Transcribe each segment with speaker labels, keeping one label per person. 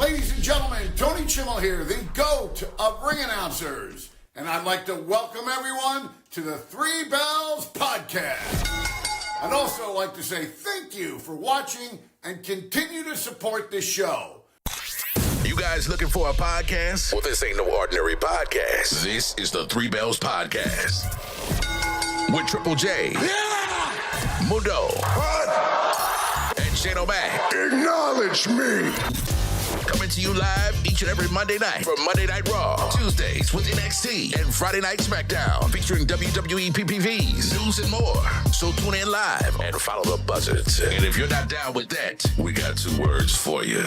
Speaker 1: Ladies and gentlemen, Tony Chimmel here, the GOAT of ring announcers. And I'd like to welcome everyone to the Three Bells Podcast. I'd also like to say thank you for watching and continue to support this show.
Speaker 2: You guys looking for a podcast? Well, this ain't no ordinary podcast. This is the Three Bells Podcast. With Triple J, Mundo, and Shane O'Mac.
Speaker 1: Acknowledge me.
Speaker 2: Coming to you live each and every Monday night from Monday Night Raw, Tuesdays with NXT, and Friday Night SmackDown, featuring WWE PPVs, news, and more. So tune in live and follow the buzzards. And if you're not down with that, we got 2 words for you.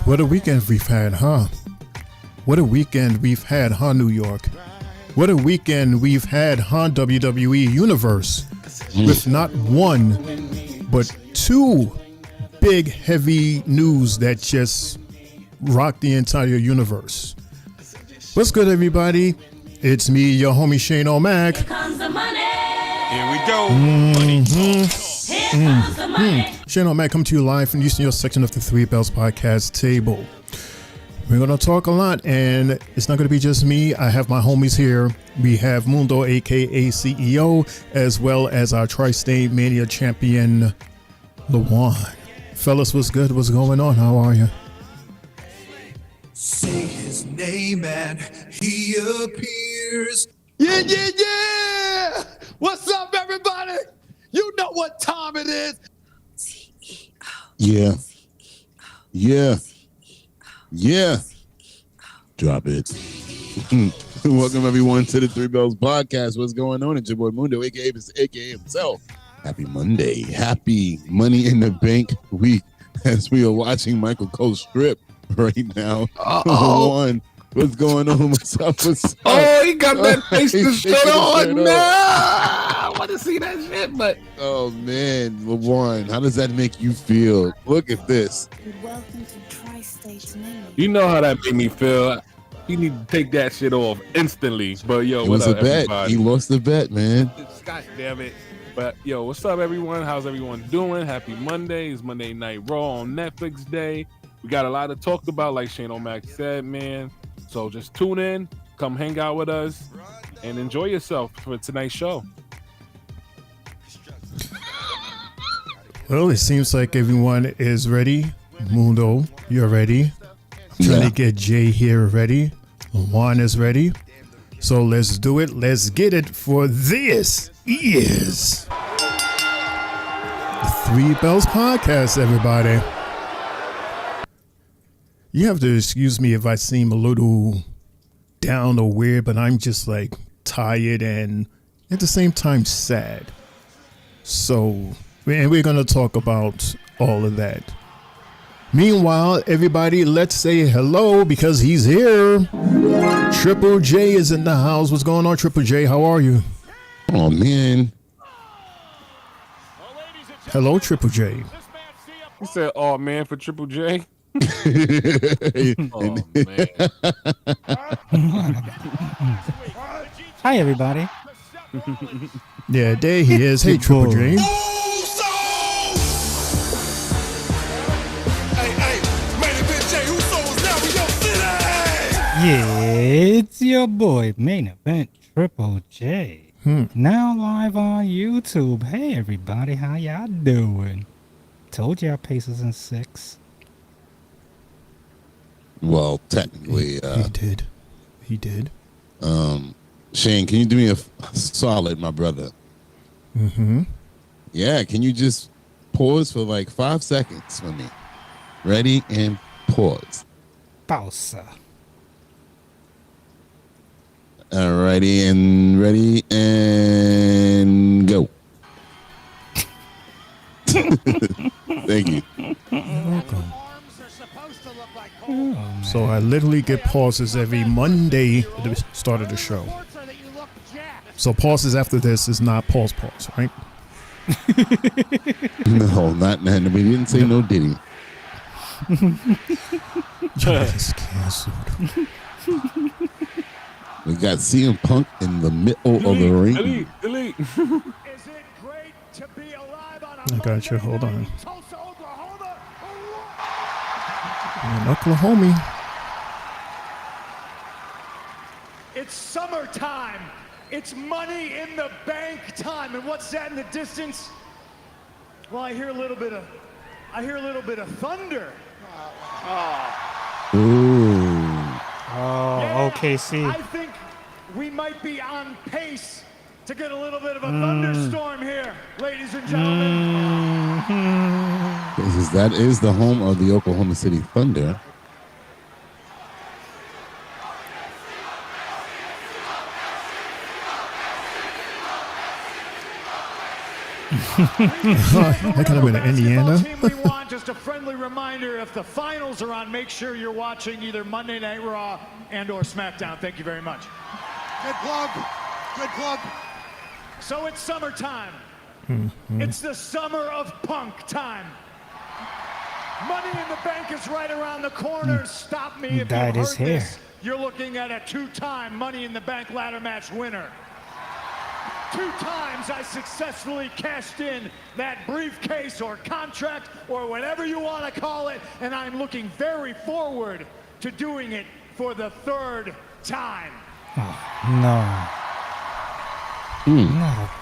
Speaker 3: What a weekend we've had, huh? What a weekend we've had, huh, New York? What a weekend we've had, huh, WWE Universe? With not one, but 2 big, heavy news that just rocked the entire universe. What's good, everybody? It's me, your homie Shane O'Mac.
Speaker 4: Here comes the money.
Speaker 5: Here we go.
Speaker 4: Here comes the money.
Speaker 3: Shane O'Mac come to you live from the Eastern York section of the Three Bells Podcast table. We're going to talk a lot, and it's not going to be just me. I have my homies here. We have Mundo, a.k.a. CEO, as well as our Tri-State Mania champion, Logan. Fellas, what's good? What's going on? How are you?
Speaker 6: Say his name and he appears.
Speaker 5: Yeah. What's up, everybody? You know what time it is.
Speaker 6: Yeah. Drop it. Welcome, everyone, to the Three Bells Podcast. What's going on? It's your boy Mundo, a.k.a. himself. Happy Monday. Happy Money in the Bank week as we are watching Michael Cole strip right now. One. What's going on? What's up?
Speaker 5: Oh, he got that face to shut on. Nah, I want to see that shit, but
Speaker 6: oh man, LeBron, how does that make you feel? Look at this.
Speaker 7: Welcome to Tri-State Mania.
Speaker 5: you know how that made me feel. He need to take that shit off instantly. But yo,
Speaker 6: It
Speaker 5: what
Speaker 6: was
Speaker 5: up,
Speaker 6: a bet.
Speaker 5: everybody?
Speaker 6: He lost the bet, man.
Speaker 5: God damn it. But yo, what's up, everyone? How's everyone doing? Happy Monday. It's Monday Night Raw on Netflix Day. We got a lot to talk about, like Shane O'Mac said, man. So just tune in, come hang out with us, and enjoy yourself for tonight's show.
Speaker 3: Well, it seems like everyone is ready. Mundo, you're ready. I'm trying to get Jay here ready. Juan is ready. So let's do it. Let's get it, for this is the Three Bells Podcast, everybody. You have to excuse me if I seem a little down or weird, but I'm just like tired and at the same time sad. So, and we're going to talk about all of that. Meanwhile, everybody, let's say hello because he's here. Triple J is in the house. What's going on, Triple J? How are you?
Speaker 6: Oh man.
Speaker 3: Hello, Triple J.
Speaker 5: He said, "Oh man," for Triple J. Oh man.
Speaker 8: Hi, everybody.
Speaker 3: Yeah, there he is. Hey, Triple J.
Speaker 8: Yeah, it's your boy, Main Event Triple J. Now live on YouTube. Hey, everybody. How y'all doing? Told y'all Pacers in 6.
Speaker 6: Well, technically,
Speaker 3: He did.
Speaker 6: Shane, can you do me a solid, my brother?
Speaker 3: Mm-hmm.
Speaker 6: Yeah, can you just pause for like 5 seconds for me? Ready and pause.
Speaker 8: Pausa.
Speaker 6: Alrighty, and ready and go. Thank you.
Speaker 3: You're welcome. So I literally get pauses every Monday at the start of the show. So pauses after this is not pause, right?
Speaker 6: No, not that. We didn't say no Diddy.
Speaker 3: Just canceled.
Speaker 6: We got CM Punk in the middle of the ring.
Speaker 5: Delete.
Speaker 3: I got you. Hold on. In Oklahoma.
Speaker 9: It's summertime. It's money in the bank time. And what's that in the distance? Well, I hear a little bit of thunder.
Speaker 6: Ooh.
Speaker 8: Oh, OKC.
Speaker 9: I think we might be on pace to get a little bit of a thunderstorm here, ladies and gentlemen.
Speaker 6: That is the home of the Oklahoma City Thunder.
Speaker 3: That could have been in Indiana.
Speaker 9: Just a friendly reminder, if the finals are on, make sure you're watching either Monday Night Raw and or SmackDown. Thank you very much.
Speaker 1: Good plug. Good plug.
Speaker 9: So it's summertime. It's the summer of Punk time. Money in the Bank is right around the corner. Stop me if you
Speaker 8: dyed
Speaker 9: heard
Speaker 8: his hair.
Speaker 9: this. You're looking at a 2-time Money in the Bank ladder match winner. 2 times I successfully cashed in that briefcase or contract or whatever you want to call it, and I'm looking very forward to doing it for the 3rd time.
Speaker 8: No.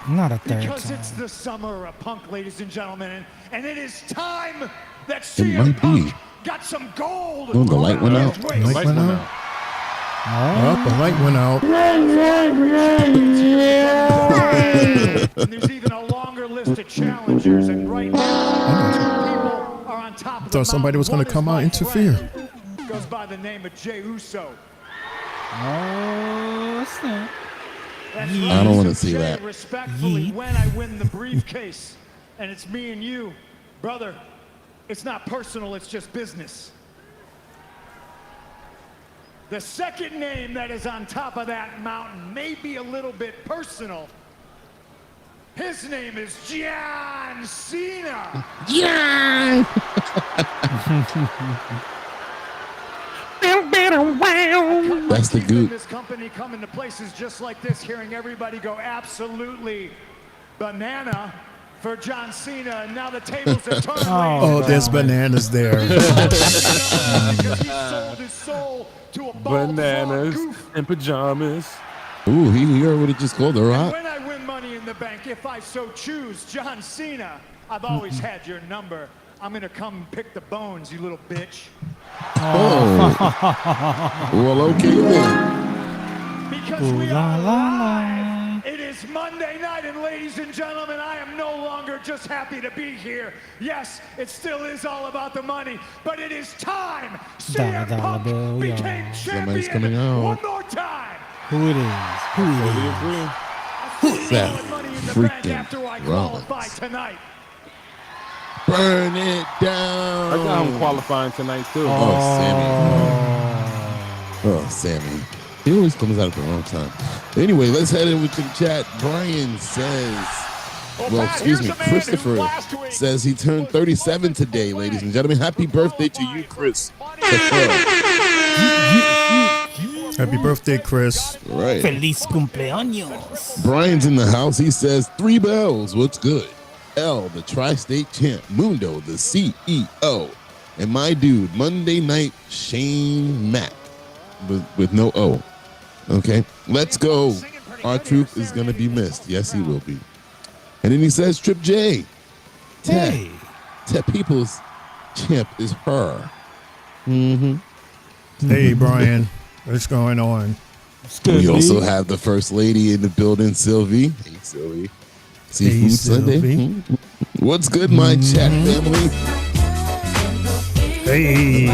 Speaker 8: Not a third
Speaker 9: Because
Speaker 8: time.
Speaker 9: it's the summer of Punk, ladies and gentlemen, and it is time that
Speaker 6: It
Speaker 9: CM
Speaker 6: might
Speaker 9: Punk
Speaker 6: be.
Speaker 9: got some gold.
Speaker 6: Oh, the light went out.
Speaker 9: around his waist.
Speaker 3: Light went out. Oh, the light went out.
Speaker 9: And there's even a longer list of challengers, and right now, 2 people are on top of the
Speaker 3: Thought somebody was going to come out and interfere.
Speaker 9: friend. Goes by the name of Jey Uso.
Speaker 8: Oh, snap.
Speaker 9: That's
Speaker 6: I don't wanna
Speaker 9: So
Speaker 6: see
Speaker 9: Jey,
Speaker 6: that.
Speaker 9: Respectfully, when I win the briefcase, and it's me and you, brother, it's not personal, it's just business. The second name that is on top of that mountain may be a little bit personal. His name is John Cena.
Speaker 6: That's the goot.
Speaker 9: This company coming to places just like this, hearing everybody go absolutely banana for John Cena, and now the tables are turned.
Speaker 3: Oh, there's bananas there.
Speaker 9: Because he sold his soul to a bald
Speaker 5: Bananas
Speaker 9: frog goof.
Speaker 5: and pajamas.
Speaker 6: Ooh, he heard what it just called, The Rock.
Speaker 9: When I win Money in the Bank, if I so choose, John Cena, I've always had your number. I'm gonna come and pick the bones, you little bitch.
Speaker 6: Oh. Well, okay then.
Speaker 9: Because
Speaker 8: Ooh,
Speaker 9: we
Speaker 8: la,
Speaker 9: are
Speaker 8: la,
Speaker 9: live. It is Monday night, and ladies and gentlemen, I am no longer just happy to be here. Yes, it still is all about the money, but it is time CM
Speaker 8: Dollar
Speaker 9: Punk
Speaker 8: bill,
Speaker 9: became
Speaker 8: y'all.
Speaker 6: Somebody's
Speaker 9: champion
Speaker 6: coming out.
Speaker 9: one more time.
Speaker 8: Who it is? Who it is?
Speaker 6: Seth
Speaker 9: Money in the bank
Speaker 6: freaking
Speaker 9: after I qualify
Speaker 6: Rollins.
Speaker 9: tonight.
Speaker 6: Burn it down.
Speaker 5: I got him qualifying tonight too.
Speaker 6: Oh, Sammy. Oh, Sammy. He always comes out at the wrong time. Anyway, let's head in with the chat. Brian says, well, excuse me, Christopher says he turned 37 today, ladies and gentlemen. Happy birthday to you, Chris.
Speaker 3: Happy birthday, Chris.
Speaker 6: Right.
Speaker 8: Feliz cumpleaños.
Speaker 6: Brian's in the house. He says, 3 bells. What's good? L, the tri-state champ. Mundo, the CEO. And my dude, Monday Night Shane Mack. With no O. Okay, let's go. Our truth is going to be missed. Yes, he will be. And then he says, Trip J.
Speaker 8: Hey.
Speaker 6: Ted People's champ is her. Mm-hmm.
Speaker 3: Hey, Brian. What's going on?
Speaker 6: We also have the first lady in the building, Sylvie. Hey, Sylvie. Seafood
Speaker 3: Hey,
Speaker 6: Sunday.
Speaker 3: Sylvie.
Speaker 6: Mhm. What's good, my chat family?
Speaker 3: Hey.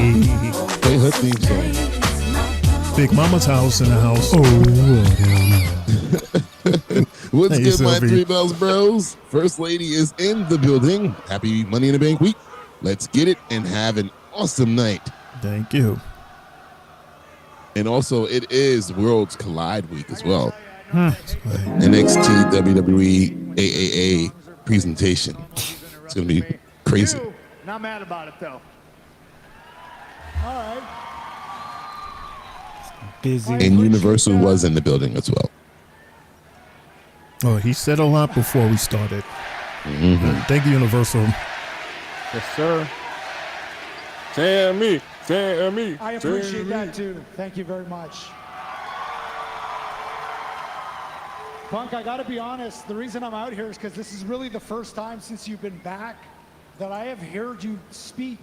Speaker 6: Play her theme song.
Speaker 3: Big Mama's house in the house.
Speaker 6: What's
Speaker 3: Hey,
Speaker 6: good, my
Speaker 3: Sylvie.
Speaker 6: 3 bells bros? First lady is in the building. Happy Money in the Bank week. Let's get it and have an awesome night.
Speaker 3: Thank you.
Speaker 6: And also, it is Worlds Collide week as well.
Speaker 3: That's right.
Speaker 6: NXT WWE AAA presentation. It's going to be crazy.
Speaker 9: Not mad about it, though. All right.
Speaker 8: Busy.
Speaker 6: And Universal was in the building as well.
Speaker 3: Oh, he said a lot before we started. Thank you, Universal.
Speaker 5: Yes, sir. Sammy.
Speaker 9: I appreciate that, too. Thank you very much. Punk, I got to be honest. The reason I'm out here is because this is really the first time since you've been back that I have heard you speak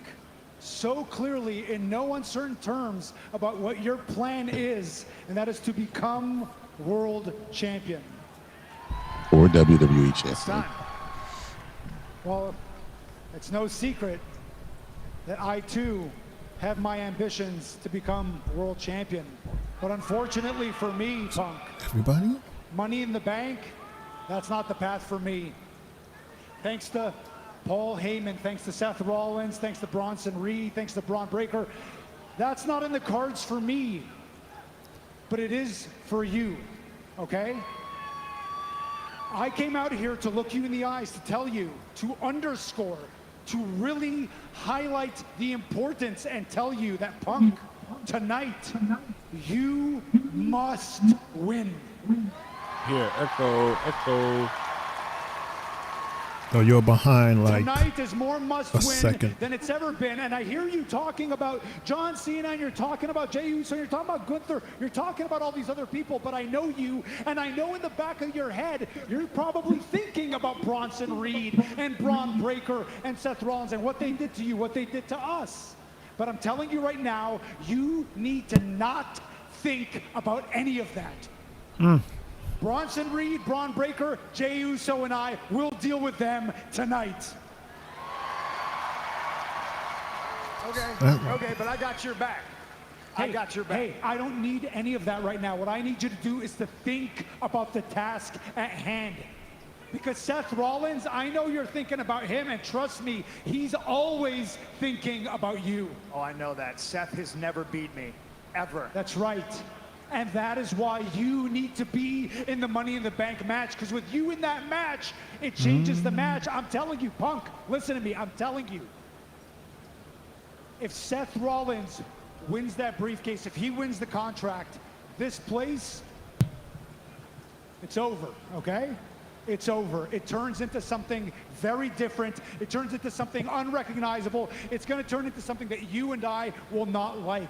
Speaker 9: so clearly in no uncertain terms about what your plan is, and that is to become world champion.
Speaker 6: Or WWE
Speaker 9: It's
Speaker 6: champion.
Speaker 9: time. Well, it's no secret that I, too, have my ambitions to become world champion. But unfortunately for me, Punk,
Speaker 3: Everybody?
Speaker 9: Money in the Bank, that's not the path for me. Thanks to Paul Heyman, thanks to Seth Rollins, thanks to Bronson Reed, thanks to Braun Breaker, that's not in the cards for me. But it is for you, okay? I came out here to look you in the eyes, to tell you, to underscore, to really highlight the importance and tell you that, Punk, tonight, you must win.
Speaker 5: Here, echo.
Speaker 3: Oh, you're behind like
Speaker 9: Tonight is more must
Speaker 3: a
Speaker 9: win
Speaker 3: second.
Speaker 9: than it's ever been. And I hear you talking about John Cena, and you're talking about Jey Uso, you're talking about Gunther, you're talking about all these other people, but I know you, and I know in the back of your head, you're probably thinking about Bronson Reed and Braun Breaker and Seth Rollins and what they did to you, what they did to us. But I'm telling you right now, you need to not think about any of that. Bronson Reed, Braun Breaker, Jey Uso, and I will deal with them tonight. Okay, but I got your back. I got your back. Hey, I don't need any of that right now. What I need you to do is to think about the task at hand. Because Seth Rollins, I know you're thinking about him, and trust me, he's always thinking about you.
Speaker 10: Oh, I know that. Seth has never beat me, ever.
Speaker 9: That's right. And that is why you need to be in the Money in the Bank match, because with you in that match, it changes the match. I'm telling you, Punk, listen to me, I'm telling you. If Seth Rollins wins that briefcase, if he wins the contract, this place, it's over, okay? It's over. It turns into something very different. It turns into something unrecognizable. It's going to turn into something that you and I will not like.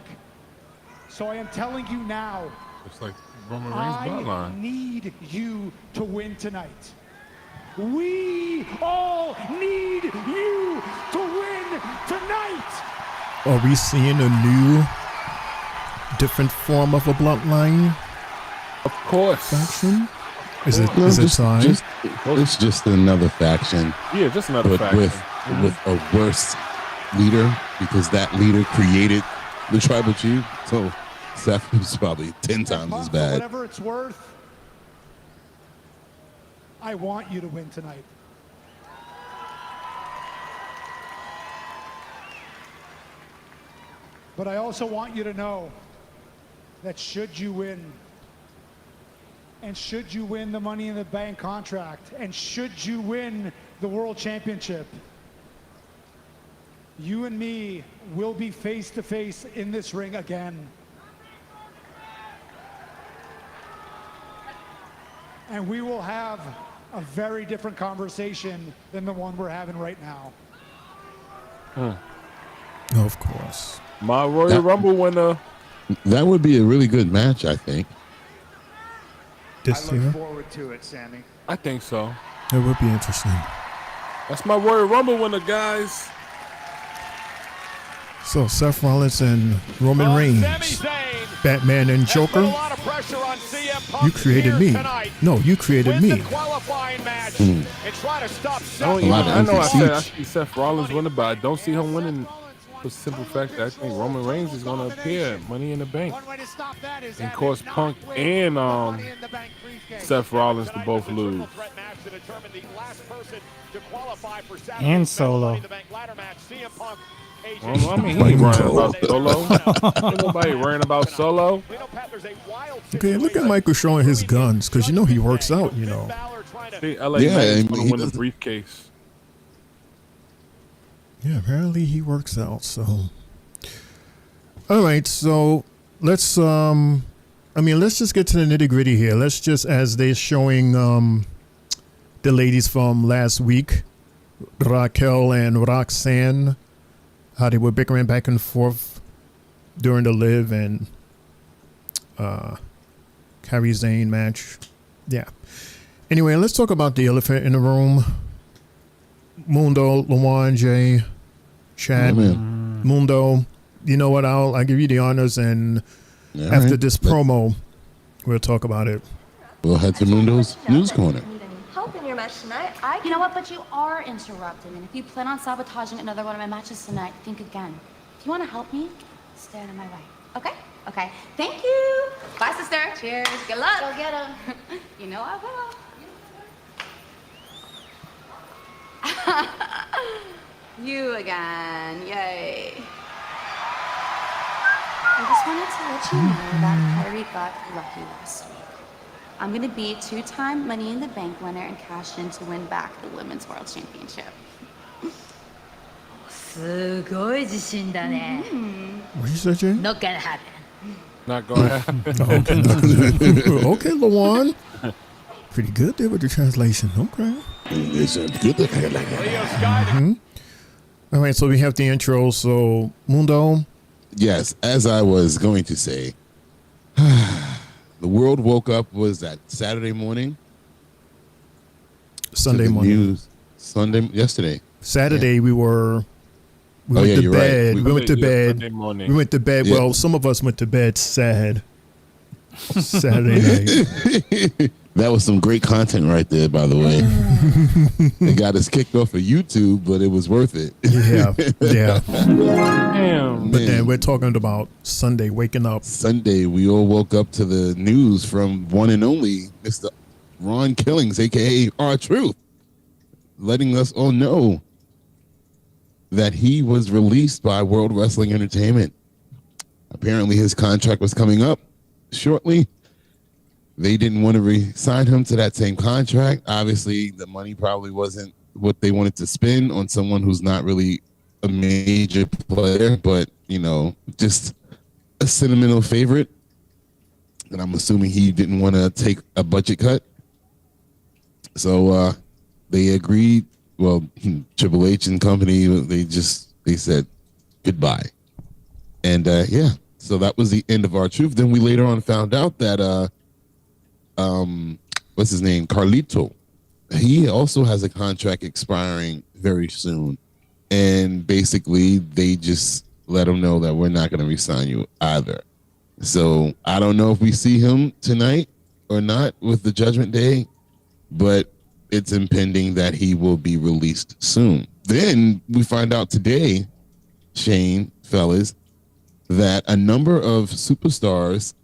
Speaker 9: So I am telling you now,
Speaker 5: It's like Roman Reigns'
Speaker 9: I
Speaker 5: bloodline.
Speaker 9: need you to win tonight. We all need you to win tonight.
Speaker 3: Are we seeing a new, different form of a bloodline
Speaker 5: Of course.
Speaker 3: faction? Is it
Speaker 6: Just-
Speaker 3: time?
Speaker 6: It's just another faction,
Speaker 5: Yeah, just another
Speaker 6: but
Speaker 5: fact.
Speaker 6: with a worse leader, because that leader created the tribal chief. So Seth is probably 10 times as
Speaker 9: For
Speaker 6: bad.
Speaker 9: whatever it's worth, I want you to win tonight. But I also want you to know that should you win, and should you win the Money in the Bank contract, and should you win the World Championship, you and me will be face to face in this ring again. And we will have a very different conversation than the one we're having right now.
Speaker 3: Of course.
Speaker 5: My Royal Rumble winner.
Speaker 6: That would be a really good match, I think.
Speaker 3: This
Speaker 10: I
Speaker 3: year,
Speaker 10: look forward to it, Sammy.
Speaker 5: I think so.
Speaker 3: it would be interesting.
Speaker 5: That's my Royal Rumble winner, guys.
Speaker 3: So Seth Rollins and Roman Reigns, Batman and Joker. You created me. No, you created me.
Speaker 5: I know I said I see Seth Rollins winning, but I don't see him winning for the simple fact that I think Roman Reigns is going to appear at Money in the Bank and cause Punk and Seth Rollins to both lose.
Speaker 8: And Solo.
Speaker 5: Well, I mean, he ain't worrying about Solo. Ain't nobody worrying about Solo.
Speaker 3: Okay, look at Michael showing his guns, because you know he works out, you know.
Speaker 5: See, LA
Speaker 6: Yeah,
Speaker 5: Knight is
Speaker 6: I mean,
Speaker 5: going
Speaker 6: he
Speaker 5: to win the
Speaker 6: doesn't-
Speaker 5: briefcase.
Speaker 3: Yeah, apparently he works out, so. All right, so let's let's just get to the nitty-gritty here. Let's just, as they're showing the ladies from last week, Raquel and Roxanne, how they were bickering back and forth during the Liv and Kairi Sane match. Yeah. Anyway, let's talk about the elephant in the room. Mundo, Luan, Jay, Chad, Mundo. You know what? I'll give you the honors, and after this promo, we'll talk about it.
Speaker 6: We'll head to Mundo's News Corner.
Speaker 11: Help in your match tonight. You know what? But you are interrupting, and if you plan on sabotaging another one of my matches tonight, think again. If you want to help me, stay out of my way. Okay? Okay. Thank you. Bye, sister. Cheers. Good luck. Go get him. You know I will. You again. Yay. I just wanted to let you know that Kyrie got lucky last week. I'm going to be 2-time Money in the Bank winner and cash in to win back the Women's World Championship.
Speaker 4: すごい自信だね。
Speaker 3: What you say, Jay?
Speaker 4: Not gonna happen.
Speaker 5: Not going to happen.
Speaker 3: Okay, not gonna- okay, Luan. Pretty good there with the translation. Okay.
Speaker 6: It's a good thing.
Speaker 3: All right, so we have the intro. So, Mundo.
Speaker 6: Yes, as I was going to say, the world woke up, was that Saturday morning?
Speaker 3: Sunday
Speaker 6: To the
Speaker 3: morning.
Speaker 6: Yesterday.
Speaker 3: Saturday, we went
Speaker 6: Oh, yeah,
Speaker 3: to
Speaker 6: you're right.
Speaker 3: bed.
Speaker 6: We
Speaker 3: We went to bed.
Speaker 5: Sunday morning.
Speaker 3: We went to bed.
Speaker 6: Yeah.
Speaker 3: Well, some of us went to bed sad. Saturday night.
Speaker 6: That was some great content right there, by the way. It got us kicked off of YouTube, but it was worth it.
Speaker 3: Yeah, yeah.
Speaker 5: Damn.
Speaker 3: But
Speaker 6: Man.
Speaker 3: then we're talking about Sunday, waking up.
Speaker 6: Sunday, we all woke up to the news from one and only Mr. Ron Killings, a.k.a. R-Truth, letting us all know that he was released by World Wrestling Entertainment. Apparently, his contract was coming up shortly. They didn't want to re-sign him to that same contract. Obviously, the money probably wasn't what they wanted to spend on someone who's not really a major player, but, you know, just a sentimental favorite. And I'm assuming he didn't want to take a budget cut. So they agreed. Well, Triple H and company, they said goodbye. And yeah, so that was the end of R-Truth. Then we later on found out that what's his name? Carlito. He also has a contract expiring very soon. And basically they just let him know that we're not going to re-sign you either. So I don't know if we see him tonight or not with the Judgment Day, but it's impending that he will be released soon. Then we find out today, Shane, fellas, that a number of superstars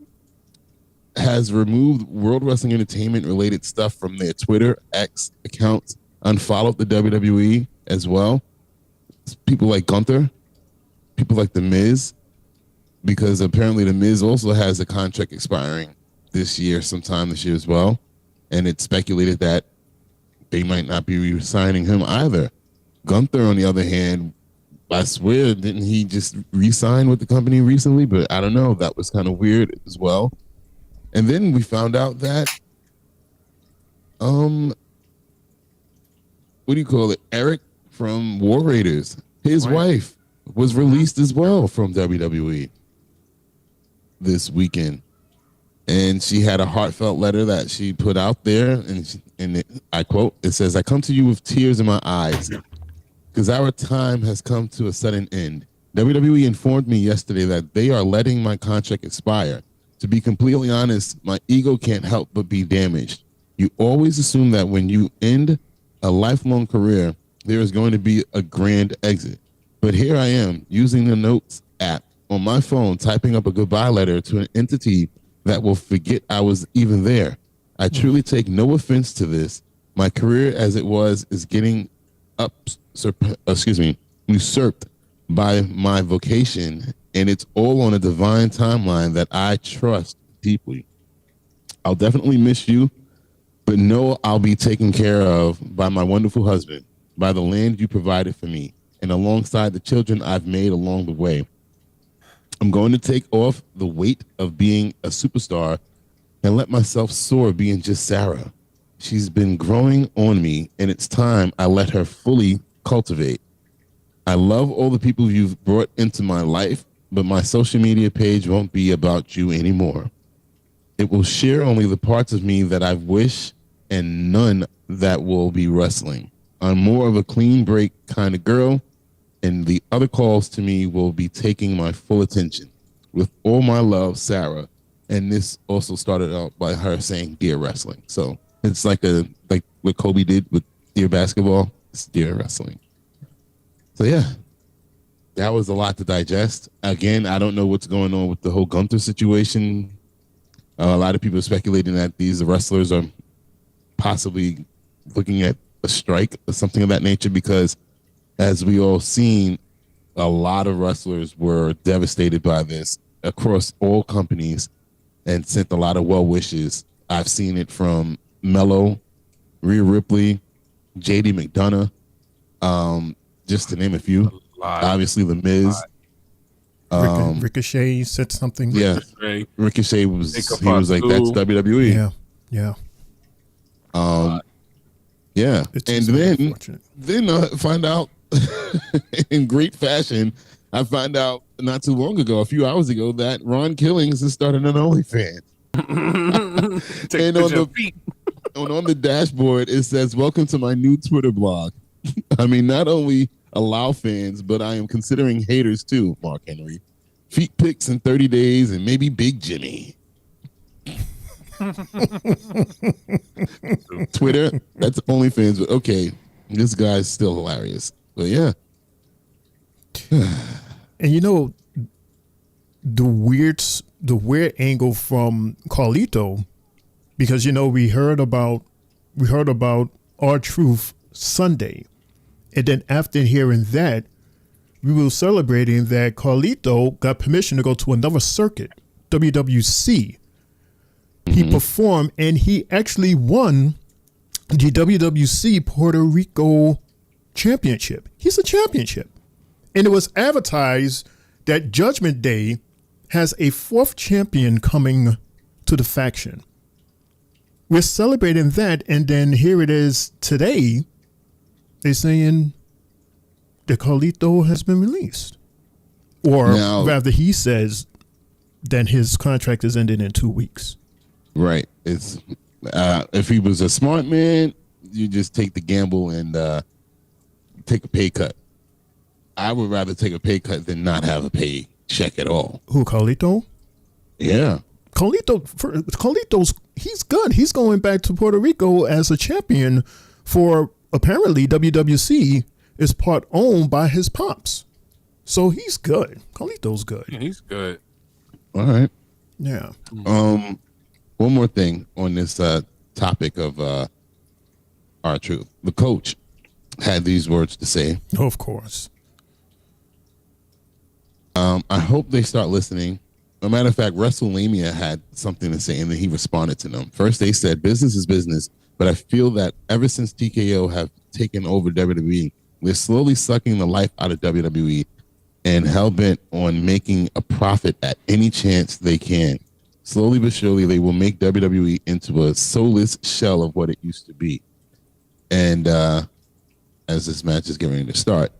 Speaker 6: has removed World Wrestling Entertainment related stuff from their Twitter X accounts, unfollowed the WWE as well. People like Gunther, people like The Miz, because apparently The Miz also has a contract expiring sometime this year as well. And it's speculated that they might not be re-signing him either. Gunther, on the other hand, I swear, didn't he just re-sign with the company recently? But I don't know. That was kind of weird as well. And then we found out that, what do you call it? Eric from War Raiders, his wife was released as well from WWE this weekend. And she had a heartfelt letter that she put out there. I quote, it says, "I come to you with tears in my eyes because our time has come to a sudden end. WWE informed me yesterday that they are letting my contract expire. To be completely honest, my ego can't help but be damaged. You always assume that when you end a lifelong career, there is going to be a grand exit. But here I am using the Notes app on my phone, typing up a goodbye letter to an entity that will forget I was even there. I truly take no offense to this. My career as it was is getting usurped by my vocation, and it's all on a divine timeline that I trust deeply. I'll definitely miss you, but know I'll be taken care of by my wonderful husband, by the land you provided for me, and alongside the children I've made along the way. I'm going to take off the weight of being a superstar and let myself soar being just Sarah. She's been growing on me, and it's time I let her fully cultivate. I love all the people you've brought into my life, but my social media page won't be about you anymore. It will share only the parts of me that I wish and none that will be wrestling. I'm more of a clean break kind of girl, and the other calls to me will be taking my full attention. With all my love, Sarah. And this also started out by her saying Dear Wrestling. So it's like what Kobe did with Dear Basketball. It's Dear Wrestling. So yeah, that was a lot to digest. Again, I don't know what's going on with the whole Gunther situation. A lot of people are speculating that these wrestlers are possibly looking at a strike or something of that nature, because as we all seen, a lot of wrestlers were devastated by this across all companies and sent a lot of well wishes. I've seen it from Mello, Rhea Ripley, JD McDonough, just to name a few. Obviously, The Miz.
Speaker 3: Ricochet said something.
Speaker 6: Yeah, Ricochet was like, that's WWE.
Speaker 3: Yeah.
Speaker 6: Yeah, and then I find out in great fashion. I find out not too long ago, a few hours ago, that Ron Killings has started an OnlyFans. And on the dashboard, it says, "Welcome to my new Twitter blog." I mean, not only allow fans, but I am considering haters too, Mark Henry. Feet pics in 30 days and maybe Big Jimmy. Twitter, that's OnlyFans, but okay, this guy's still hilarious. But yeah.
Speaker 3: And you know, the weird angle from Carlito, because you know we heard about R-Truth Sunday, and then after hearing that, we were celebrating that Carlito got permission to go to another circuit, WWC. He performed, and he actually won the WWC Puerto Rico Championship. He's a championship. And it was advertised that Judgment Day has a fourth champion coming to the faction. We're celebrating that, and then here it is today. They're saying that Carlito has been released. Or rather, he says that his contract is ending in 2 weeks.
Speaker 6: Right. It's if he was a smart man, you just take the gamble and take a pay cut. I would rather take a pay cut than not have a pay check at all.
Speaker 3: Who, Carlito?
Speaker 6: Yeah.
Speaker 3: Carlito's he's good. He's going back to Puerto Rico as a champion for apparently WWC is part owned by his pops. So he's good. Carlito's good.
Speaker 5: Yeah, he's good.
Speaker 6: All right.
Speaker 3: Yeah.
Speaker 6: One more thing on this topic of R-Truth. The coach had these words to say.
Speaker 3: Of course.
Speaker 6: I hope they start listening. As a matter of fact, WrestleMania had something to say, and then he responded to them. First, they said, business is business, but I feel that ever since TKO have taken over WWE, we're slowly sucking the life out of WWE and hell-bent on making a profit at any chance they can. Slowly but surely, they will make WWE into a soulless shell of what it used to be. And as this match is getting ready to start,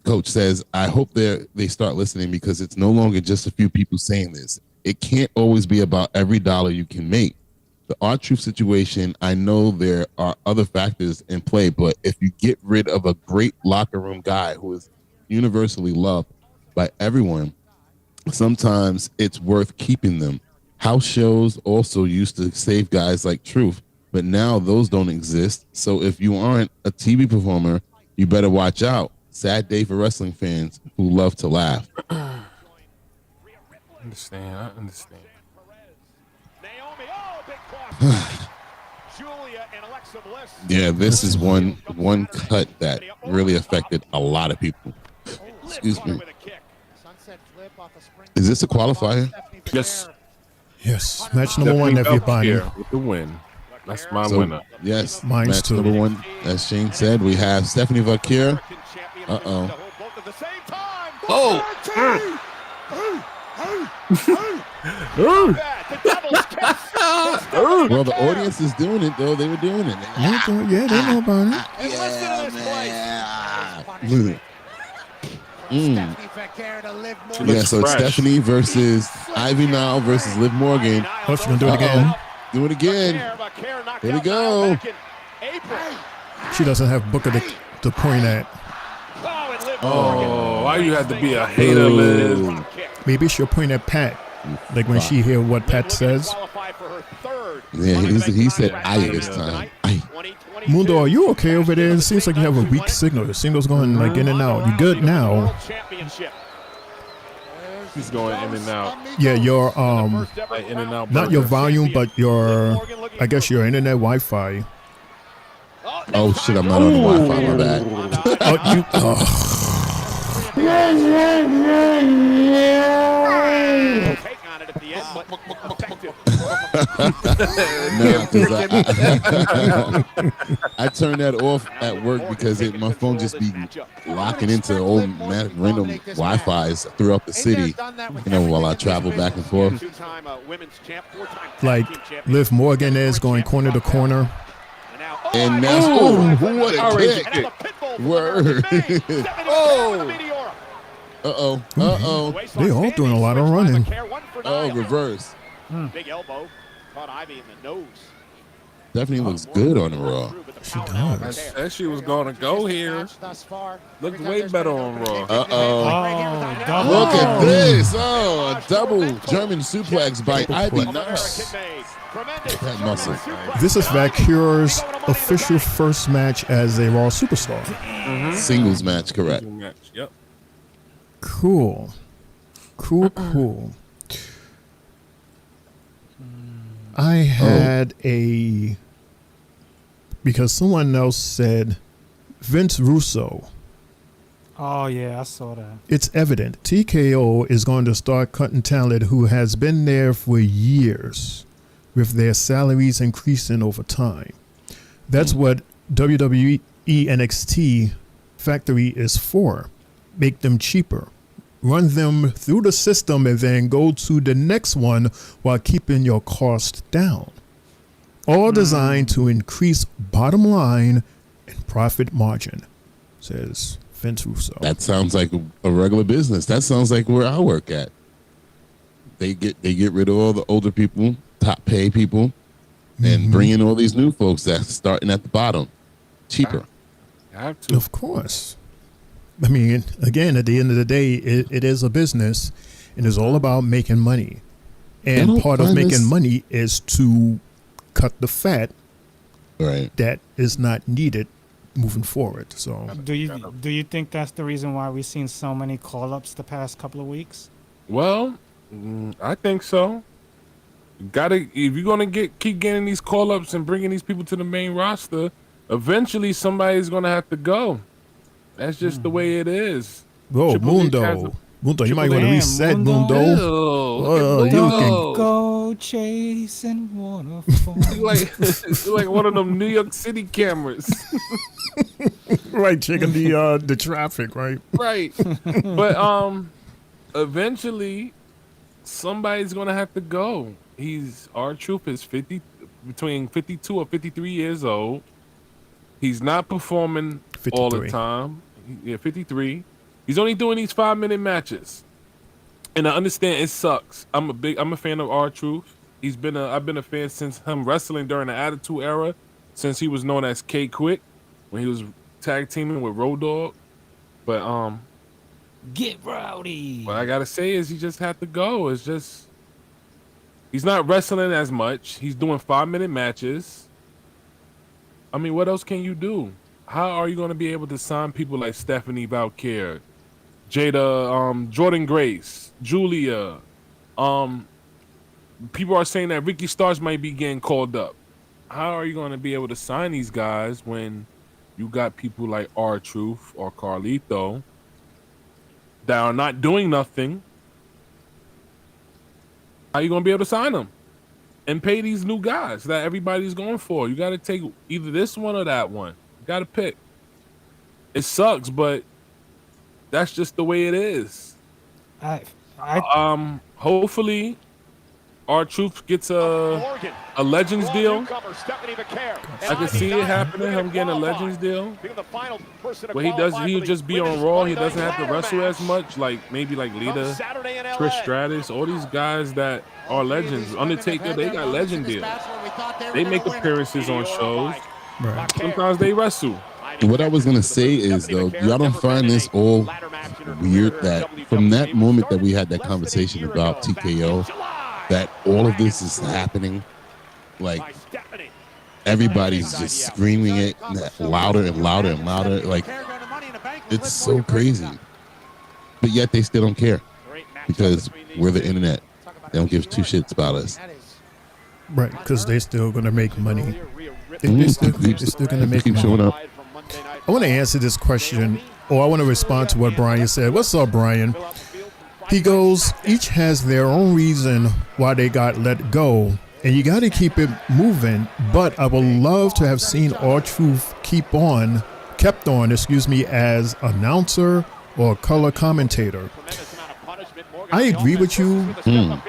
Speaker 6: Coach says, I hope they start listening, because it's no longer just a few people saying this. It can't always be about every dollar you can make. The R-Truth situation, I know there are other factors in play, but if you get rid of a great locker room guy who is universally loved by everyone, sometimes it's worth keeping them. House shows also used to save guys like Truth, but now those don't exist. So if you aren't a TV performer, you better watch out. Sad day for wrestling fans who love to laugh.
Speaker 5: I understand.
Speaker 6: Yeah, this is one cut that really affected a lot of people. Excuse me. Is this a qualifier?
Speaker 5: Yes.
Speaker 3: Yes, match number one, everybody.
Speaker 5: With the win. That's my
Speaker 6: So,
Speaker 5: winner.
Speaker 6: yes,
Speaker 3: Mine's
Speaker 6: match
Speaker 3: too.
Speaker 6: number one. As Shane said, we have Stephanie Valkyria. Uh-oh.
Speaker 5: Oh!
Speaker 6: Well, the audience is doing it, though. They were doing it.
Speaker 3: Yeah, they know about it.
Speaker 6: Yeah, so it's Stephanie versus Ivy now versus Liv Morgan.
Speaker 3: Oh, she's gonna do it again.
Speaker 6: Do it again. Here we go.
Speaker 3: She doesn't have Booker to point at.
Speaker 5: Oh, why you have to be a hater, Liz?
Speaker 3: Maybe she'll point at Pat, like when she hear what Pat says.
Speaker 6: Yeah, he said "I" this time. Aye.
Speaker 3: Mundo, are you okay over there? It seems like you have a weak signal. The signal's going like in and out. You good now?
Speaker 5: He's going in and out.
Speaker 3: Yeah, your
Speaker 5: Like in and out.
Speaker 3: not your volume, but your, I guess your internet Wi-Fi.
Speaker 6: Oh shit, I'm not on the Wi-Fi. My bad. Nah, 'cause I turned that off at work because my phone just be locking into old random Wi-Fi's throughout the city, while I travel back and forth.
Speaker 3: Like Liv Morgan is going corner to corner.
Speaker 6: And now, what a kick! Word. Uh-oh.
Speaker 3: They all doing a lot of running.
Speaker 6: Oh, reverse.
Speaker 9: Big elbow caught Ivy in the nose.
Speaker 6: Definitely looks good on the Raw.
Speaker 3: She does.
Speaker 5: That she was going to go here. Looked way better on Raw.
Speaker 6: Uh-oh. Look at this. Oh, a double German suplex by Ivy. Nice. That muscle.
Speaker 3: This is Valkyria's official first match as a Raw superstar.
Speaker 6: Singles match, correct.
Speaker 5: Yep.
Speaker 3: Cool. I had because someone else said Vince Russo.
Speaker 8: Oh, yeah, I saw that.
Speaker 3: It's evident TKO is going to start cutting talent who has been there for years, with their salaries increasing over time. That's what WWE NXT Factory is for. Make them cheaper. Run them through the system and then go to the next one while keeping your cost down. All designed to increase bottom line and profit margin, says Vince Russo.
Speaker 6: That sounds like a regular business. That sounds like where I work at. They get rid of all the older people, top pay people, and bring in all these new folks that's starting at the bottom, cheaper.
Speaker 5: Have to.
Speaker 3: Of course. I mean, again, at the end of the day, it is a business, and it's all about making money. And part of making money is to cut the fat that is not needed moving forward. So,
Speaker 8: Do you think that's the reason why we've seen so many call-ups the past couple of weeks?
Speaker 5: Well, I think so. If you're gonna keep getting these call-ups and bringing these people to the main roster, eventually somebody's gonna have to go. That's just the way it is.
Speaker 3: Whoa, Mundo, you might want to reset, Mundo.
Speaker 8: You can go chasing waterfalls.
Speaker 5: like one of them New York City cameras.
Speaker 3: Right, checking the traffic, right?
Speaker 5: Right. But eventually somebody's gonna have to go. R-Truth is between 52 or 53 years old. He's not performing 53. All the time. 53. He's only doing these 5-minute matches. And I understand it sucks. I'm a fan of R-Truth. I've been a fan since him wrestling during the Attitude Era, since he was known as K-Quick, when he was tag teaming with Road Dogg. But
Speaker 8: Get rowdy.
Speaker 5: What I gotta say is he just had to go. It's just he's not wrestling as much. He's doing 5-minute matches. I mean, what else can you do? How are you going to be able to sign people like Stephanie Valkyria, Jada, Jordan Grace, Julia? People are saying that Ricky Starks might be getting called up. How are you going to be able to sign these guys when you got people like R-Truth or Carlito that are not doing nothing, how you gonna be able to sign them and pay these new guys that everybody's going for? You got to take either this one or that one. You got to pick. It sucks, but that's just the way it is. Hopefully R-Truth gets a Legends deal. I can see it happening, him getting a Legends deal. What he does, he'll just be on Raw. He doesn't have to wrestle as much, like maybe like Lita, Trish Stratus, all these guys that are legends. Undertaker, they got legend deals. They make appearances on shows.
Speaker 3: Right.
Speaker 5: Sometimes they wrestle.
Speaker 6: What I was gonna say is though, y'all don't find this all weird that from that moment that we had that conversation about TKO, that all of this is happening, like everybody's just screaming it louder and louder and louder, like it's so crazy, but yet they still don't care because we're the internet. They don't give two shits about us.
Speaker 3: Right, because they're still gonna make money. They're still gonna make money.
Speaker 6: Showing up.
Speaker 3: I want to answer this question, or I want to respond to what Brian said. What's up, Brian? He goes, each has their own reason why they got let go, and you got to keep it moving. But I would love to have seen R-Truth kept on, as announcer or color commentator. I agree with you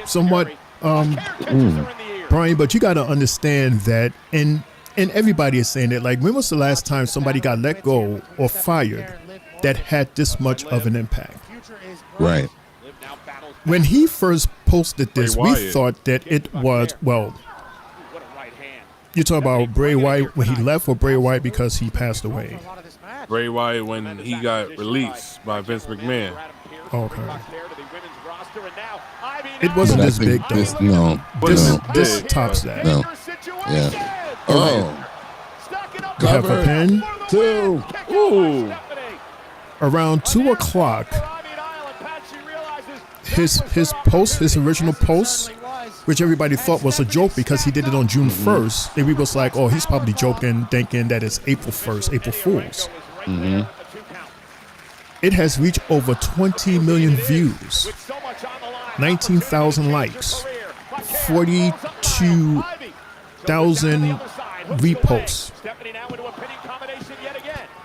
Speaker 3: somewhat, Brian, but you got to understand that, and everybody is saying it, like, when was the last time somebody got let go or fired that had this much of an impact?
Speaker 6: Right.
Speaker 3: When he first posted this, we thought that it was, well, you talk about Bray Wyatt when he left, or Bray Wyatt because he passed away?
Speaker 5: Bray Wyatt when he got released by Vince McMahon.
Speaker 3: Okay. It wasn't this big, though. This tops that.
Speaker 6: No. Yeah. Oh.
Speaker 3: You have a pen?
Speaker 6: 2.
Speaker 5: Ooh.
Speaker 3: Around 2 o'clock, his original post, which everybody thought was a joke because he did it on June 1st, and we was like, oh, he's probably joking, thinking that it's April 1st, April Fool's. It has reached over 20 million views, 19,000 likes, 42,000 reposts,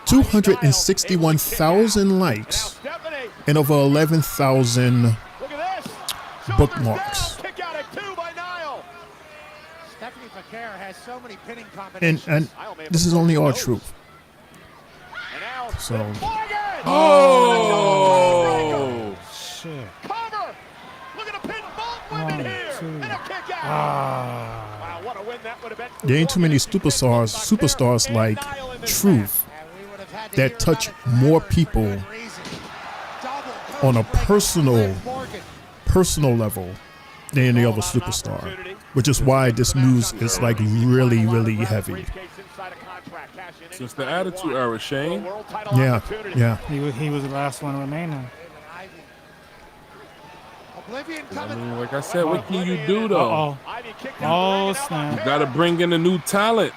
Speaker 3: 261,000 likes, and over 11,000 bookmarks. And this is only R-Truth. So.
Speaker 5: Oh!
Speaker 8: Shit.
Speaker 9: Cover! Look at a pin, both women here! And a kick out! Wow, what a win that would have been.
Speaker 3: There ain't too many superstars like Truth that touch more people on a personal level than any other superstar, which is why this news is like really, really heavy.
Speaker 5: Since the Attitude Era, Shane.
Speaker 3: Yeah.
Speaker 8: He was the last one remaining.
Speaker 5: I mean, like I said, what can you do though?
Speaker 8: Oh snap!
Speaker 5: You gotta bring in a new talent.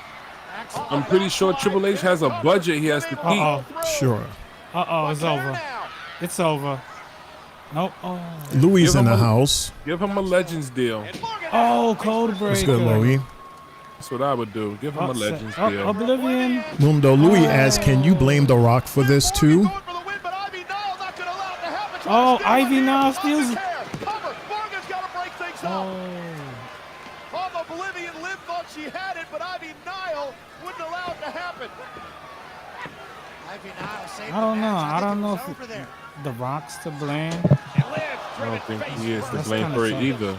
Speaker 5: I'm pretty sure Triple H has a budget he has to keep.
Speaker 3: Sure.
Speaker 8: It's over. It's over. Nope.
Speaker 3: Louis in the house.
Speaker 5: Give him a Legends deal.
Speaker 8: Oh, Code Breaker.
Speaker 3: What's good, Louis?
Speaker 5: That's what I would do. Give him a Legends deal.
Speaker 8: Oblivion.
Speaker 3: Mundo, Louis asks, can you blame The Rock for this too?
Speaker 8: Oh, Ivy now steals.
Speaker 9: Oblivion Liv thought she had it, but Ivy Nile wouldn't allow it to happen.
Speaker 8: I don't know if The Rock's to blame.
Speaker 5: I don't think he is to blame for it either.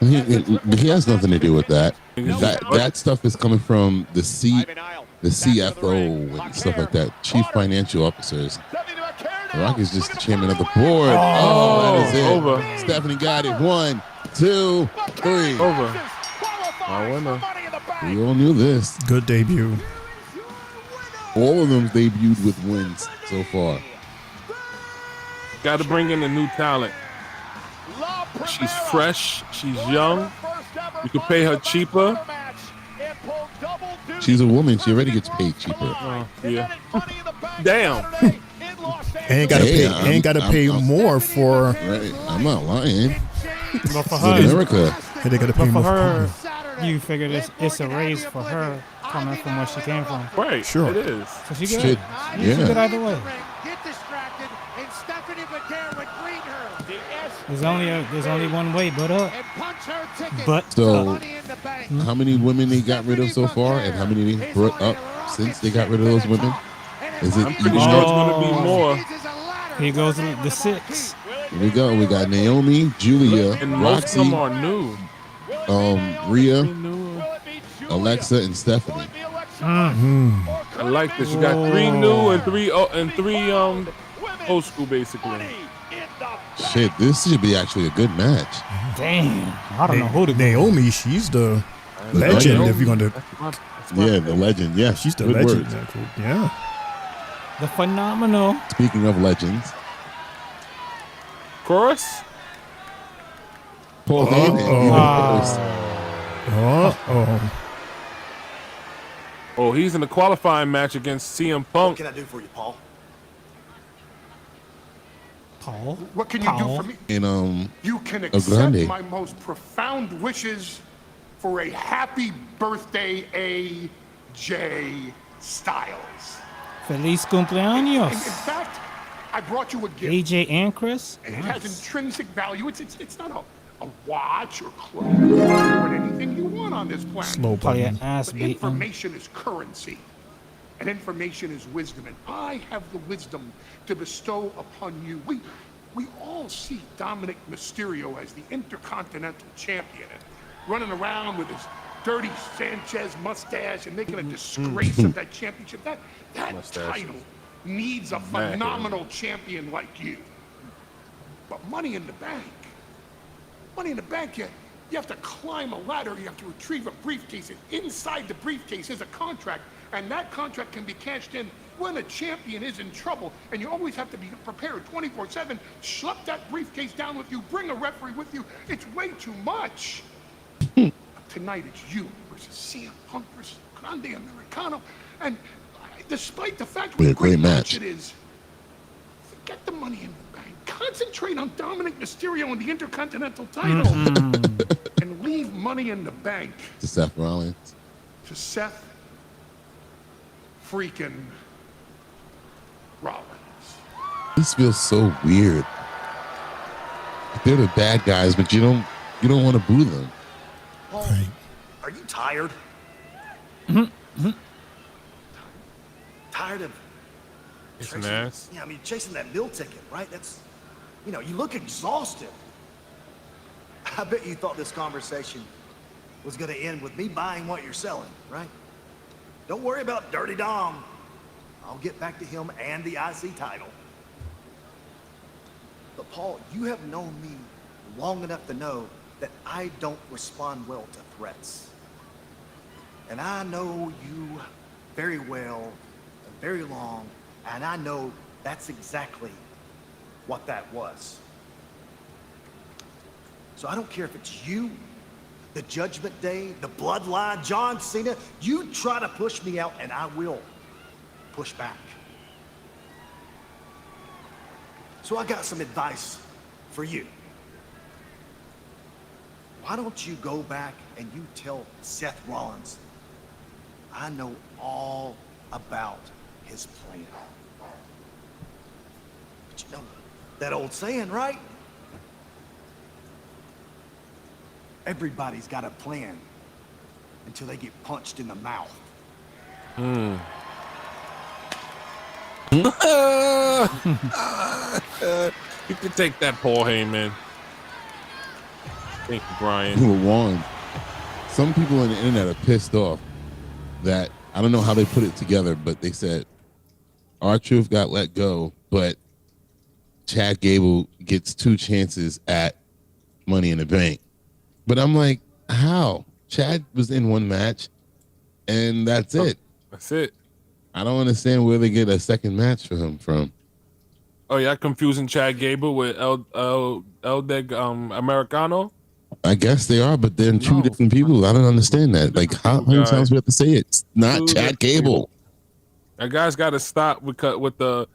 Speaker 6: He has nothing to do with that. That stuff is coming from the CFO and stuff like that, chief financial officers. The Rock is just the chairman of the board. Oh, that is it.
Speaker 5: Over.
Speaker 6: Stephanie got it. 1, 2, 3.
Speaker 5: Over. I winner.
Speaker 6: We all knew this.
Speaker 3: Good debut.
Speaker 6: All of them debuted with wins so far.
Speaker 5: Got to bring in a new talent. She's fresh. She's young. You could pay her cheaper.
Speaker 6: She's a woman. She already gets paid cheaper.
Speaker 5: Yeah. Damn.
Speaker 3: Ain't gotta pay more for.
Speaker 6: Right, I'm not lying.
Speaker 8: But for
Speaker 6: It's
Speaker 8: her,
Speaker 6: America.
Speaker 3: They gotta pay
Speaker 8: but for
Speaker 3: more.
Speaker 8: her, you figure it's a raise for her coming from where she came from.
Speaker 5: Right.
Speaker 3: Sure.
Speaker 5: It is.
Speaker 8: So she
Speaker 6: Shit,
Speaker 8: good. She
Speaker 6: yeah.
Speaker 8: good either way.
Speaker 9: Get distracted, and Stephanie McGarrett would greet her. The S
Speaker 8: There's only one way, but up.
Speaker 9: and punch her ticket.
Speaker 8: But
Speaker 6: So,
Speaker 9: Money in the bank.
Speaker 6: how many women they got rid of so far, and how many they brought up since they got rid of those women? Is it
Speaker 5: I'm pretty
Speaker 6: even
Speaker 5: sure it's
Speaker 6: more?
Speaker 5: gonna be more.
Speaker 8: here goes the 6.
Speaker 6: Here we go. We got Naomi, Julia,
Speaker 5: And most of them
Speaker 6: Roxy,
Speaker 5: are new.
Speaker 6: Rhea,
Speaker 5: New.
Speaker 6: Alexa, and Stephanie.
Speaker 5: I like this. You got 3 new and 3 old school basically.
Speaker 6: Shit, this should be actually a good match.
Speaker 8: Damn. I don't know who to
Speaker 3: Naomi, she's the legend. If you're gonna,
Speaker 6: Yeah, the legend. Yeah,
Speaker 3: she's the
Speaker 6: good
Speaker 3: legend.
Speaker 6: words.
Speaker 3: Yeah.
Speaker 8: The phenomenal.
Speaker 6: Speaking of legends,
Speaker 5: Chorus?
Speaker 6: Paul Heyman.
Speaker 5: Oh, he's in the qualifying match against CM Punk.
Speaker 10: What can I do for you, Paul?
Speaker 8: Paul.
Speaker 1: What can you do for me?
Speaker 6: And
Speaker 1: You can
Speaker 6: Grande.
Speaker 1: accept my most profound wishes for a happy birthday, AJ Styles.
Speaker 8: Feliz
Speaker 1: In
Speaker 8: cumpleaños.
Speaker 1: fact, I brought you a gift.
Speaker 8: AJ and Chris.
Speaker 1: And it has intrinsic value. It's not a watch or clothes or anything you want on this planet.
Speaker 3: Slow
Speaker 8: Probably
Speaker 3: button.
Speaker 8: an ass
Speaker 1: But
Speaker 8: beating.
Speaker 1: information is currency. And information is wisdom. And I have the wisdom to bestow upon you. We all see Dominic Mysterio as the Intercontinental Champion and running around with his dirty Sanchez mustache and making a disgrace of that championship. That title needs a phenomenal champion like you. But Money in the Bank, you have to climb a ladder, you have to retrieve a briefcase, and inside the briefcase is a contract, and that contract can be cashed in when a champion is in trouble, and you always have to be prepared 24/7. Schlep that briefcase down with you, bring a referee with you. It's way too much. Tonight it's you versus CM Punk versus Grande Americano, and despite the fact what
Speaker 6: Be
Speaker 1: a
Speaker 6: a great match.
Speaker 1: it is, forget the Money in the Bank. Concentrate on Dominic Mysterio and the Intercontinental title, and leave Money in the Bank
Speaker 6: to Seth Rollins.
Speaker 1: to Seth freaking Rollins.
Speaker 6: This feels so weird. They're the bad guys, but you don't want to boo them.
Speaker 10: Paul, are you tired? Tired of
Speaker 5: It's an
Speaker 10: chasing-
Speaker 5: ass.
Speaker 10: Yeah, I mean, chasing that meal ticket, right? That's, you look exhausted. I bet you thought this conversation was going to end with me buying what you're selling, right? Don't worry about Dirty Dom. I'll get back to him and the IC title. But Paul, you have known me long enough to know that I don't respond well to threats. And I know you very well and very long, and I know that's exactly what that was. So I don't care if it's you, the Judgment Day, the Bloodline, John Cena, you try to push me out and I will push back. So I got some advice for you. Why don't you go back and you tell Seth Rollins, I know all about his plan. But you know that old saying, right? Everybody's got a plan until they get punched in the mouth.
Speaker 5: You can take that, Paul Heyman. Thank you, Brian.
Speaker 6: Who won? Some people on the internet are pissed off that I don't know how they put it together, but they said R-Truth got let go, but Chad Gable gets 2 chances at Money in the Bank. But I'm like, how? Chad was in 1 match, and that's it.
Speaker 5: That's it.
Speaker 6: I don't understand where they get a second match for him from.
Speaker 5: Oh, yeah, confusing Chad Gable with El Deg Americano.
Speaker 6: I guess they are, but they're 2 different people. I don't understand that. Like, how many times we have to say it? It's not Chad Gable.
Speaker 5: That guy's got to stop with the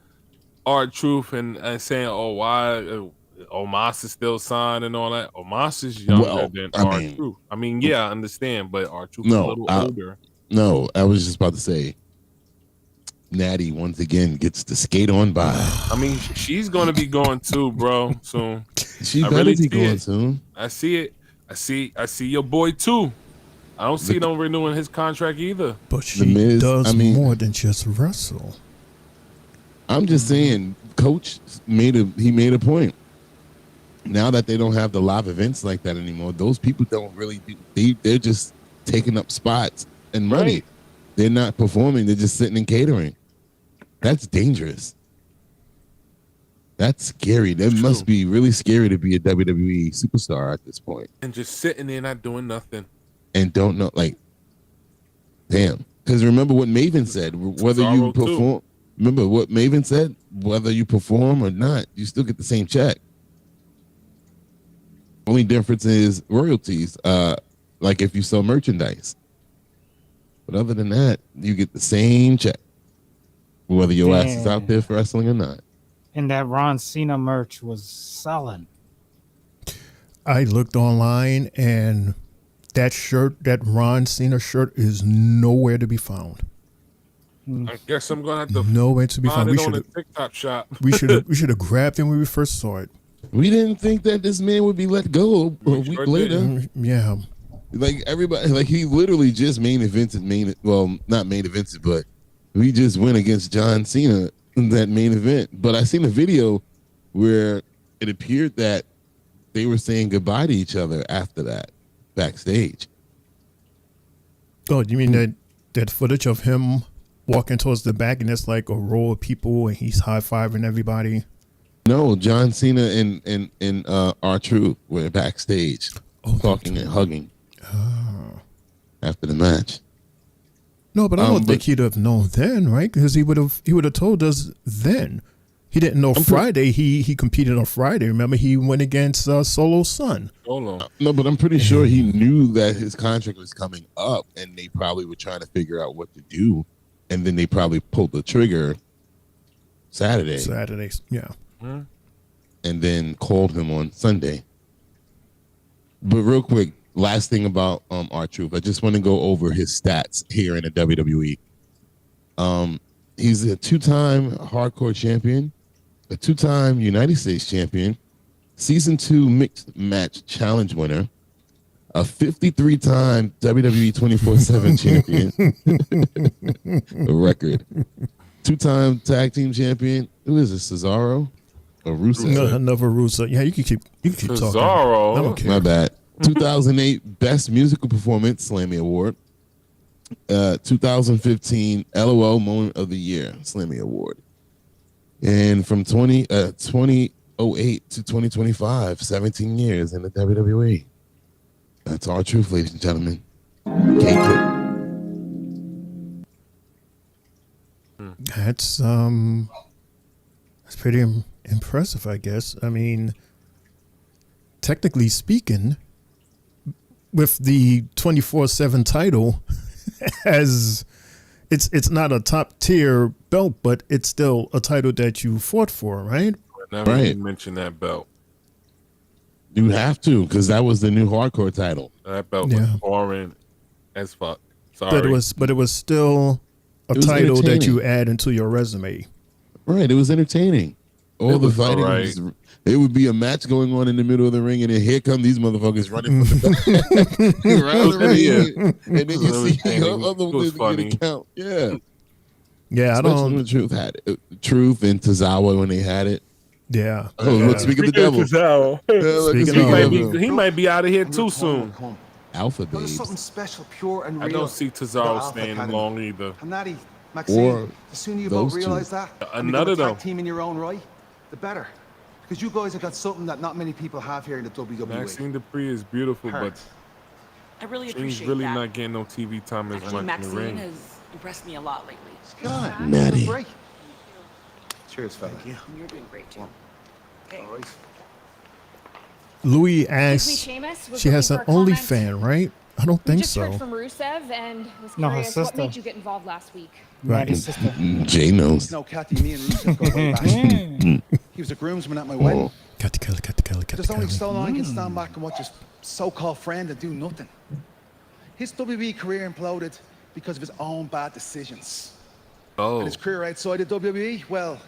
Speaker 5: R-Truth and saying, "Oh, why Omos is still signed and all that." Omos is younger than R-Truth. I mean, yeah, I understand, but R-Truth is a little older.
Speaker 6: No, I was just about to say, Natty once again gets to skate on by.
Speaker 5: I mean, she's gonna be going too, bro. Soon.
Speaker 6: She better be going soon.
Speaker 5: I see it. I see your boy too. I don't see them renewing his contract either.
Speaker 3: But she does more than just wrestle.
Speaker 6: I'm just saying, Coach made a point. Now that they don't have the live events like that anymore, those people don't really they're just taking up spots and money. Right. They're not performing, they're just sitting and catering. That's dangerous. That's scary. That must be really scary to be a WWE superstar at this point.
Speaker 5: And just sitting there not doing nothing.
Speaker 6: And don't know, like, damn. Because remember what Maven said, whether you perform. Remember what Maven said, whether you perform or not, you still get the same check. Only difference is royalties, like if you sell merchandise. But other than that, you get the same check, whether your ass is out there for wrestling or not.
Speaker 8: And that Ron Cena merch was selling.
Speaker 3: I looked online and that shirt, that Ron Cena shirt, is nowhere to be found.
Speaker 5: I guess I'm gonna have to
Speaker 3: nowhere to be found.
Speaker 5: We should have TikTok shop.
Speaker 3: we should have grabbed him when we first saw it.
Speaker 6: We didn't think that this man would be let go a week later.
Speaker 3: Yeah,
Speaker 6: like everybody, like he literally just not main evented, but we just went against John Cena in that main event. But I seen a video where it appeared that they were saying goodbye to each other after that backstage.
Speaker 3: Oh, you mean that footage of him walking towards the back and there's like a row of people and he's high-fiving everybody?
Speaker 6: No, John Cena and R-Truth were backstage talking and hugging after the match.
Speaker 3: No, but I don't think he'd have known then, right? Because he would have told us then. He didn't know Friday. He competed on Friday. Remember, he went against Solo's son.
Speaker 6: No, but I'm pretty sure he knew that his contract was coming up, and they probably were trying to figure out what to do, and then they probably pulled the trigger Saturdays,
Speaker 3: yeah.
Speaker 6: And then called him on Sunday. But real quick, last thing about R-Truth, I just want to go over his stats here in the WWE. He's a 2-time hardcore champion, a 2-time United States champion, season 2 mixed match challenge winner, a 53-time WWE 24/7 champion, a record, 2-time tag team champion. Who is this? Cesaro or Russo?
Speaker 3: No, another Russo. Yeah, you can keep talking.
Speaker 5: Cesaro.
Speaker 3: I don't care.
Speaker 6: My bad. 2008 Best Musical Performance Slammy Award. 2015 LOL Moment of the Year Slammy Award. And from 2008 to 2025, 17 years in the WWE. That's R-Truth, ladies and gentlemen.
Speaker 3: That's pretty impressive, I guess. I mean, technically speaking, with the 24/7 title, as it's not a top tier belt, but it's still a title that you fought for, right?
Speaker 5: Never even mention that belt.
Speaker 6: You have to, because that was the new hardcore title.
Speaker 5: That belt was boring as fuck. Sorry,
Speaker 3: but it was still a title that you add into your resume.
Speaker 6: Right, it was entertaining. All the fighting was, it would be a match going on in the middle of the ring, and then here come these motherfuckers running from the back around the ring, and then you see other ones get a count. Yeah,
Speaker 3: I don't.
Speaker 6: When Truth had it. Truth and Tozawa when they had it.
Speaker 3: Yeah.
Speaker 6: Look, speak of the devil.
Speaker 5: He might be out of here too soon.
Speaker 6: Alpha Babes.
Speaker 10: Something special, pure and real.
Speaker 5: I don't see Tozawa staying long either.
Speaker 10: And Natty, Maxine, the sooner you both
Speaker 6: those
Speaker 10: realize
Speaker 6: two.
Speaker 10: that,
Speaker 5: Another
Speaker 10: and team in your own right, the better. Because you guys have got something that not many people have here in the WWE.
Speaker 5: Maxine Dupree is beautiful, but
Speaker 12: I really
Speaker 5: she's
Speaker 12: appreciate
Speaker 5: really
Speaker 12: that.
Speaker 5: not getting no TV time as much in the
Speaker 12: Maxine
Speaker 5: ring.
Speaker 12: has impressed me a lot lately.
Speaker 10: God,
Speaker 6: Natty.
Speaker 10: great. Cheers, fella.
Speaker 12: And you're doing great too.
Speaker 10: All right.
Speaker 3: Louis asks, she has an OnlyFans, right? I don't
Speaker 13: We
Speaker 3: think
Speaker 13: just heard
Speaker 3: so.
Speaker 13: from Rusev and was
Speaker 8: No, her
Speaker 13: curious what
Speaker 8: sister.
Speaker 13: made you get involved last week.
Speaker 3: Right.
Speaker 8: Maddie's sister.
Speaker 6: Jay knows.
Speaker 14: No, Kathy, me and Rusev go way back. He was a groomsman at my wedding. There's only so long I can stand back and watch his so-called friend and do nothing. His WWE career imploded because of his own bad decisions. And his career outside of WWE, well,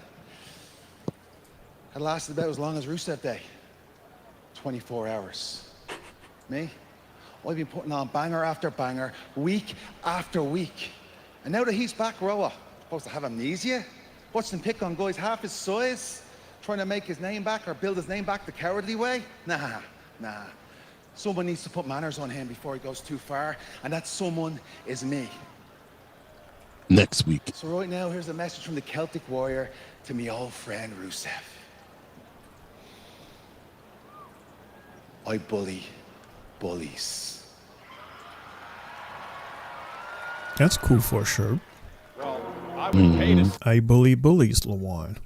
Speaker 14: it lasted about as long as Rusev Day. 24 hours. Me? I've been putting on banger after banger, week after week. And now that he's back, Roa, supposed to have amnesia? Watching him pick on guys half his size? Trying to make his name back or build his name back the cowardly way? Nah. Someone needs to put manners on him before he goes too far, and that someone is me.
Speaker 6: Next week.
Speaker 14: So right now, here's a message from the Celtic Warrior to me old friend Rusev. I bully bullies.
Speaker 3: That's cool for a shirt.
Speaker 5: Well, I would pay to
Speaker 3: I bully bullies, Lawan.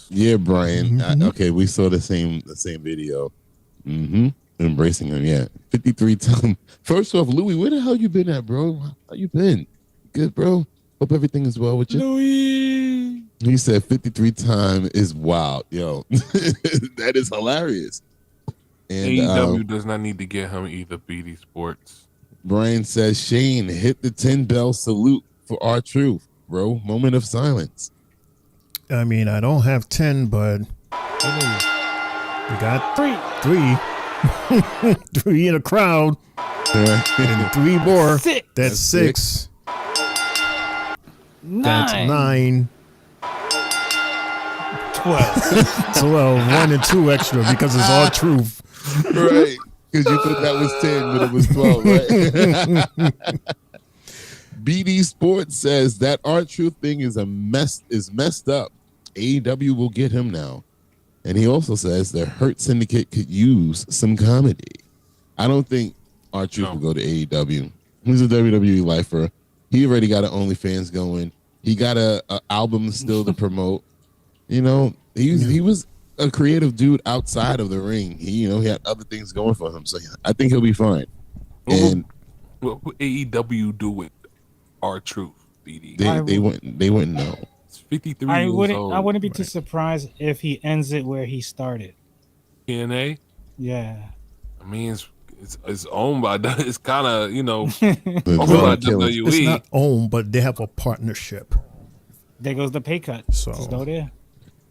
Speaker 6: yeah, Brian. Okay, we saw the same video. Embracing him, yeah. 53 times. First off, Louis, where the hell you been at, bro? How you been? Good, bro. Hope everything is well with you.
Speaker 8: Louis.
Speaker 6: He said 53 times is wild, yo. That is hilarious. And
Speaker 5: AEW does not need to get him either. BD Sports.
Speaker 6: Brian says, Shane, hit the 10-bell salute for our truth, bro. Moment of silence.
Speaker 3: I mean, I don't have 10, but we got three. Three in a crowd. And 3 more. That's 6. That's 9. 12. 12. 1 and 2 extra because it's all truth.
Speaker 6: Right. Because you thought that was 10, but it was 12, right? BD Sports says that R-Truth thing is messed up. AEW will get him now. And he also says the Hurt Syndicate could use some comedy. I don't think R-Truth will go to AEW. He's a WWE lifer. He already got an OnlyFans going. He got a album still to promote. You know, he was a creative dude outside of the ring. He had other things going for him. So I think he'll be fine. And
Speaker 5: what would AEW do with R-Truth, BD?
Speaker 6: They wouldn't know.
Speaker 5: It's 53
Speaker 8: I
Speaker 5: years
Speaker 8: wouldn't.
Speaker 5: old.
Speaker 8: I wouldn't be too surprised if he ends it where he started.
Speaker 5: TNA.
Speaker 8: Yeah.
Speaker 5: I mean, it's owned by. It's kind of owned
Speaker 3: Well,
Speaker 5: by WWE.
Speaker 3: It's not owned, but they have a partnership.
Speaker 8: There goes the pay cut.
Speaker 3: So
Speaker 8: just go there.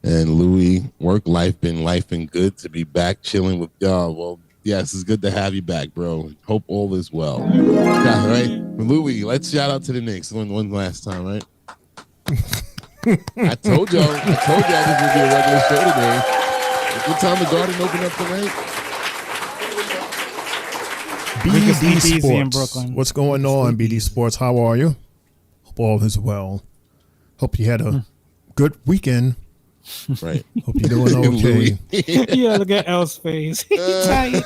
Speaker 6: And Louis, work life been good to be back chilling with y'all. Well, yes, it's good to have you back, bro. Hope all is well. Yeah, right? Louis, let's shout out to the Knicks one last time, right? I told y'all this would be a regular show today. What time the Garden open up tonight?
Speaker 3: BD
Speaker 8: easy in
Speaker 3: Sports.
Speaker 8: Brooklyn.
Speaker 3: What's going on, BD Sports? How are you? Hope all is well. Hope you had a good weekend.
Speaker 6: Right.
Speaker 3: Hope you're doing okay.
Speaker 8: Yeah, look at L's face. He tight.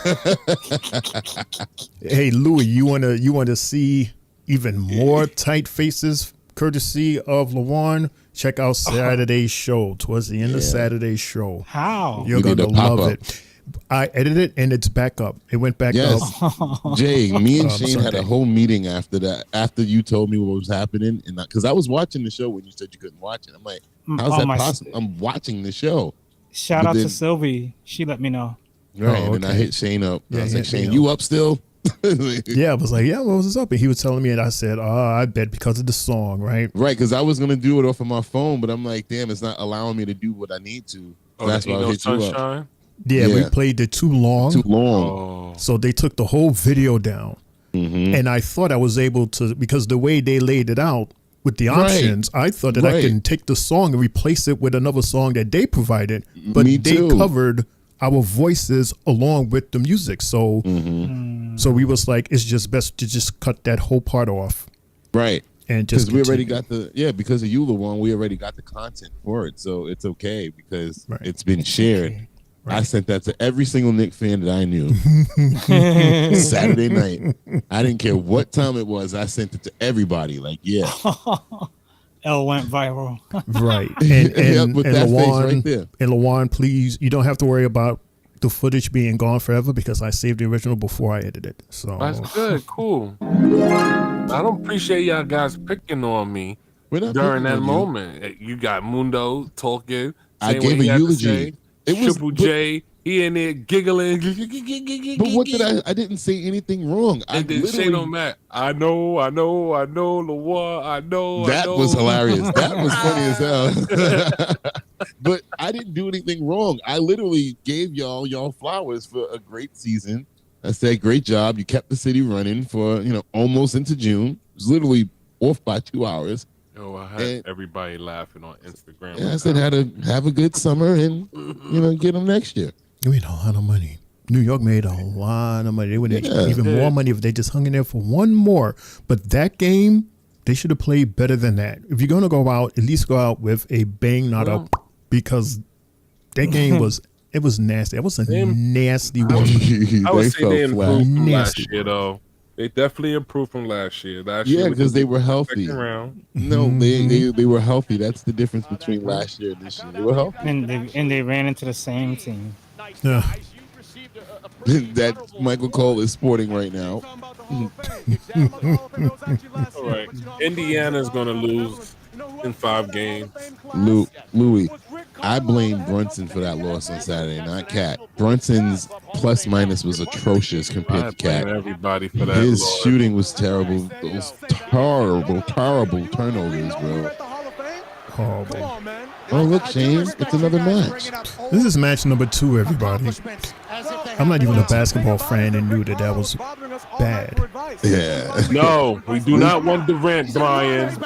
Speaker 3: Hey, Louis, you wanna see even more tight faces courtesy of Lawan? Check out Saturday's show. Towards the end of Saturday's show.
Speaker 8: How?
Speaker 3: You're
Speaker 6: We did
Speaker 3: gonna
Speaker 6: a pop-up.
Speaker 3: love it. I edited it and it's back up. It went back up.
Speaker 6: Jay, me and Shane had
Speaker 3: Sunday.
Speaker 6: a whole meeting after that. After you told me what was happening, and because I was watching the show when you said you couldn't watch it, I'm like, how's that possible? I'm watching the show.
Speaker 8: Shout
Speaker 6: But
Speaker 8: out
Speaker 6: then-
Speaker 8: to Sylvie. She let me know.
Speaker 6: Right,
Speaker 3: Oh,
Speaker 6: and then I
Speaker 3: okay.
Speaker 6: hit Shane up.
Speaker 3: Yeah,
Speaker 6: I was like,
Speaker 3: hit me
Speaker 6: Shane,
Speaker 3: up.
Speaker 6: you up still?
Speaker 3: Yeah, I was like, yeah, what was up? And he was telling me, and I said, I bet because of the song, right?
Speaker 6: Right, because I was gonna do it off of my phone, but I'm like, damn, it's not allowing me to do what I need to. So that's why I hit you up.
Speaker 5: Sunshine.
Speaker 3: Yeah, we
Speaker 6: Yeah.
Speaker 3: played it too long.
Speaker 6: Too long.
Speaker 3: So they took the whole video down. And I thought I was able to, because the way they laid it out with the
Speaker 6: Right.
Speaker 3: options, I thought that I
Speaker 6: Right.
Speaker 3: can take the song and replace it with another song that they provided. But
Speaker 6: Me
Speaker 3: they
Speaker 6: too.
Speaker 3: covered our voices along with the music. So so we was like, it's just best to just cut that whole part off.
Speaker 6: Right.
Speaker 3: And just
Speaker 6: Because we already
Speaker 3: continue.
Speaker 6: got because of Eula one, we already got the content for it, so it's okay because
Speaker 3: Right.
Speaker 6: it's been shared. I sent that to every single Knick fan that I knew. Saturday night. I didn't care what time it was. I sent it to everybody. Like, yeah.
Speaker 8: L went viral.
Speaker 3: Right. And
Speaker 6: Yep, with that face
Speaker 3: Lawan,
Speaker 6: right there.
Speaker 3: and Lawan, please, you don't have to worry about the footage being gone forever because I saved the original before I edited it. So
Speaker 5: That's good. Cool. I don't appreciate y'all guys picking on me during that moment. You got Mundo talking.
Speaker 6: I gave a eulogy.
Speaker 5: It was Triple J. He in there giggling.
Speaker 6: But what did I didn't say anything wrong.
Speaker 5: And then Shane O'Mac. I know, Lawar, I know.
Speaker 6: That was hilarious. That was funny as hell. But I didn't do anything wrong. I literally gave y'all flowers for a great season. I said, great job. You kept the city running for, almost into June. It was literally off by 2 hours.
Speaker 5: I had everybody laughing on Instagram.
Speaker 6: Yeah, I said, have a good summer and, get them next year.
Speaker 3: You made a lot of money. New York made a lot of money. They would make even more money if they just hung in there for one more. But that game, they should have played better than that. If you're going to go out, at least go out with a bang, not a, because that game was nasty. It was a nasty one.
Speaker 5: I would say they improved from last year, though. They definitely improved from last year.
Speaker 6: Yeah, because they were healthy. No, they were healthy. That's the difference between last year and this year. They were healthy.
Speaker 8: And they ran into the same team.
Speaker 3: Yeah.
Speaker 6: That Michael Cole is sporting right now.
Speaker 5: All right. Indiana's going to lose in 5 games.
Speaker 6: Louis, I blame Brunson for that loss on Saturday, not Cat. Brunson's plus minus was atrocious compared to Cat.
Speaker 5: Everybody for that.
Speaker 6: His
Speaker 5: loss.
Speaker 6: shooting was terrible. Those terrible turnovers, bro.
Speaker 3: Horrible.
Speaker 6: Oh, look, Shane, it's another match.
Speaker 3: This is match number 2, everybody. I'm not even a basketball fan and knew that was bad.
Speaker 6: Yeah.
Speaker 5: No, we do not want Durant, Brian.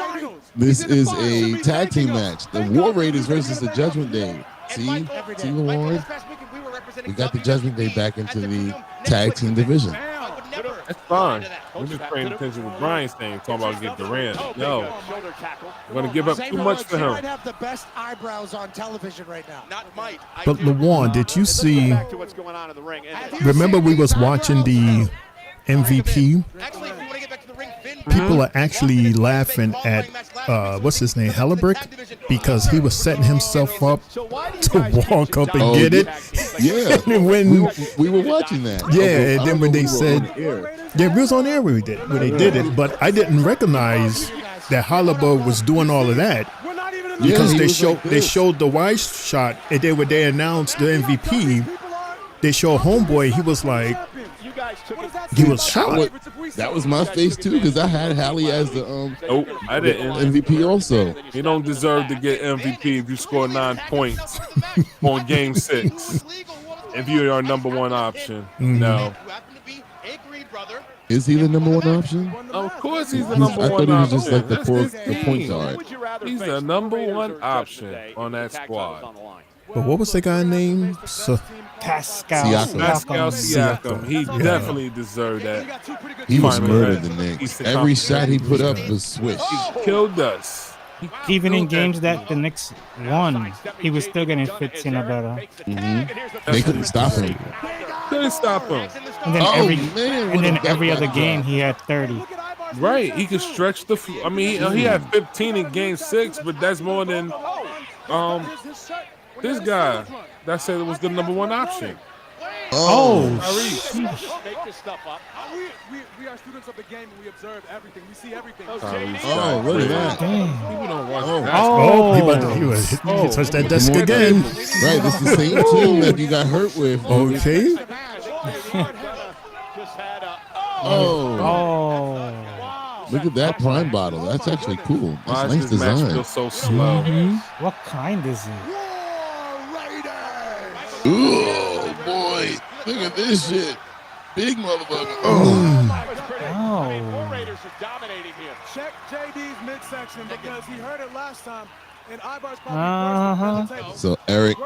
Speaker 6: This is a tag team match. The War Raiders versus the Judgment Day. See, Lord? We got the Judgment Day back into the tag team division.
Speaker 5: That's fine. We're just paying attention to what Brian's saying, talking about get Durant. No. We're going to give up too much for him.
Speaker 10: have the best eyebrows on television right now. Not might.
Speaker 3: But LaJuan, did you see? Remember, we was watching the MVP. People are actually laughing at what's his name, Hellebrick, because he was setting himself up to walk up and get it.
Speaker 6: Yeah,
Speaker 3: and when
Speaker 6: we were watching that.
Speaker 3: Yeah, and then when they said, yeah, we was on air when they did it, but I didn't recognize that Hellebrick was doing all of that because they showed the wide shot and they announced the MVP. They showed Homeboy. He was like. He was shot.
Speaker 6: That was my face too, because I had Hallie as the
Speaker 5: I didn't.
Speaker 6: MVP also.
Speaker 5: You don't deserve to get MVP if you score 9 points on game 6. If you're our number 1 option, no.
Speaker 6: Is he the number 1 option?
Speaker 5: Of course, he's the number 1 option.
Speaker 6: I thought he was just like the point guard.
Speaker 5: He's the number 1 option on that squad.
Speaker 3: But what was the guy named?
Speaker 8: Pascal
Speaker 5: Siakam. He definitely deserved that.
Speaker 6: He was murdered the Knicks. Every shot he put up was swish.
Speaker 5: He killed us.
Speaker 8: Even in games that the Knicks won, he was still getting 15 or better.
Speaker 6: They couldn't stop him.
Speaker 5: Couldn't stop him.
Speaker 8: And then every other game he had 30.
Speaker 5: Right, he could stretch the. I mean, he had 15 in game 6, but that's more than this guy that said it was the number 1 option.
Speaker 3: Oh,
Speaker 9: Make this stuff up. We are students of the game and we observe everything. We see everything.
Speaker 6: Oh, look at that.
Speaker 5: People don't watch
Speaker 3: he touched that desk again.
Speaker 6: Right, this is the same team that you got hurt with.
Speaker 3: Okay.
Speaker 6: Look at that prime bottle. That's actually cool. That's
Speaker 5: Why
Speaker 6: nice
Speaker 5: is this match
Speaker 6: design.
Speaker 5: feel so slow?
Speaker 8: What kind is it?
Speaker 6: Oh boy, look at this shit. Big motherfucker.
Speaker 9: Check JD's midsection because he heard it last time. And Ibar's probably
Speaker 6: So Eric,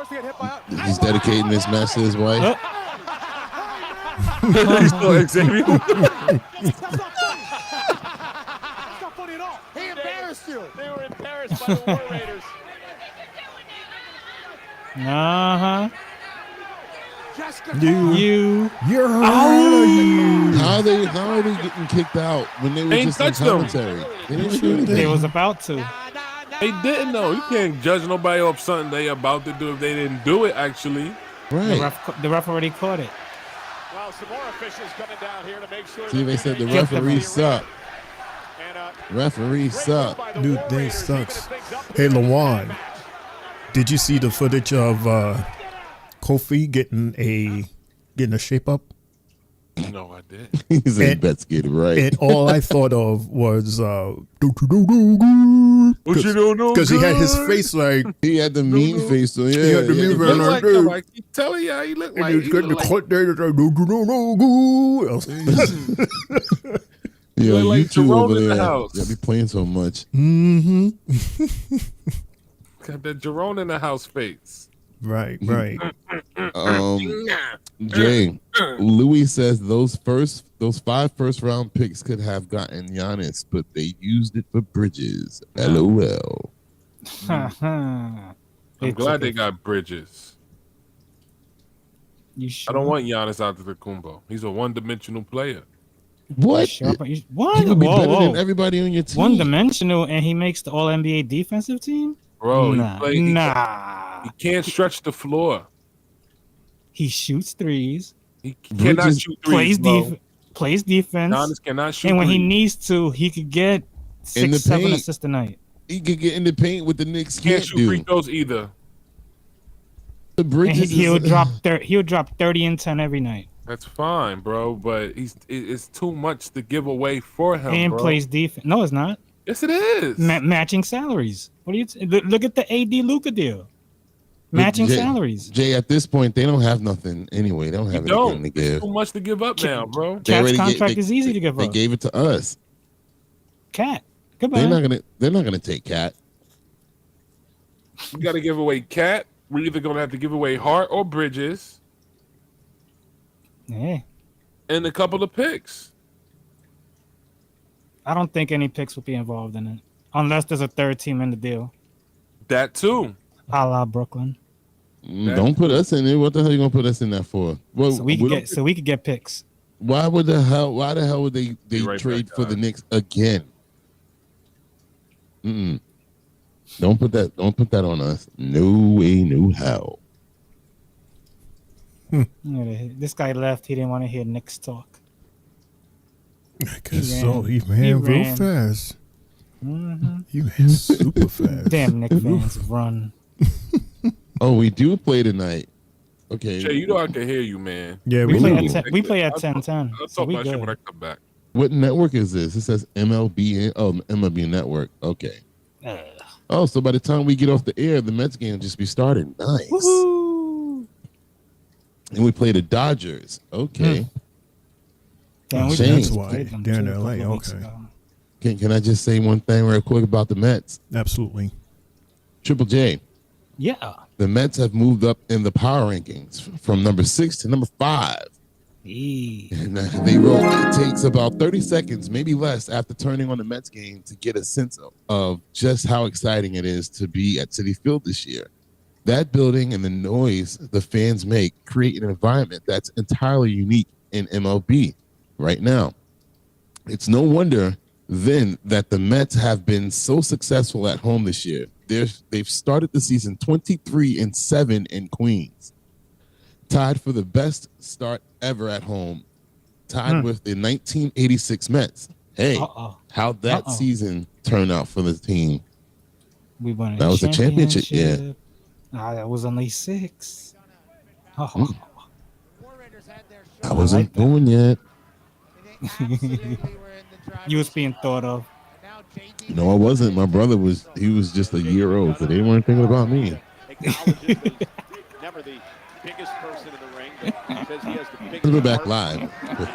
Speaker 6: he's dedicating this match to his wife.
Speaker 5: He's still Xavier.
Speaker 9: That's not funny at all. He embarrassed you. They were embarrassed by the War Raiders.
Speaker 3: You're
Speaker 6: How are they getting kicked out when they were just in commentary? They didn't do anything.
Speaker 8: They was about to.
Speaker 5: They didn't know. You can't judge nobody off something they about to do if they didn't do it. Actually,
Speaker 6: Right.
Speaker 8: The ref already caught it.
Speaker 9: Well, some more officials coming down here to make sure.
Speaker 6: See, they said the referee suck. Referee suck.
Speaker 3: Dude, they sucks. Hey, Lawan, did you see the footage of Kofi getting a shape up?
Speaker 5: No, I did.
Speaker 6: He said, "Let's get it right."
Speaker 3: And all I thought of was,
Speaker 5: What you don't know?
Speaker 3: because he had his face like
Speaker 6: he had the mean face. So yeah,
Speaker 3: he had the mean face like that.
Speaker 5: Like, you tell you how he looked like.
Speaker 3: And he's got the cut there. It's like, don't you know, good.
Speaker 6: Yeah,
Speaker 5: like
Speaker 6: you two
Speaker 5: Jerome
Speaker 6: over
Speaker 5: in the
Speaker 6: there.
Speaker 5: house.
Speaker 6: Yeah, be playing so much.
Speaker 3: Mm-hmm.
Speaker 5: Got that Jerome in the house face.
Speaker 3: Right.
Speaker 6: Jay, Louis says those 5 first-round picks could have gotten Giannis, but they used it for Bridges. LOL.
Speaker 5: I'm glad they got Bridges.
Speaker 8: You sure?
Speaker 5: I don't want Giannis Antetokounmpo. He's a one-dimensional player.
Speaker 6: What?
Speaker 8: Sure, but
Speaker 6: He would be better than everybody on your team.
Speaker 8: One-dimensional, and he makes the All-NBA defensive team?
Speaker 5: Bro,
Speaker 8: Nah.
Speaker 5: He can't stretch the floor.
Speaker 8: He shoots threes.
Speaker 5: He cannot shoot threes,
Speaker 8: plays defense.
Speaker 5: Giannis cannot shoot
Speaker 8: And when he
Speaker 5: threes.
Speaker 8: needs to, he could get
Speaker 6: In the
Speaker 8: 6-7
Speaker 6: paint.
Speaker 8: assists a night.
Speaker 6: He could get in the paint with the Knicks.
Speaker 5: Can't shoot free throws either.
Speaker 6: The
Speaker 8: And
Speaker 6: Bridges.
Speaker 8: he'll drop 30 and 10 every night.
Speaker 5: That's fine, bro, but it's too much to give away for him,
Speaker 8: And
Speaker 5: bro.
Speaker 8: plays defense. No, it's not.
Speaker 5: Yes, it is.
Speaker 8: Matching salaries. What do you look at the AD Luka deal? Matching salaries.
Speaker 6: Jay, at this point, they don't have nothing anyway. They don't have anything to give.
Speaker 5: It's too much to give up now, bro.
Speaker 8: Cat's contract is easy to give up.
Speaker 6: They gave it to us.
Speaker 8: Cat. Goodbye.
Speaker 6: They're not gonna take Cat.
Speaker 5: We got to give away Cat. We're either gonna have to give away Hart or Bridges,
Speaker 8: Yeah.
Speaker 5: and a couple of picks.
Speaker 8: I don't think any picks will be involved in it. Unless there's a third team in the deal.
Speaker 5: That too.
Speaker 8: A la Brooklyn.
Speaker 6: Don't put us in it. What the hell are you gonna put us in there for? Well,
Speaker 8: So we could get picks.
Speaker 6: Why the hell would they
Speaker 5: right
Speaker 6: trade
Speaker 5: back,
Speaker 6: for the Knicks again? Don't put that on us. No way, no how.
Speaker 8: This guy left. He didn't want to hear Knicks talk.
Speaker 3: I guess so. He ran real fast.
Speaker 8: Mm-hmm.
Speaker 3: He ran super fast.
Speaker 8: Damn Knicks fans run.
Speaker 6: Oh, we do play tonight. Okay.
Speaker 5: Jay, you know I can hear you, man.
Speaker 3: Yeah,
Speaker 8: We play
Speaker 3: do.
Speaker 8: at 10:10.
Speaker 5: I'll
Speaker 8: So
Speaker 5: talk
Speaker 8: we
Speaker 5: about shit
Speaker 8: good.
Speaker 5: when I come back.
Speaker 6: What network is this? It says MLB. Oh, MLB Network. Okay. Oh, so by the time we get off the air, the Mets game will just be started. Nice.
Speaker 8: Woohoo!
Speaker 6: And we play the Dodgers. Okay.
Speaker 8: Damn, we
Speaker 6: Shame.
Speaker 3: That's
Speaker 8: played
Speaker 3: why
Speaker 8: them
Speaker 3: they're in
Speaker 8: too a
Speaker 3: LA.
Speaker 8: couple of weeks
Speaker 3: Okay.
Speaker 8: ago.
Speaker 6: Can I just say one thing real quick about the Mets?
Speaker 3: Absolutely.
Speaker 6: Triple J.
Speaker 8: Yeah.
Speaker 6: The Mets have moved up in the power rankings from number 6 to number 5. And they wrote it takes about 30 seconds, maybe less, after turning on the Mets game to get a sense of just how exciting it is to be at Citi Field this year. That building and the noise the fans make create an environment that's entirely unique in MLB right now. It's no wonder then that the Mets have been so successful at home this year. They've started the season 23-7 in Queens, tied for the best start ever at home, tied with the 1986 Mets. Hey, how'd that season turn out for the team?
Speaker 8: We won
Speaker 6: That was a championship, yeah.
Speaker 8: That was only 6. Oh.
Speaker 6: I wasn't born yet.
Speaker 8: You was being thought of.
Speaker 6: No, I wasn't. My brother was. He was just a year old, so they weren't thinking about me.
Speaker 9: Never the biggest person in the ring, but says he has the biggest.
Speaker 6: Let's go back live with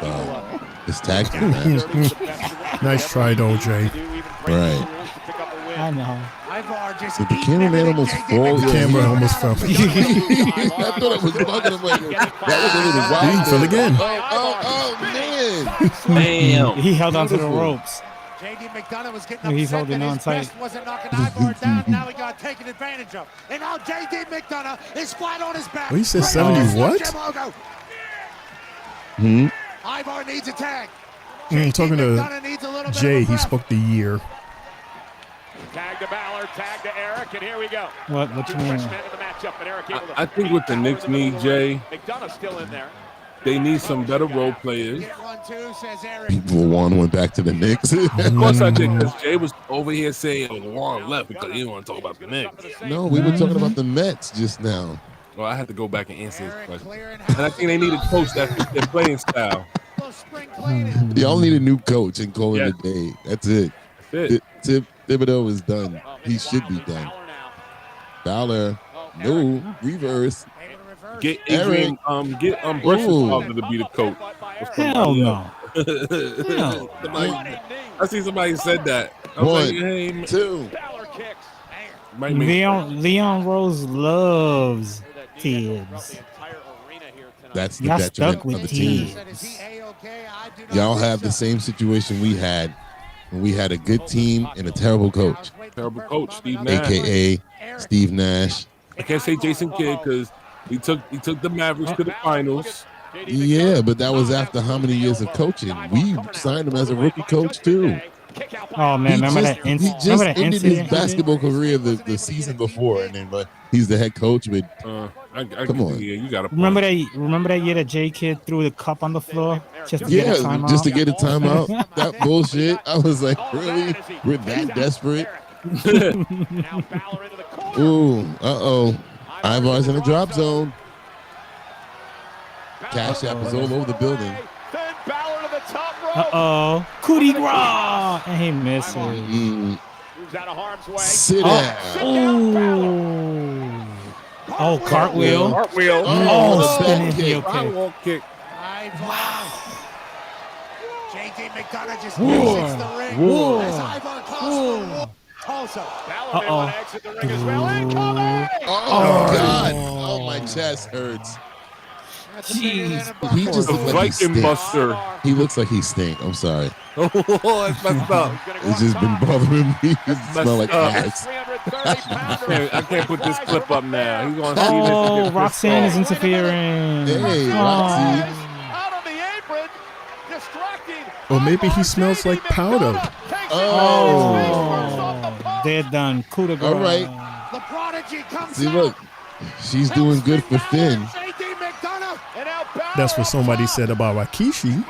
Speaker 6: this tag team match.
Speaker 3: Nice try, though, Jay.
Speaker 6: Right.
Speaker 8: I know.
Speaker 6: Did the cameraman almost fall?
Speaker 3: The camera almost fell.
Speaker 6: I thought it was bugging him. Like, that was a little wild.
Speaker 3: He fell again.
Speaker 6: Oh, man.
Speaker 8: Damn. He held onto the ropes.
Speaker 9: J.D. McDonough was getting
Speaker 8: He's
Speaker 9: upset
Speaker 8: holding
Speaker 9: that
Speaker 8: on
Speaker 9: his
Speaker 8: tight.
Speaker 9: best wasn't knocking Ivar down. Now he got taken advantage of. And now J.D. McDonough is flat on his back.
Speaker 3: Oh, he said 70 what?
Speaker 9: Ivar needs a tag.
Speaker 3: Talking to Jay, he spoke the year.
Speaker 9: Tag to Balor, tag to Eric, and here we go.
Speaker 8: What you mean?
Speaker 5: I think what the Knicks need, Jay,
Speaker 9: McDonough's still in there.
Speaker 5: they need some better role players.
Speaker 6: Juan went back to the Knicks.
Speaker 5: Of course I did, because Jay was over here saying Juan left because he didn't want to talk about the Knicks.
Speaker 6: No, we were talking about the Mets just now.
Speaker 5: Well, I had to go back and answer his question. And I think they need a coach that fits their playing style.
Speaker 6: Y'all need a new coach and call it a day. That's it. Thibodeau is done. He should be done. Balor, no reverse.
Speaker 5: Get Adrian, get Brentford to be the coach.
Speaker 8: Hell no.
Speaker 5: I see somebody said that. I was like, hey,
Speaker 6: 2.
Speaker 8: Leon Rose loves Tibbs.
Speaker 6: That's the
Speaker 8: Y'all
Speaker 6: detriment
Speaker 8: stuck with
Speaker 6: of the team.
Speaker 8: Tibbs.
Speaker 6: Y'all have the same situation we had when we had a good team and a terrible coach.
Speaker 5: Terrible coach, Steve Nash.
Speaker 6: AKA Steve Nash.
Speaker 5: I can't say Jason Kidd because he took the Mavericks to the finals.
Speaker 6: Yeah, but that was after how many years of coaching? We signed him as a rookie coach too.
Speaker 8: Oh man, remember that
Speaker 6: ended his basketball career the season before, and then he's the head coach. But come on,
Speaker 5: yeah, you got to
Speaker 8: remember that year that J Kidd threw the cup on the floor just to get a timeout?
Speaker 6: Just to get a timeout. That bullshit. I was like, really? We're that desperate? Ooh, Ivar's in the drop zone. Cash App is all over the building.
Speaker 8: Coup de grace, and he misses.
Speaker 6: Sit down.
Speaker 8: Oh, cartwheel.
Speaker 6: Oh,
Speaker 8: spinning
Speaker 6: kick.
Speaker 8: heel kick.
Speaker 9: Wow. JD McDonough just
Speaker 8: Whoa.
Speaker 9: exits the ring.
Speaker 8: Whoa.
Speaker 9: As Ivar calls for one. Also, Balor may want to exit the ring as well. Incoming!
Speaker 6: Oh, God. Oh, my chest hurts.
Speaker 8: Jeez.
Speaker 6: He just
Speaker 5: The
Speaker 6: looks like he
Speaker 5: Viking
Speaker 6: stink.
Speaker 5: Buster.
Speaker 6: He looks like he stink. I'm sorry.
Speaker 5: Oh, it's messed up.
Speaker 6: It's just been bothering me. It smells like ass.
Speaker 5: I can't put this clip up now. He's gonna see this.
Speaker 8: Oh, Roxanne is interfering.
Speaker 6: Hey, Roxy.
Speaker 9: Out on the apron, distracting.
Speaker 3: Or maybe he smells like powder.
Speaker 6: Oh.
Speaker 8: They're done. Coup de grace.
Speaker 6: All right.
Speaker 9: The prodigy comes
Speaker 6: See, look. She's doing good for Finn.
Speaker 3: That's what somebody said about Rikishi.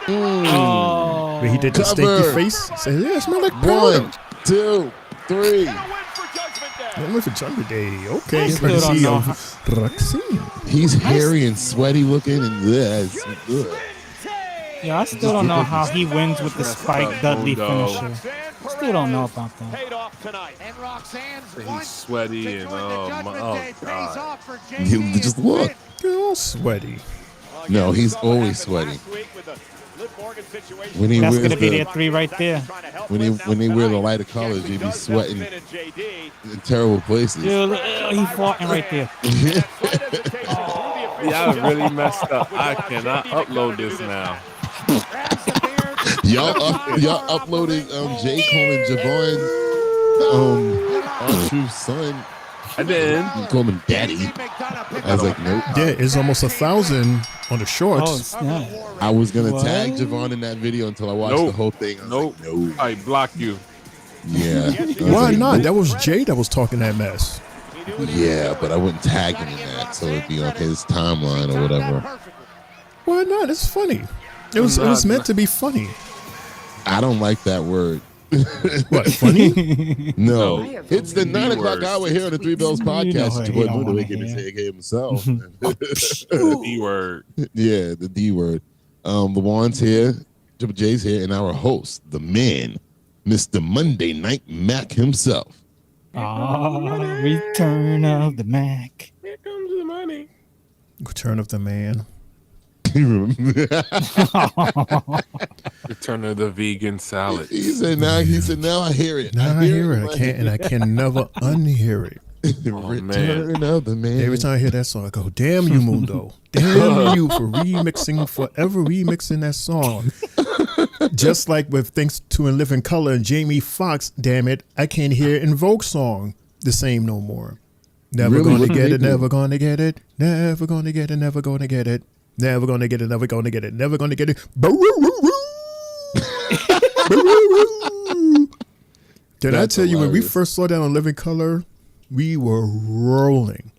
Speaker 8: Oh.
Speaker 3: When he did the
Speaker 6: Cover.
Speaker 3: stinky face. Said, yeah, it smells like powder.
Speaker 6: 1, 2, 3.
Speaker 3: Went with for Judgment Day. Okay,
Speaker 8: I still
Speaker 3: courtesy
Speaker 8: don't
Speaker 3: of Roxanne.
Speaker 6: He's hairy and sweaty looking, and this.
Speaker 8: Yeah, I still don't know how he wins with the Spike Dudley finisher. Still don't know about that.
Speaker 5: He's sweaty and oh god.
Speaker 6: You just look.
Speaker 3: They're all sweaty.
Speaker 6: No, he's always sweaty. When he
Speaker 8: That's
Speaker 6: wears
Speaker 8: gonna be
Speaker 6: the,
Speaker 8: their 3 right there.
Speaker 6: when they wear the lighter colors, they be sweating in terrible places.
Speaker 8: Dude, he farting right there.
Speaker 5: Y'all really messed up. I cannot upload this now.
Speaker 6: Y'all uploaded J. Cole and Javon, our true son.
Speaker 5: And then
Speaker 6: You call him daddy. I was like, nope.
Speaker 3: Yeah, it's almost 1,000 on the shorts.
Speaker 8: Oh, snap.
Speaker 6: I was gonna
Speaker 8: What?
Speaker 6: tag Javon in that video until I watched the whole thing. I was like, no.
Speaker 5: I block you.
Speaker 6: Yeah. I was
Speaker 3: Why
Speaker 6: like,
Speaker 3: not? That was Jay that was talking that mess.
Speaker 6: Yeah, but I wouldn't tag him in that, so it'd be on his timeline or whatever.
Speaker 3: Why not? It's funny. It was meant to be funny.
Speaker 6: I don't like that word.
Speaker 3: What, funny?
Speaker 6: No. It's the 9 o'clock
Speaker 5: words.
Speaker 6: hour here on the Three Bells podcast. It's your boy Mundo, aka himself.
Speaker 5: The D word.
Speaker 6: Yeah, the D word. LeJuan's here, Triple J's here, and our host, the man, Mr. Monday Night Mac himself.
Speaker 8: Return of the Mac.
Speaker 5: Here comes the money.
Speaker 3: Return of the Man.
Speaker 5: Return of the vegan salad.
Speaker 6: He said now I hear it.
Speaker 3: Now I hear it. I can never unhear it.
Speaker 6: Return of the Man.
Speaker 3: Every time I hear that song, I go, damn you, Mundo. Damn you for forever remixing that song. Just like with Thanks to and Live in Color and Jamie Foxx, damn it, I can't hear Invoke song the same no more. Never
Speaker 6: Really?
Speaker 3: gonna
Speaker 6: What do
Speaker 3: get
Speaker 6: they
Speaker 3: it,
Speaker 6: do?
Speaker 3: never gonna get it, never gonna get it, never gonna get it, never gonna get it, never gonna get it, never gonna get it. Did I tell you when we first saw that on Living Color, we were rolling.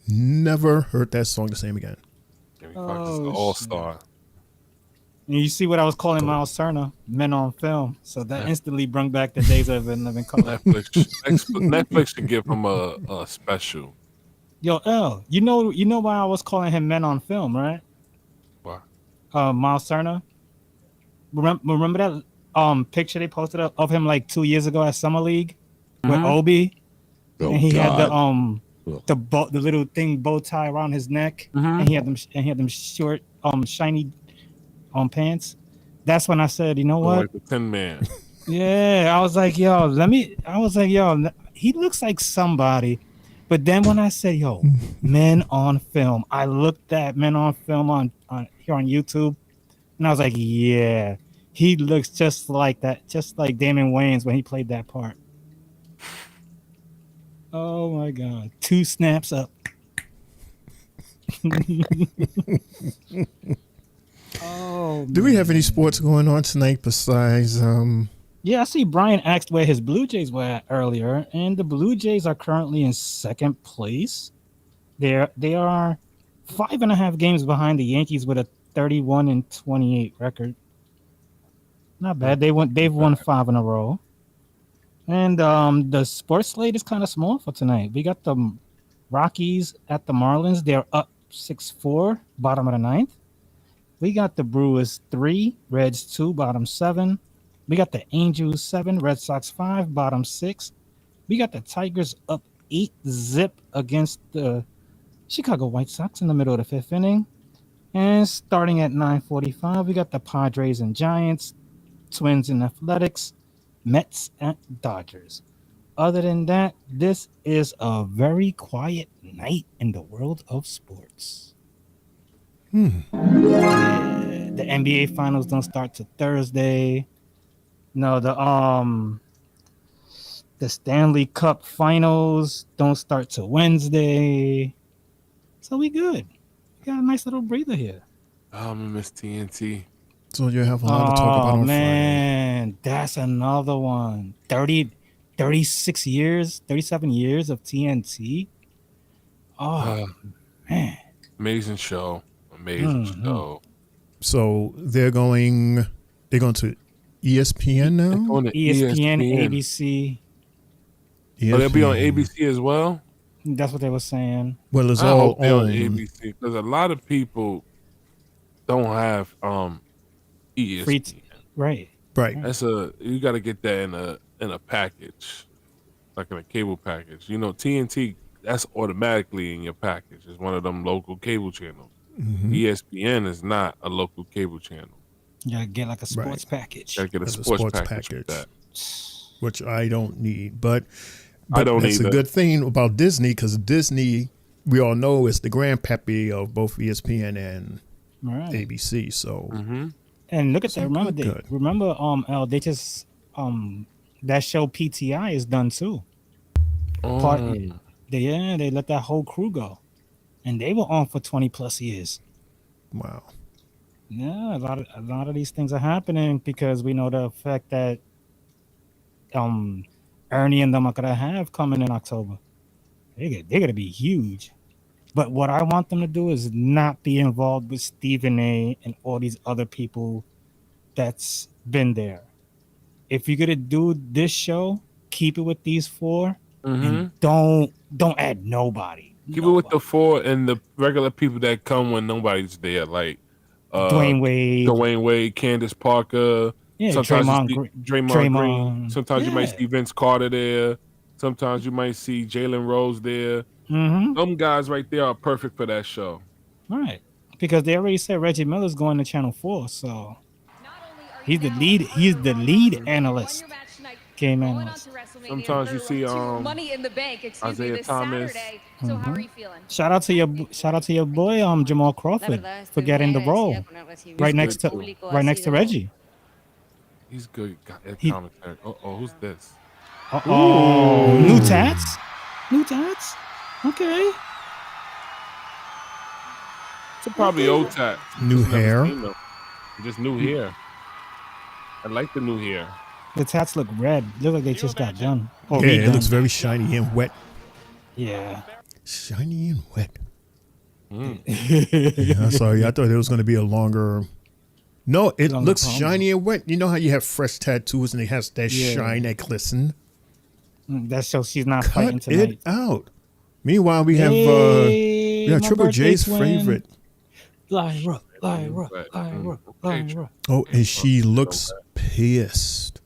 Speaker 3: Never heard that song the same again.
Speaker 5: All-star.
Speaker 8: And you see what I was calling Miles Turner, Men on Film. So that instantly brought back the days of In Living Color.
Speaker 5: Netflix should give him a special.
Speaker 8: Yo, L, you know why I was calling him Men on Film, right?
Speaker 5: Why?
Speaker 8: Miles Turner. Remember that picture they posted of him like 2 years ago at Summer League with Obi, and he had the little thing bow tie around his neck, and he had them short shiny pants. That's when I said, you know what?
Speaker 5: Like the Tin Man.
Speaker 8: Yeah, I was like, yo, he looks like somebody. But then when I said, yo, Men on Film, I looked at Men on Film on here on YouTube, and I was like, yeah, he looks just like that, just like Damon Wayans when he played that part. Oh my God, 2 snaps up.
Speaker 3: Do we have any sports going on tonight besides
Speaker 8: Yeah, I see Brian asked where his Blue Jays were at earlier, and the Blue Jays are currently in second place. They are 5.5 games behind the Yankees with a 31-28 record. Not bad. They've won 5 in a row. And the sports slate is kind of small for tonight. We got the Rockies at the Marlins. They're up 6-4, bottom of the 9th. We got the Brewers 3, Reds 2, bottom 7. We got the Angels 7, Red Sox 5, bottom 6. We got the Tigers up 8-0 against the Chicago White Sox in the middle of the 5th inning. And starting at 9:45, we got the Padres and Giants, Twins and Athletics, Mets at Dodgers. Other than that, this is a very quiet night in the world of sports. The NBA finals don't start till Thursday. No, the Stanley Cup finals don't start till Wednesday. So we good. We got a nice little breather here.
Speaker 5: I miss TNT.
Speaker 3: So you have a lot to talk about on
Speaker 8: man, that's another one. 36 years, 37 years of TNT. Oh, man.
Speaker 5: Amazing show. Amazing show.
Speaker 3: So they're going to ESPN now?
Speaker 8: ESPN, ABC.
Speaker 5: Oh, they'll be on ABC as well?
Speaker 8: That's what they were saying.
Speaker 3: Well, it's all on
Speaker 5: ABC because a lot of people don't have ESPN.
Speaker 8: Right.
Speaker 5: That's you got to get that in a package, like in a cable package. You know, TNT, that's automatically in your package. It's one of them local cable channels. ESPN is not a local cable channel.
Speaker 8: You gotta get like a sports package.
Speaker 5: Gotta get a sports package. With that.
Speaker 3: Which I don't need, but
Speaker 5: I don't
Speaker 3: that's
Speaker 5: either.
Speaker 3: a good thing about Disney, because Disney, we all know, is the grandpappy of both ESPN and ABC. So,
Speaker 8: and look at that. Remember, L, they just that show PTI is done too. They let that whole crew go, and they were on for 20+ years.
Speaker 3: Wow.
Speaker 8: Yeah, a lot of these things are happening because we know the effect that Ernie and them are gonna have coming in October. They're gonna be huge. But what I want them to do is not be involved with Stephen A. and all these other people that's been there. If you're gonna do this show, keep it with these 4 and don't add nobody.
Speaker 5: Keep it with the 4 and the regular people that come when nobody's there, like
Speaker 8: Dwayne Wade,
Speaker 5: Candace Parker. Sometimes Draymond Green. Sometimes you might see Vince Carter there. Sometimes you might see Jalen Rose there. Some guys right there are perfect for that show.
Speaker 8: Right. Because they already said Reggie Miller's going to Channel 4, so he's the lead analyst. Game analyst.
Speaker 5: Sometimes you see
Speaker 13: Money in the Bank,
Speaker 5: Isaiah Thomas.
Speaker 13: So how are you feeling?
Speaker 8: Shout out to your boy Jamal Crawford for getting the role right next to Reggie.
Speaker 5: He's good. Got that commentary. Who's this?
Speaker 8: New tats? Okay.
Speaker 5: It's probably old tats.
Speaker 3: New hair.
Speaker 5: Just new hair. I like the new hair.
Speaker 8: The tats look red. Look like they just got done. Or
Speaker 3: Yeah, it
Speaker 8: redone.
Speaker 3: looks very shiny and wet.
Speaker 8: Yeah.
Speaker 3: Shiny and wet. Yeah, sorry. I thought it was going to be a longer. No, it
Speaker 8: Longer
Speaker 3: looks
Speaker 8: promo.
Speaker 3: shiny and wet. You know how you have fresh tattoos and it has that
Speaker 8: Yeah.
Speaker 3: shine, that glisten?
Speaker 8: That shows she's not fighting
Speaker 3: Cut
Speaker 8: tonight.
Speaker 3: it out. Meanwhile, we have
Speaker 8: Hey, my
Speaker 3: Triple
Speaker 8: birthday
Speaker 3: J's
Speaker 8: twin.
Speaker 3: favorite.
Speaker 8: Lyra.
Speaker 3: Oh, and she looks pissed.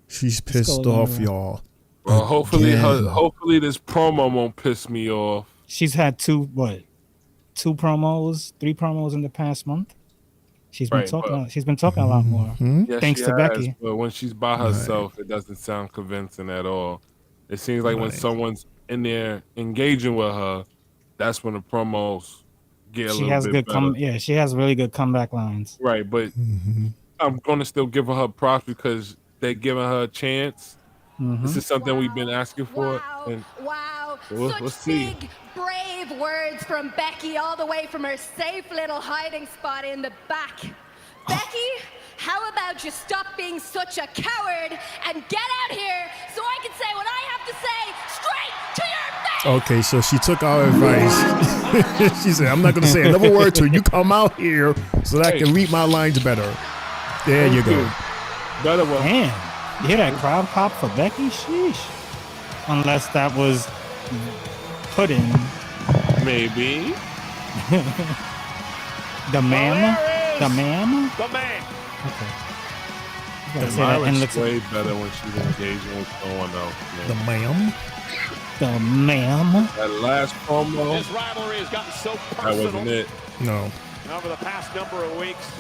Speaker 3: She's pissed
Speaker 8: go,
Speaker 3: off,
Speaker 8: Lyra.
Speaker 3: y'all.
Speaker 5: Well, hopefully,
Speaker 3: Again.
Speaker 5: hopefully this promo won't piss me off.
Speaker 8: She's had two promos, 3 promos in the past month. She's been
Speaker 5: Right,
Speaker 8: talking. She's been talking a lot more.
Speaker 5: Yes,
Speaker 8: Thanks
Speaker 5: she
Speaker 8: to
Speaker 5: has,
Speaker 8: Becky.
Speaker 5: But when she's by herself, it doesn't sound convincing at all. It seems like when someone's in there engaging with her, that's when the promos get a
Speaker 8: She
Speaker 5: little
Speaker 8: has
Speaker 5: bit
Speaker 8: good
Speaker 5: better.
Speaker 8: she has really good comeback lines.
Speaker 5: Right, but I'm gonna still give her props because they're giving her a chance. This is something we've been asking for. And
Speaker 11: Wow,
Speaker 5: we'll
Speaker 11: such
Speaker 5: see.
Speaker 11: big, brave words from Becky all the way from her safe little hiding spot in the back. Becky, how about you stop being such a coward and get out here so I can say what I have to say straight to your face?
Speaker 3: Okay, so she took our advice. She said, I'm not going to say another word till you come out here so that I can read my lines better. There you go.
Speaker 5: Better one.
Speaker 8: Damn. You hear that crowd pop for Becky? Sheesh. Unless that was put in.
Speaker 5: Maybe.
Speaker 8: The ma'am? The ma'am?
Speaker 9: The man.
Speaker 8: Okay. You gotta
Speaker 5: And
Speaker 8: say that and
Speaker 5: Myra's
Speaker 8: looks
Speaker 5: way better when she's engaging with someone else.
Speaker 3: The
Speaker 5: Man.
Speaker 3: ma'am?
Speaker 8: the ma'am.
Speaker 5: That last promo,
Speaker 9: This rivalry has gotten so
Speaker 5: that
Speaker 9: personal
Speaker 5: wasn't it.
Speaker 3: No.
Speaker 9: over the past number of weeks.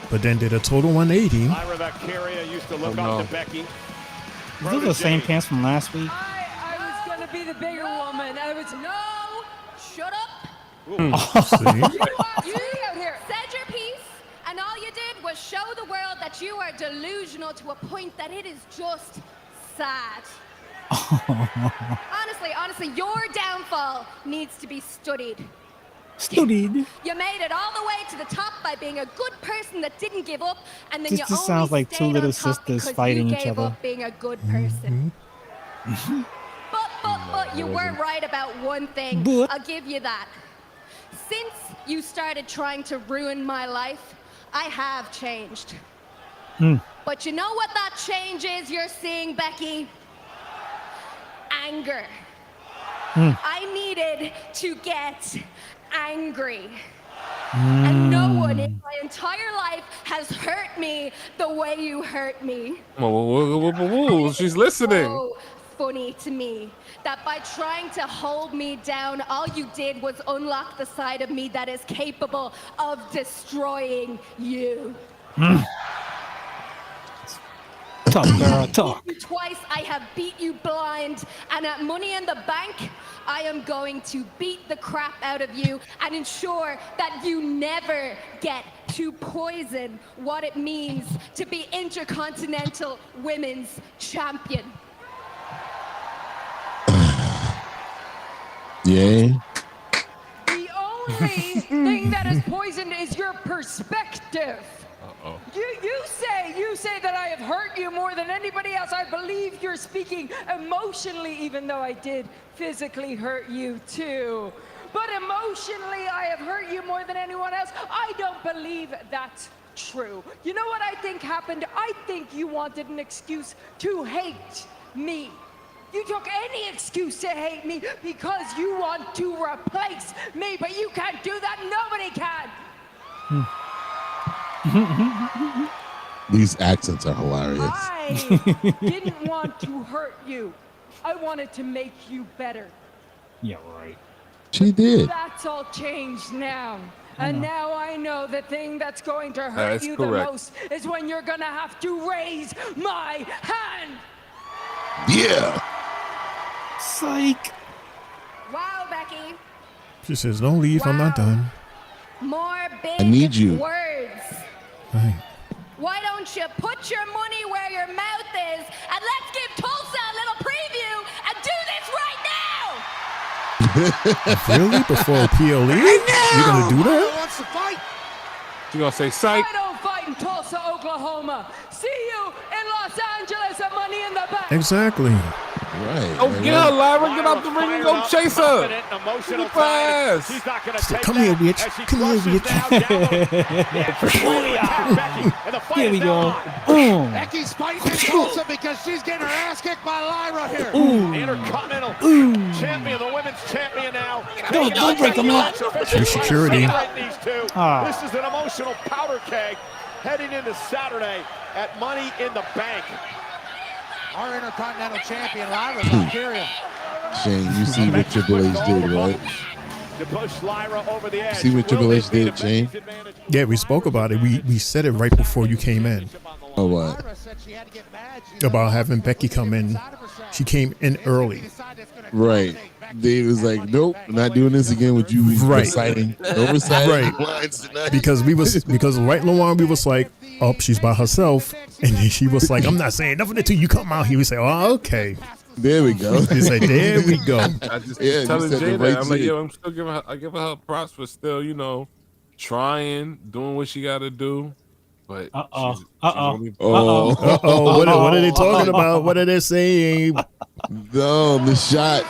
Speaker 3: But then did a total 180.
Speaker 9: Ira Valkyria used to look
Speaker 5: Oh,
Speaker 9: up
Speaker 5: no.
Speaker 9: to Becky.
Speaker 8: Is those the same pants from last week?
Speaker 11: I was gonna be the bigger woman. I was shut up.
Speaker 3: See?
Speaker 11: You said your piece, and all you did was show the world that you are delusional to a point that it is just sad. Honestly, your downfall needs to be studied.
Speaker 8: Studied.
Speaker 11: You made it all the way to the top by being a good person that didn't give up, and then
Speaker 8: This
Speaker 11: you
Speaker 8: just
Speaker 11: only
Speaker 8: sounds like two
Speaker 11: stayed
Speaker 8: little
Speaker 11: on top
Speaker 8: sisters
Speaker 11: because
Speaker 8: fighting
Speaker 11: you
Speaker 8: each
Speaker 11: gave
Speaker 8: other.
Speaker 11: up being a good person. But you were right about one thing.
Speaker 8: But-
Speaker 11: I'll give you that. Since you started trying to ruin my life, I have changed. But you know what that change is you're seeing, Becky? Anger. I needed to get angry. And no one in my entire life has hurt me the way you hurt me.
Speaker 5: Whoa, she's listening.
Speaker 11: So funny to me that by trying to hold me down, all you did was unlock the side of me that is capable of destroying you.
Speaker 8: Talk, girl, talk.
Speaker 11: Twice I have beat you blind, and at Money in the Bank, I am going to beat the crap out of you and ensure that you never get to poison what it means to be Intercontinental Women's Champion.
Speaker 6: Yeah.
Speaker 15: The only thing that is poisoned is your perspective.
Speaker 5: Uh-oh.
Speaker 15: You say that I have hurt you more than anybody else. I believe you're speaking emotionally, even though I did physically hurt you too. But emotionally, I have hurt you more than anyone else. I don't believe that's true. You know what I think happened? I think you wanted an excuse to hate me. You took any excuse to hate me because you want to replace me, but you can't do that. Nobody can.
Speaker 6: These accents are hilarious.
Speaker 15: I didn't want to hurt you. I wanted to make you better.
Speaker 8: Yeah, right.
Speaker 6: She did.
Speaker 15: That's all changed now. And now I know the thing that's going to hurt
Speaker 5: That's
Speaker 15: you
Speaker 5: correct.
Speaker 15: the most is when you're going to have to raise my hand.
Speaker 6: Yeah.
Speaker 8: Psych.
Speaker 11: Wow, Becky.
Speaker 3: She says, don't leave. I'm not done.
Speaker 11: More big
Speaker 6: I need you.
Speaker 11: words.
Speaker 3: Right.
Speaker 11: Why don't you put your money where your mouth is, and let's give Tulsa a little preview and do this right now!
Speaker 3: Really? Before PLE? You're going to do that?
Speaker 9: Wants to fight.
Speaker 5: She gonna say psych.
Speaker 15: I don't fight in Tulsa, Oklahoma. Oklahoma. See you in Los Angeles at Money in the Bank.
Speaker 3: Exactly.
Speaker 6: Right.
Speaker 5: Oh, get her, Lyra. Get out the ring and go chase her.
Speaker 9: Emotional
Speaker 5: Fast.
Speaker 9: She's not going to
Speaker 3: Say,
Speaker 9: take
Speaker 3: come
Speaker 9: that
Speaker 3: here, bitch.
Speaker 9: as she
Speaker 3: Come here,
Speaker 9: crushes
Speaker 3: bitch.
Speaker 9: down Becky, and the fight
Speaker 8: Here we
Speaker 9: is now
Speaker 8: go.
Speaker 9: on.
Speaker 8: Boom.
Speaker 14: Becky's fighting Tulsa because she's getting her ass kicked by Lyra here.
Speaker 8: Ooh.
Speaker 9: The Intercontinental champion, the women's champion now.
Speaker 8: Don't break them up.
Speaker 3: Through security.
Speaker 9: These two.
Speaker 8: Ah.
Speaker 9: This is an emotional powder keg heading into Saturday at Money in the Bank.
Speaker 14: Our Intercontinental champion, Lyra's not here.
Speaker 6: Shane, you see what Triple H did, right?
Speaker 9: To push Lyra over the edge.
Speaker 6: See what Triple H did, Shane?
Speaker 3: Yeah, we spoke about it. We said it right before you came in
Speaker 6: Oh, what?
Speaker 3: about having Becky come in. She came in early.
Speaker 6: Right. They was like, nope, not doing this again with you
Speaker 3: Right.
Speaker 6: reciting. No reciting
Speaker 3: Right.
Speaker 6: lines tonight.
Speaker 3: Because right, Luan, we was like, oh, she's by herself. And then she was like, I'm not saying nothing until you come out here. We say, oh, okay.
Speaker 6: There we go.
Speaker 3: You say, there we go.
Speaker 5: I just
Speaker 6: Yeah, you
Speaker 5: telling
Speaker 6: said
Speaker 5: Jay
Speaker 6: the
Speaker 5: that.
Speaker 6: right
Speaker 5: I'm like,
Speaker 6: shit.
Speaker 5: yo, I'm still giving her props for still, trying, doing what she got to do. But she's only-
Speaker 6: Oh,
Speaker 3: Uh-oh, what are they talking about? What are they saying?
Speaker 6: no, the shot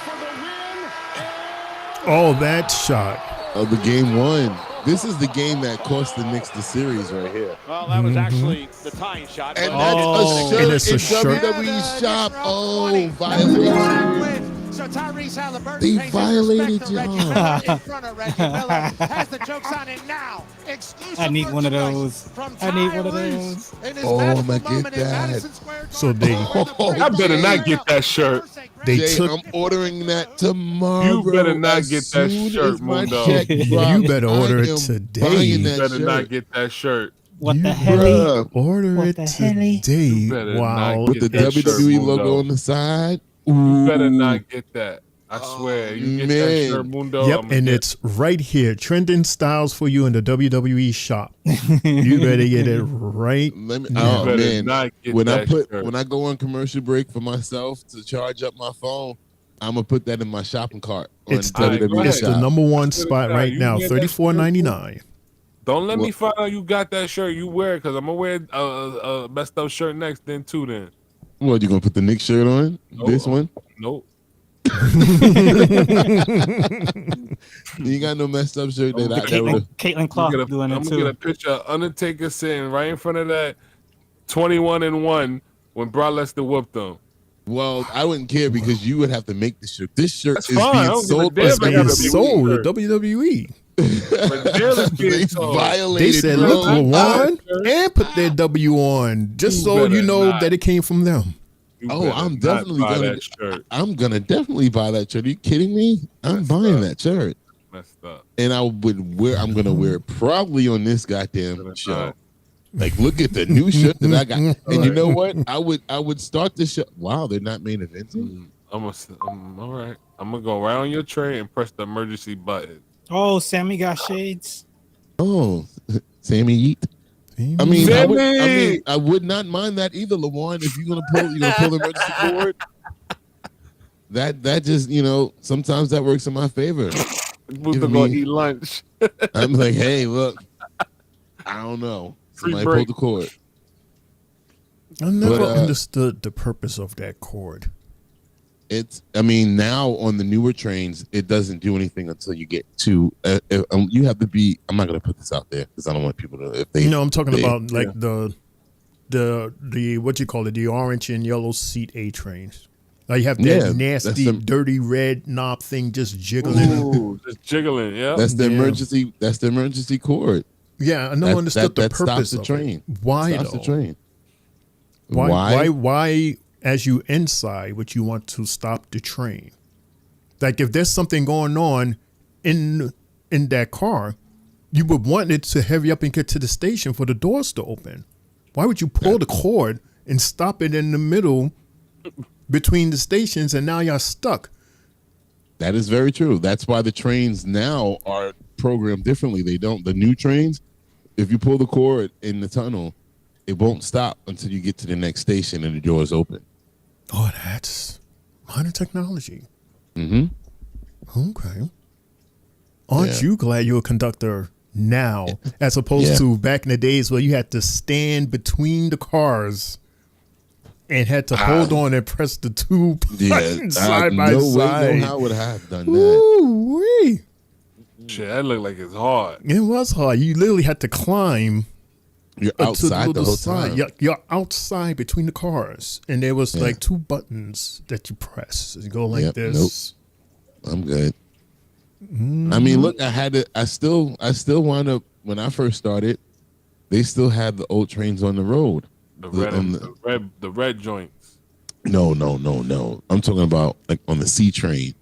Speaker 3: Oh, that shot.
Speaker 6: of the game one. This is the game that cost the Knicks the series right here.
Speaker 9: Well, that was actually the tying shot.
Speaker 6: And
Speaker 9: but-
Speaker 6: that's
Speaker 3: Oh,
Speaker 6: a
Speaker 3: and
Speaker 6: shirt
Speaker 3: it's a
Speaker 6: in
Speaker 3: shirt.
Speaker 6: WWE shop. Oh, violation.
Speaker 14: So Tyrese Halliburton
Speaker 6: They
Speaker 14: pays his
Speaker 6: violated
Speaker 14: respect to Reggie
Speaker 6: y'all.
Speaker 14: Miller in front of Reggie Miller. Has the jokes on it now. Exclusive
Speaker 8: I need one of those.
Speaker 14: from
Speaker 8: I need one of
Speaker 14: Tyrese
Speaker 8: those.
Speaker 14: in his
Speaker 6: Oh,
Speaker 14: magical
Speaker 6: my, get
Speaker 14: moment in
Speaker 6: that.
Speaker 14: Madison Square
Speaker 3: So
Speaker 14: Garden.
Speaker 5: I better not get that shirt.
Speaker 3: They
Speaker 6: Jay,
Speaker 3: took.
Speaker 6: I'm ordering that tomorrow.
Speaker 5: You better not
Speaker 6: as
Speaker 5: get that
Speaker 6: soon
Speaker 5: shirt,
Speaker 6: as my
Speaker 5: Mundo.
Speaker 6: check
Speaker 3: You
Speaker 6: drops,
Speaker 3: better order
Speaker 6: I
Speaker 3: it
Speaker 6: am
Speaker 3: today.
Speaker 6: buying
Speaker 5: You
Speaker 6: that
Speaker 5: better not
Speaker 6: shirt.
Speaker 5: get that shirt.
Speaker 8: What
Speaker 3: You
Speaker 8: the hell?
Speaker 6: Bruh.
Speaker 3: Order
Speaker 8: What
Speaker 3: it
Speaker 8: the helly?
Speaker 3: today.
Speaker 5: better
Speaker 3: Wow.
Speaker 5: not
Speaker 6: With the
Speaker 5: Get that shirt,
Speaker 6: WWE
Speaker 5: Mundo.
Speaker 6: logo on the side.
Speaker 5: You better
Speaker 6: Ooh.
Speaker 5: not get that. I swear. You get that
Speaker 6: man.
Speaker 5: shirt, Mundo.
Speaker 3: Yep,
Speaker 5: I'ma
Speaker 3: and
Speaker 5: get-
Speaker 3: it's right here. Trending styles for you in the WWE shop. You better get it right.
Speaker 6: Let me,
Speaker 3: now.
Speaker 6: oh
Speaker 5: better
Speaker 6: man!
Speaker 5: not get
Speaker 6: When I
Speaker 5: that shirt.
Speaker 6: when I go on commercial break for myself to charge up my phone, I'm gonna put that in my shopping cart. On
Speaker 3: It's the,
Speaker 5: Alright, go
Speaker 6: WWE
Speaker 5: ahead.
Speaker 3: it's the
Speaker 6: shop.
Speaker 3: number one
Speaker 5: That's what
Speaker 3: spot
Speaker 5: it's
Speaker 3: right
Speaker 5: got.
Speaker 3: now.
Speaker 5: You get that
Speaker 3: $34.99.
Speaker 5: Don't let me
Speaker 6: What?
Speaker 5: find out you got that shirt. You wear it because I'm going to wear a messed up shirt next then too then.
Speaker 6: What, you gonna put the Knicks shirt on?
Speaker 5: No.
Speaker 6: This one?
Speaker 5: Nope.
Speaker 6: You ain't got no messed up shirt that I that
Speaker 8: Caitlin,
Speaker 6: would.
Speaker 8: Caitlin Clark
Speaker 5: I'm
Speaker 8: doing
Speaker 5: going
Speaker 8: it
Speaker 5: to get a
Speaker 8: too.
Speaker 5: picture of Undertaker sitting right in front of that 21-1 when Brock Lesnar whooped him.
Speaker 6: Well, I wouldn't care because you would have to make the shirt. This shirt
Speaker 5: That's
Speaker 6: is
Speaker 5: fine. I
Speaker 6: being
Speaker 5: don't give a
Speaker 6: sold.
Speaker 5: damn
Speaker 3: It's
Speaker 5: if I
Speaker 3: being
Speaker 5: got a
Speaker 3: sold at
Speaker 5: shirt.
Speaker 3: WWE.
Speaker 5: But damn, it's being
Speaker 6: They
Speaker 5: sold.
Speaker 6: violated.
Speaker 3: They said,
Speaker 6: bro.
Speaker 3: look, Lawan, and put their W on, just
Speaker 5: You
Speaker 3: so you
Speaker 5: better
Speaker 3: know
Speaker 5: not.
Speaker 3: that it came from them.
Speaker 5: You
Speaker 6: Oh,
Speaker 5: better
Speaker 6: I'm
Speaker 5: not
Speaker 6: definitely
Speaker 5: buy
Speaker 6: gonna.
Speaker 5: that shirt.
Speaker 6: I'm gonna definitely buy that shirt. Are you kidding me? I'm buying that shirt,
Speaker 5: Messed up.
Speaker 6: and I would wear. I'm gonna wear it probably on this goddamn
Speaker 5: Better
Speaker 6: show.
Speaker 5: not.
Speaker 6: Like, look at the new shirt that I got. And you know what? I would start the show. Wow, they're not main eventing.
Speaker 5: I'm all right. I'm gonna go right on your tray and press the emergency button.
Speaker 8: Oh, Sammy got shades.
Speaker 6: Oh, Sammy Yeet. I mean,
Speaker 5: Sammy!
Speaker 6: I would not mind that either, Lawan. If you're gonna pull the emergency cord. That just sometimes that works in my favor.
Speaker 5: We're
Speaker 6: Give
Speaker 5: gonna
Speaker 6: me-
Speaker 5: eat lunch.
Speaker 6: I'm like, hey, look, I don't know.
Speaker 5: Free
Speaker 6: Somebody
Speaker 5: break.
Speaker 6: pulled the cord.
Speaker 3: I never
Speaker 6: But,
Speaker 3: understood the purpose of that cord.
Speaker 6: Now on the newer trains, it doesn't do anything until you get to. You have to be. I'm not gonna put this out there because I don't want people to. If they,
Speaker 3: I'm talking
Speaker 6: they-
Speaker 3: about like the what you call it, the orange and yellow seat A trains. Like you have that
Speaker 6: Yeah, that's
Speaker 3: nasty,
Speaker 6: the-
Speaker 3: dirty red knob thing just jiggling.
Speaker 5: Ooh, just jiggling. Yeah.
Speaker 6: That's the
Speaker 3: Yeah.
Speaker 6: emergency. That's the emergency cord.
Speaker 3: Yeah, I never understood the
Speaker 6: that
Speaker 3: purpose
Speaker 6: stops the
Speaker 3: of
Speaker 6: train.
Speaker 3: it. Why
Speaker 6: Stops
Speaker 3: though?
Speaker 6: the train.
Speaker 3: Why? As you inside, would you want to stop the train? Like if there's something going on in that car, you would want it to hurry up and get to the station for the doors to open. Why would you pull the cord and stop it in the middle between the stations and now you're stuck?
Speaker 6: That is very true. That's why the trains now are programmed differently. They don't. The new trains, if you pull the cord in the tunnel, it won't stop until you get to the next station and the doors open.
Speaker 3: Oh, that's modern technology.
Speaker 6: Mm-hmm.
Speaker 3: Okay. Aren't
Speaker 6: Yeah.
Speaker 3: you glad you're a conductor now, as opposed
Speaker 6: Yeah.
Speaker 3: to back in the days where you had to stand between the cars and had to hold on and press the two buttons side by
Speaker 6: no
Speaker 3: side.
Speaker 6: way, no how would I have done that.
Speaker 3: Ooh-wee.
Speaker 5: Shit, that look like it's hard.
Speaker 3: It was hard. You literally had to climb.
Speaker 6: You're
Speaker 3: to
Speaker 6: outside the whole
Speaker 3: side.
Speaker 6: time.
Speaker 3: You're outside between the cars, and there was like two buttons that you press. You go like
Speaker 6: Yep,
Speaker 3: this.
Speaker 6: Nope. I'm good. I mean, look, I still wound up when I first started. They still had the old trains on the road.
Speaker 5: The red joints.
Speaker 6: No. I'm talking about like on the C train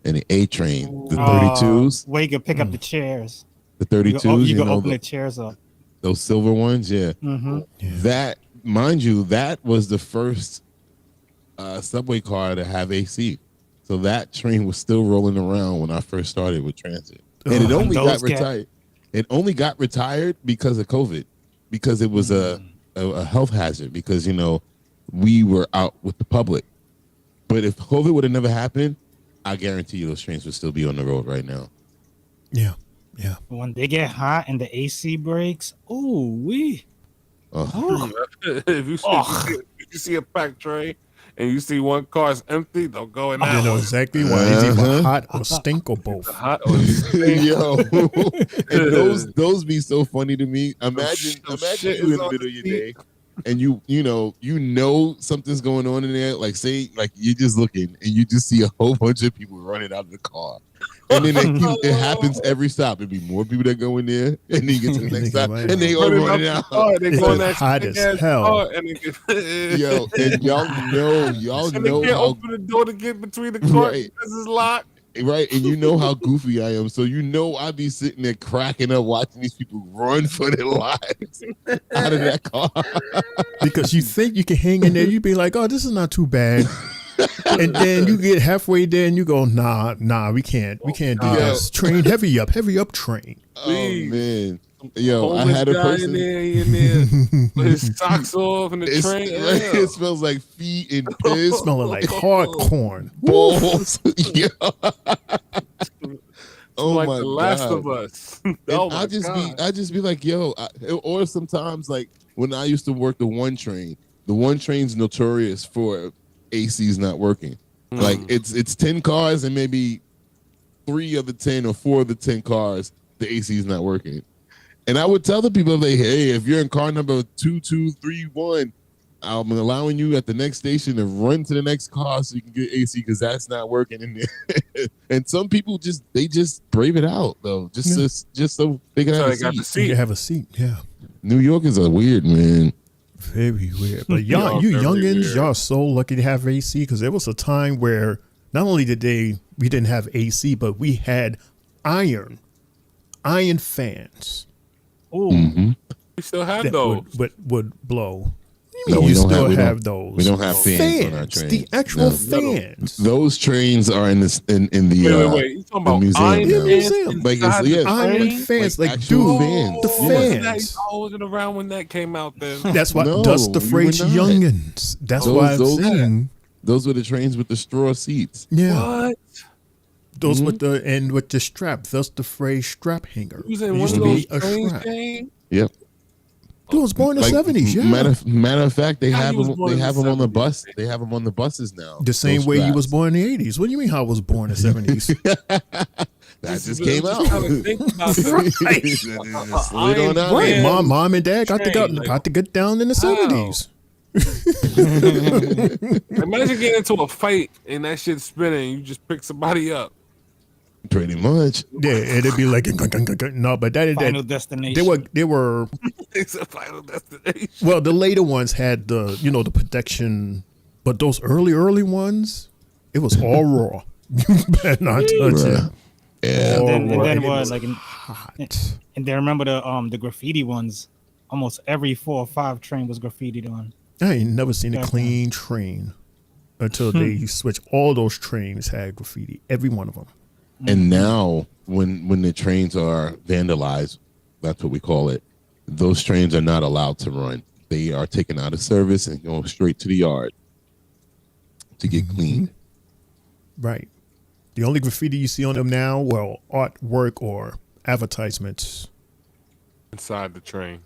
Speaker 6: and the A train, the 32s.
Speaker 8: Where you can pick up the chairs.
Speaker 6: The 32s.
Speaker 8: You can
Speaker 6: know,
Speaker 8: open the chairs up.
Speaker 6: Those silver ones, yeah. That, mind you, that was the first subway car to have AC. So that train was still rolling around when I first started with transit, and it only got retired. It only got retired because of COVID, because it was a health hazard. Because we were out with the public. But if COVID would have never happened, I guarantee you those trains would still be on the road right now.
Speaker 3: Yeah.
Speaker 8: When they get hot and the AC breaks, if
Speaker 5: you see a packed train and you see one car's empty, don't go in that.
Speaker 3: You know exactly why. It's either hot or stink or both.
Speaker 5: Hot or stink.
Speaker 6: Yo, and those be so funny to me. Imagine you in the middle of your day, and you know something's going on in there. Like say, like you're just looking, and you just see a whole bunch of people running out of the car. And then it happens every stop. There'd be more people that go in there, and then you get to the next stop, and they all running out.
Speaker 3: It's hot as hell.
Speaker 6: Yo, and y'all
Speaker 5: and
Speaker 6: know
Speaker 5: they can't
Speaker 6: how
Speaker 5: open the door to get between the cars
Speaker 6: Right.
Speaker 5: because it's locked.
Speaker 6: Right, and you know how goofy I am, so I be sitting there cracking up watching these people run for their lives out of that car.
Speaker 3: Because you think you can hang in there, you be like, oh, this is not too bad. And then you get halfway there and you go, nah, we can't do this. Train, heavy up train.
Speaker 6: Oh man, yo, I
Speaker 5: Homeless
Speaker 6: had a
Speaker 5: guy
Speaker 6: person
Speaker 5: in there with his socks off and the train.
Speaker 6: It smells like feet and piss,
Speaker 3: smelling like hard corn.
Speaker 6: balls. Yeah. Oh
Speaker 5: like
Speaker 6: my
Speaker 5: The Last
Speaker 6: God.
Speaker 5: of Us.
Speaker 6: And I just be like, yo, or sometimes like when I used to work the one train's notorious for AC's not working. Like it's 10 cars and maybe 3 of the 10 or 4 of the 10 cars, the AC's not working. And I would tell the people, like, hey, if you're in car number 2231, I'm allowing you at the next station to run to the next car so you can get AC because that's not working in there. And some people just brave it out though, just so they can have a seat.
Speaker 3: You can have a seat, yeah.
Speaker 6: New York is a weird, man.
Speaker 3: Very weird. But you youngins, y'all are so lucky to have AC because there was a time where not only we didn't have AC, but we had iron fans.
Speaker 8: Oh,
Speaker 5: We still have
Speaker 3: that
Speaker 5: those.
Speaker 3: would blow.
Speaker 6: No,
Speaker 3: You still have those.
Speaker 6: We don't have fans on our trains.
Speaker 3: The actual fans.
Speaker 6: Those trains are in the
Speaker 5: Wait. You talking about
Speaker 6: museum
Speaker 5: iron
Speaker 6: now.
Speaker 3: museum.
Speaker 6: Like it's, yeah,
Speaker 3: Iron fans, like
Speaker 6: actual
Speaker 3: dude,
Speaker 6: fans.
Speaker 3: the
Speaker 6: Yeah.
Speaker 3: fans.
Speaker 5: I wasn't around when that came out then.
Speaker 3: That's why
Speaker 6: No,
Speaker 3: Dust the
Speaker 6: you
Speaker 3: Phrase
Speaker 6: were not.
Speaker 3: youngins. That's why I'm saying
Speaker 6: Those were the trains with the straw seats.
Speaker 3: yeah.
Speaker 5: What?
Speaker 3: Those with the strap. Thus the phrase strap hanger.
Speaker 5: You was
Speaker 3: It
Speaker 5: in one
Speaker 3: used
Speaker 5: of
Speaker 3: to be
Speaker 5: those
Speaker 3: a
Speaker 5: trains,
Speaker 3: strap.
Speaker 5: Jane?
Speaker 6: Yep.
Speaker 3: Dude was born in the
Speaker 6: Like,
Speaker 3: 70s, yeah.
Speaker 6: Matter of fact, they
Speaker 5: How
Speaker 6: have
Speaker 5: you was
Speaker 6: them.
Speaker 5: born
Speaker 6: They
Speaker 5: in
Speaker 6: have
Speaker 5: the
Speaker 6: them on the
Speaker 5: 70s?
Speaker 6: bus. They have them on the buses now.
Speaker 3: The same
Speaker 6: Those
Speaker 3: way you was
Speaker 6: straps.
Speaker 3: born in the 80s. What do you mean how I was born in the 70s?
Speaker 6: That just came out.
Speaker 5: trying to think about that.
Speaker 6: That just slid on out.
Speaker 3: Right.
Speaker 5: Yeah.
Speaker 3: Mom and dad got to get down in the 70s.
Speaker 5: Imagine getting into a fight and that shit spinning. You just pick somebody up.
Speaker 6: Pretty much.
Speaker 3: Yeah, it'd be like no, but
Speaker 8: Final Destination.
Speaker 3: they were
Speaker 5: It's a Final Destination.
Speaker 3: well, the later ones had the the protection, but those early ones, it was all raw. You better not touch it.
Speaker 6: Yeah.
Speaker 8: And then
Speaker 3: It
Speaker 8: what?
Speaker 3: was
Speaker 8: Like,
Speaker 3: hot.
Speaker 8: and then remember the graffiti ones. Almost every 4 or 5 train was graffitied on.
Speaker 3: I ain't never seen a clean train until they switched. All those trains had graffiti, every one of them.
Speaker 6: And now, when the trains are vandalized, that's what we call it. Those trains are not allowed to run. They are taken out of service and go straight to the yard to get cleaned.
Speaker 3: Right. The only graffiti you see on them now, well, artwork or advertisements
Speaker 5: Inside the train.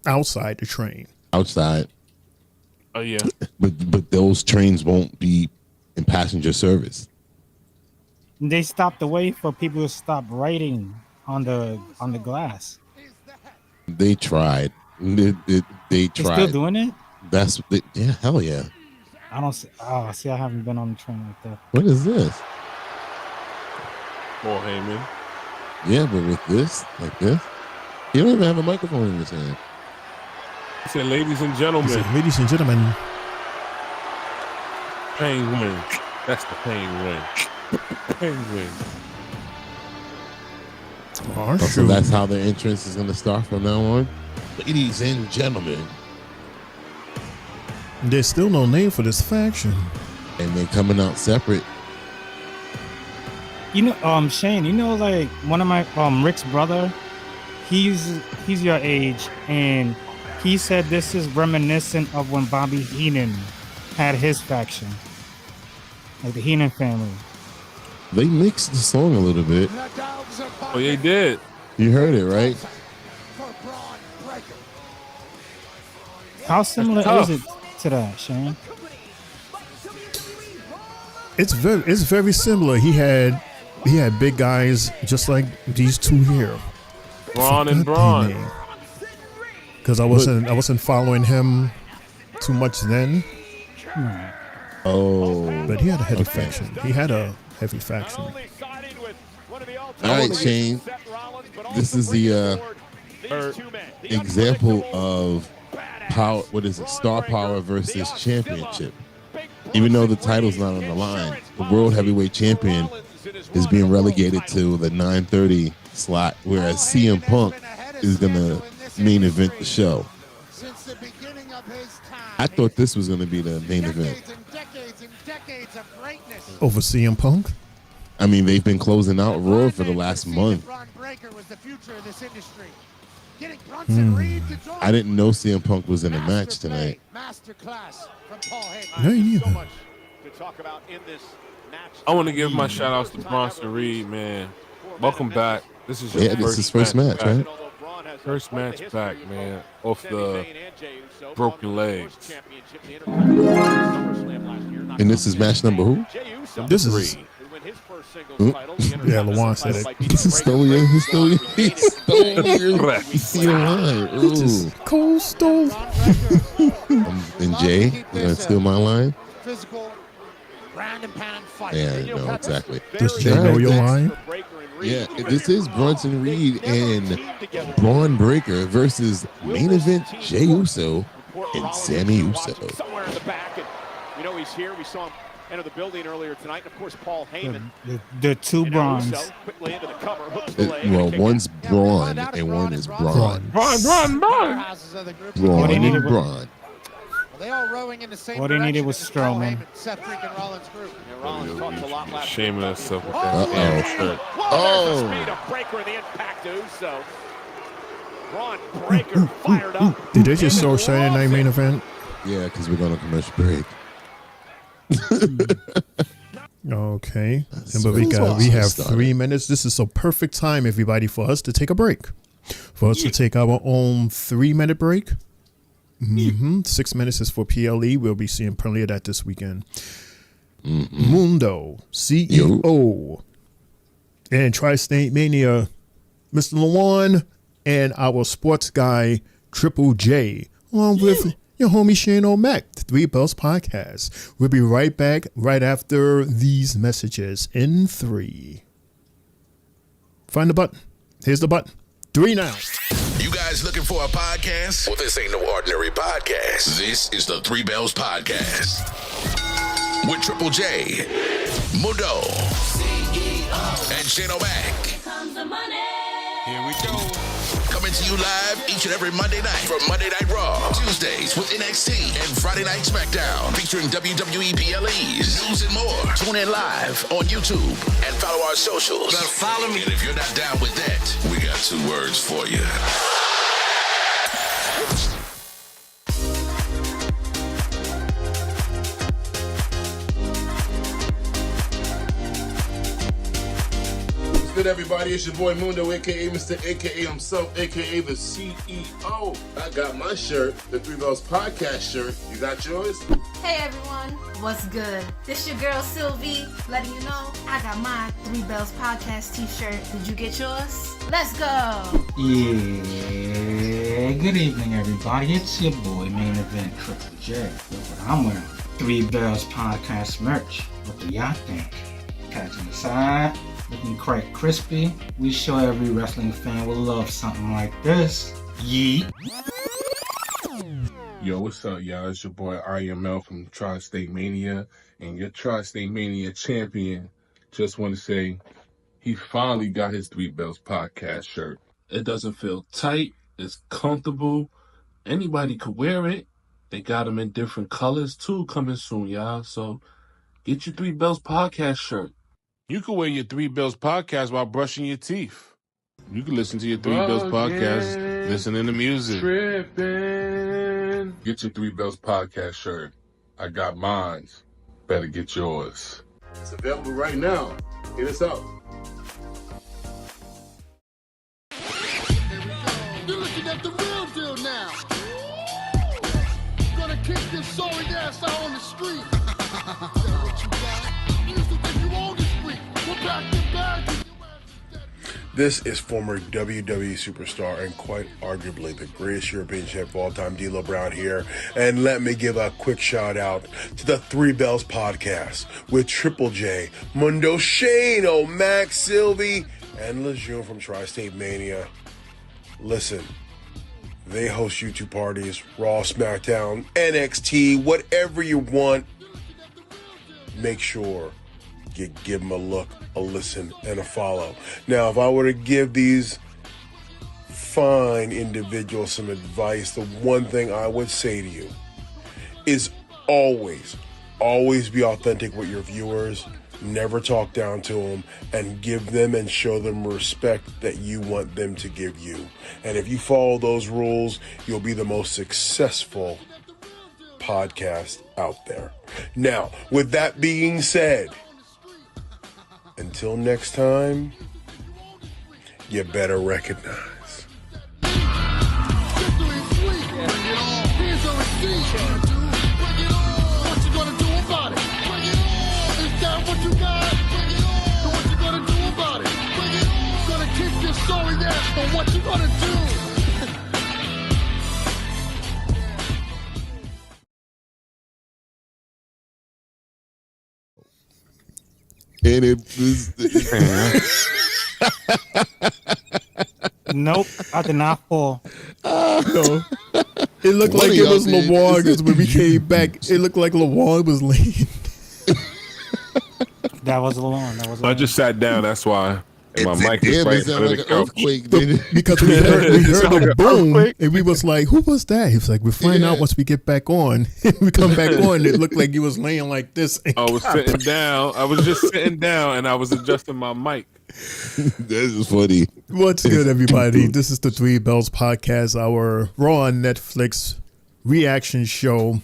Speaker 3: outside the train.
Speaker 6: Outside.
Speaker 5: Oh yeah.
Speaker 6: But those trains won't be in passenger service.
Speaker 8: They stopped the way for people to stop writing on the glass.
Speaker 6: They tried. They
Speaker 8: They
Speaker 6: tried.
Speaker 8: still doing it?
Speaker 6: Yeah, hell yeah.
Speaker 8: I don't see. Oh, see, I haven't been on the train like that.
Speaker 6: What is this?
Speaker 5: Paul Heyman.
Speaker 6: Yeah, but with this, like this, he don't even have a microphone in his hand.
Speaker 5: He said, ladies and gentlemen.
Speaker 3: He said, ladies and gentlemen.
Speaker 5: Penguin. That's the penguin. Penguin.
Speaker 6: So that's how the entrance is going to start from now on. Ladies and gentlemen.
Speaker 3: There's still no name for this faction.
Speaker 6: And they're coming out separate.
Speaker 8: You know, Shane, you know, like one of my Rick's brother, he's your age, and he said this is reminiscent of when Bobby Heenan had his faction, like the Heenan family.
Speaker 6: They mixed the song a little bit.
Speaker 5: Oh, they did.
Speaker 6: You heard it, right?
Speaker 8: How similar is it to that, Shane?
Speaker 3: It's very similar. He had big guys just like these two here.
Speaker 5: Braun and Braun.
Speaker 3: Because I wasn't following him too much then.
Speaker 6: Oh,
Speaker 3: but he had a heavy faction. He had a heavy faction.
Speaker 6: All right, Shane. This is the example of power. What is it? Star Power versus Championship. Even though the title's not on the line, the World Heavyweight Champion is being relegated to the 9:30 slot, whereas CM Punk is gonna main event the show. I thought this was gonna be the main event.
Speaker 3: Over CM Punk?
Speaker 6: I mean, they've been closing out Raw for the last month. I didn't know CM Punk was in a match tonight.
Speaker 3: No, you neither.
Speaker 5: I want to give my shout outs to Bronson Reed, man. Welcome back. This is your
Speaker 6: this is first match, right?
Speaker 5: First match back, man. Off the broken legs.
Speaker 6: And this is match number who?
Speaker 3: This is. Yeah, Lawan said it.
Speaker 6: He stole your line. Ooh.
Speaker 3: Cole stole.
Speaker 6: And Jay, you gonna steal my line?
Speaker 9: Physical, ground and pound fight.
Speaker 6: Yeah, no, exactly.
Speaker 3: Does Jay know your line?
Speaker 6: Yeah, this is Bronson Reed and Braun Breaker versus main event Jey Uso and Sammy Uso.
Speaker 9: Somewhere in the back, and you know he's here. We saw him enter the building earlier tonight. And of course, Paul Heyman.
Speaker 8: The two Brauns.
Speaker 9: Quickly into the cover, hooks the leg.
Speaker 6: Well, one's Braun and one is Braun.
Speaker 5: Braun.
Speaker 6: Braun and Braun.
Speaker 9: They all rowing in the same
Speaker 8: What they needed was Strowman.
Speaker 9: Seth freaking Rollins' group. Yeah, Rollins talked a lot last
Speaker 5: Shaming herself with
Speaker 6: Uh-oh.
Speaker 5: that shirt.
Speaker 9: Oh, there's the speed of Breaker and the impact to Uso. Braun Breaker fired up.
Speaker 3: Did they just show Saturday Night Main Event?
Speaker 6: Yeah, because we're going to commercial break.
Speaker 3: Okay. But we have 3 minutes. This is a perfect time, everybody, for us to take a break. For us to take our own 3-minute break. 6 minutes is for PLE. We'll be seeing plenty of that this weekend. Mundo, CEO, and Tri-State Mania, Mr. Lawan, and our sports guy, Triple J, along with your homie Shane O'Mac, the Three Bells Podcast. We'll be right back right after these messages in 3. Find the button. Here's the button. 3 now.
Speaker 2: You guys looking for a podcast? Well, this ain't no ordinary podcast. This is the Three Bells Podcast. With Triple J, Mundo, and Shane O'Mac.
Speaker 16: Here we go.
Speaker 2: Coming to you live each and every Monday night from Monday Night Raw, Tuesdays with NXT, and Friday Night SmackDown, featuring WWE PLEs, news and more. Tune in live on YouTube and follow our socials.
Speaker 16: Better follow me.
Speaker 2: And if you're not down with that, we got 2 words for you.
Speaker 6: good, everybody? It's your boy Mundo, aka Mr. AKA himself, aka the CEO. I got my shirt, the Three Bells Podcast shirt. You got yours?
Speaker 17: Hey everyone, what's good? This your girl Sylvie, letting you know I got my Three Bells Podcast t-shirt. Did you get yours? Let's go!
Speaker 8: Yeah, good evening everybody. It's your boy Main Event Triple J. Look what I'm wearing. Three Bells Podcast merch. What do y'all think? Patch on the side, looking quite crispy. We sure every wrestling fan will love something like this. Yeet.
Speaker 5: Yo, what's up, y'all? It's your boy RML from Tri-State Mania and your Tri-State Mania champion. Just want to say he finally got his Three Bells Podcast shirt. It doesn't feel tight. It's comfortable. Anybody could wear it. They got them in different colors too coming soon, y'all. So get your Three Bells Podcast shirt. You can wear your Three Bells Podcast while brushing your teeth. You can listen to your Three Bells Podcast, listening to music. Tripping. Get your Three Bells Podcast shirt. I got mine. Better get yours.
Speaker 6: It's available right now. Hit us up.
Speaker 1: You're looking at the real deal now. Gonna kick this sorry ass out on the street. What you got? You used to think you own the street. We're back to back.
Speaker 18: This is former WWE superstar and quite arguably the greatest European champ of all time, D'Lo Brown here. And let me give a quick shout out to the Three Bells Podcast with Triple J, Mundo Shane, Max, Sylvie, and Lejeune from Tri-State Mania. Listen, they host YouTube parties, Raw, SmackDown, NXT, whatever you want. Make sure you give them a look, a listen, and a follow. Now, if I were to give these fine individuals some advice, the one thing I would say to you is always be authentic with your viewers. Never talk down to them, and give them and show them respect that you want them to give you. And if you follow those rules, you'll be the most successful podcast out there. Now, with that being said, until next time, you better recognize.
Speaker 1: What you gonna do about it? Is that what you got? So what you gonna do about it? Gonna kick your sorry ass, but what you gonna do?
Speaker 6: And it was.
Speaker 8: Nope, I did not fall.
Speaker 3: No. It looked like it was Lamar because when we came back, it looked like Lamar was laying.
Speaker 8: That was Lamar.
Speaker 5: I just sat down, that's why. And my mic is right in front of the couch.
Speaker 3: Because we heard a boom, and we was like, who was that? He was like, we'll find out once we get back on. We come back on, it looked like he was laying like this.
Speaker 5: I was sitting down. I was just sitting down, and I was adjusting my mic.
Speaker 6: This is funny.
Speaker 3: What's good, everybody? This is the Three Bells Podcast, our Raw on Netflix reaction show.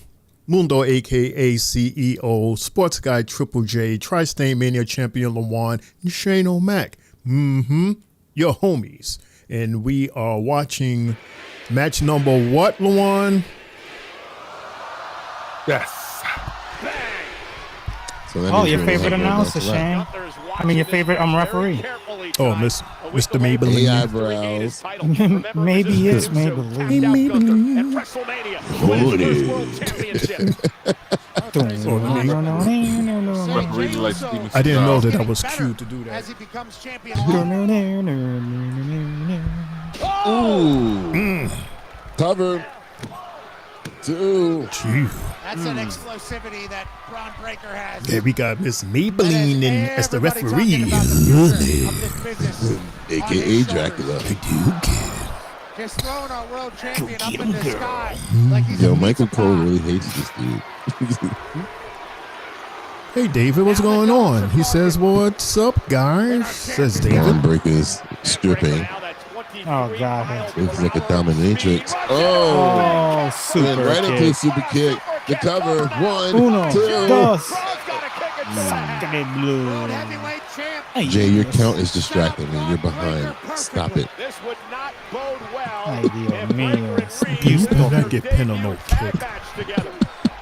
Speaker 3: Mundo, a.k.a. CEO, Sports Guy Triple J, Tri-State Mania Champion Lawan, and Shane O'Mac. Your homies. And we are watching match number what, Lawan?
Speaker 5: Yes.
Speaker 8: So your favorite announcer, Shane. I mean, your favorite referee.
Speaker 3: Oh, Mr. Maybelline.
Speaker 6: Eyebrows.
Speaker 8: Maybe it's Maybelline.
Speaker 3: I didn't know that I was cute to do that.
Speaker 9: As he becomes champion.
Speaker 6: Ooh. Cover. Two.
Speaker 9: That's an explosivity that Braun Breaker has.
Speaker 3: Yeah, we got Miss Maybelline in as the referee.
Speaker 6: AKA Dracula.
Speaker 9: Just throwing our world champion up in the sky. Like he's
Speaker 6: Yo, Michael Cole really hates this dude.
Speaker 3: Hey, David, what's going on? He says, what's up, guys? Says David.
Speaker 6: Braun Breaker's stripping.
Speaker 8: Oh, God.
Speaker 6: Looks like a dominatrix. Oh,
Speaker 8: super
Speaker 6: right into a super kick. The cover. One, two.
Speaker 8: Dos.
Speaker 9: World heavyweight champ
Speaker 6: Jay, your count is distracting me. You're behind. Stop it.
Speaker 9: This would not bode well.
Speaker 8: Ay, Dios mío.
Speaker 3: You better not get pinned on no kick.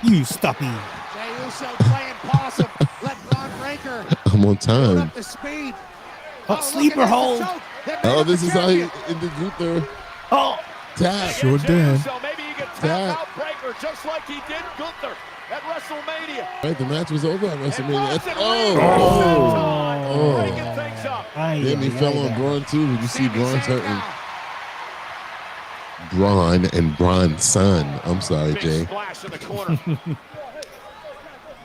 Speaker 8: You stop me.
Speaker 9: Jey Uso playing possum. Let Braun Breaker
Speaker 6: I'm on time.
Speaker 9: up the speed.
Speaker 8: Oh, sleeper hold.
Speaker 6: Oh, this is how he ended Gunther.
Speaker 8: Oh,
Speaker 6: tap.
Speaker 3: Sure did.
Speaker 9: So maybe you can tap
Speaker 6: Tap.
Speaker 9: out Breaker just like he did Gunther at WrestleMania.
Speaker 6: Right, the match was over at WrestleMania.
Speaker 9: Boston breaking things up.
Speaker 6: Then he fell on Braun too. Did you see Braun's hurting? Braun and Braun's son. I'm sorry, Jay.
Speaker 9: Splash in the corner.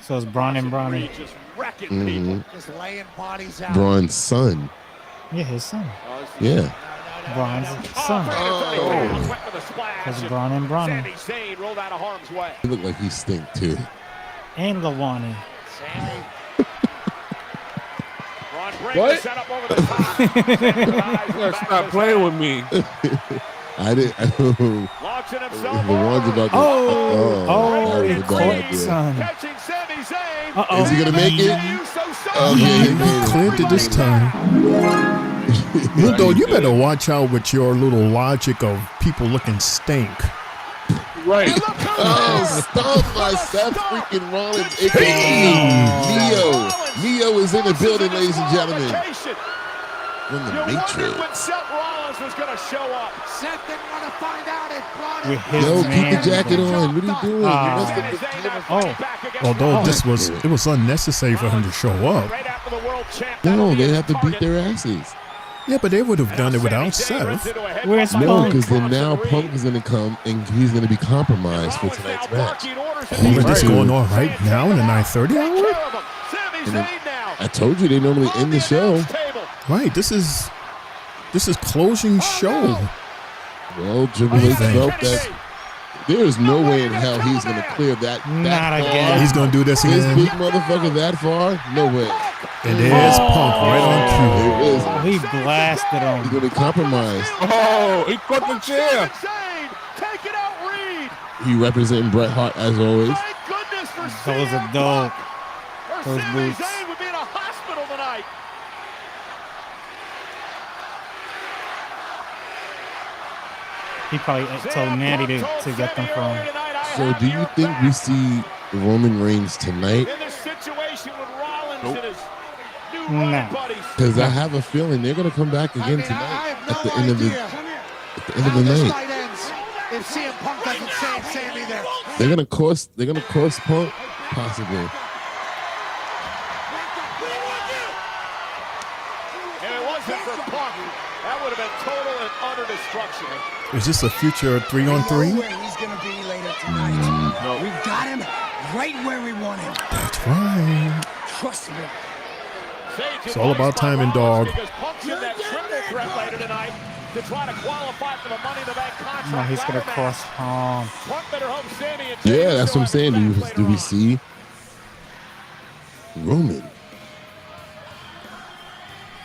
Speaker 8: so it's Braun and Brawny.
Speaker 9: Just wrecking people.
Speaker 6: Mhm.
Speaker 9: Just laying bodies out.
Speaker 6: Braun's son.
Speaker 8: Yeah, his son.
Speaker 6: Yeah.
Speaker 8: Braun's son. Because Braun and Brawny.
Speaker 9: Sami Zayn rolled out of harm's way.
Speaker 6: He looked like he stink too.
Speaker 8: And Lawani.
Speaker 9: Sami. Braun Breaker
Speaker 5: What?
Speaker 9: set up over the top.
Speaker 5: You gotta stop playing with me.
Speaker 6: I didn't.
Speaker 9: Launching
Speaker 6: The
Speaker 9: himself
Speaker 6: one's about to.
Speaker 8: Oh,
Speaker 6: that
Speaker 8: he
Speaker 6: was a
Speaker 8: caught
Speaker 6: bad idea.
Speaker 8: son.
Speaker 9: catching Sami Zayn.
Speaker 8: Uh-oh.
Speaker 6: Is he gonna make it? Okay, he made it.
Speaker 3: Cleared it this time. Mundo, you better watch out with your little logic of people looking stink.
Speaker 5: Right.
Speaker 6: Oh, stomped by Seth freaking Rollins, aka Neo. Neo is in the building, ladies and gentlemen. From the
Speaker 9: When
Speaker 6: Matrix.
Speaker 9: Seth Rollins was going to show up. Seth didn't want to find out it. Braun
Speaker 8: With his
Speaker 6: Yo, keep
Speaker 8: man.
Speaker 6: the jacket on. What are you doing? You messed up the
Speaker 3: Although it was unnecessary for him to show up.
Speaker 9: right after the world champ.
Speaker 6: No, they have to beat their asses.
Speaker 3: Yeah, but they would have done it without Seth.
Speaker 8: Where's
Speaker 6: No,
Speaker 8: Punk?
Speaker 6: because then now Punk is going to come and he's going to be compromised for tonight's match.
Speaker 3: All of this going on right now in the 9:30 hour?
Speaker 6: And then, I told you they normally end the show.
Speaker 3: Right, this is closing show.
Speaker 6: Well, Triple H felt that there is no way in hell he's going to clear that
Speaker 8: Not
Speaker 6: far.
Speaker 8: again.
Speaker 3: He's gonna do this
Speaker 6: This
Speaker 3: again.
Speaker 6: big motherfucker that far? No way.
Speaker 3: And there's Punk right on cue.
Speaker 6: There is.
Speaker 8: He blasted
Speaker 6: He's
Speaker 8: him.
Speaker 6: going to be compromised.
Speaker 5: Oh, he caught the chair.
Speaker 9: Zayn, take it out, Reed.
Speaker 6: He representing Bret Hart as always.
Speaker 9: Thank goodness for
Speaker 8: Those
Speaker 9: CM
Speaker 8: are dope.
Speaker 9: Punk. Or
Speaker 8: Those
Speaker 9: Sami
Speaker 8: boots.
Speaker 9: Zayn would be in a hospital tonight.
Speaker 8: He probably told Natty to get them from.
Speaker 6: So do you think we see Roman Reigns tonight?
Speaker 9: In this situation with Rollins and his new
Speaker 8: No.
Speaker 9: running buddies.
Speaker 6: Because I have a feeling they're going to come back again tonight at the end of the night.
Speaker 9: If CM Punk doesn't save Sami there.
Speaker 6: They're going to cost Punk possibly.
Speaker 9: If it wasn't for Punk, that would have been total and utter destruction.
Speaker 3: Is this a future 3-on-3?
Speaker 10: Where he's gonna be later tonight.
Speaker 5: No.
Speaker 10: We got him right where we want him.
Speaker 3: That's right.
Speaker 10: Trust me.
Speaker 3: It's all about timing, dog.
Speaker 9: Because Punk's in that triple threat later tonight to try to qualify for the Money in the Bank contract.
Speaker 8: No, he's gonna
Speaker 9: ladder
Speaker 8: cross
Speaker 9: match.
Speaker 8: palm.
Speaker 9: Punk better hope Sami and Jey
Speaker 6: Yeah, that's
Speaker 9: Uso
Speaker 6: what I'm saying.
Speaker 9: have a
Speaker 6: Do
Speaker 9: match
Speaker 6: we
Speaker 9: later
Speaker 6: see Roman?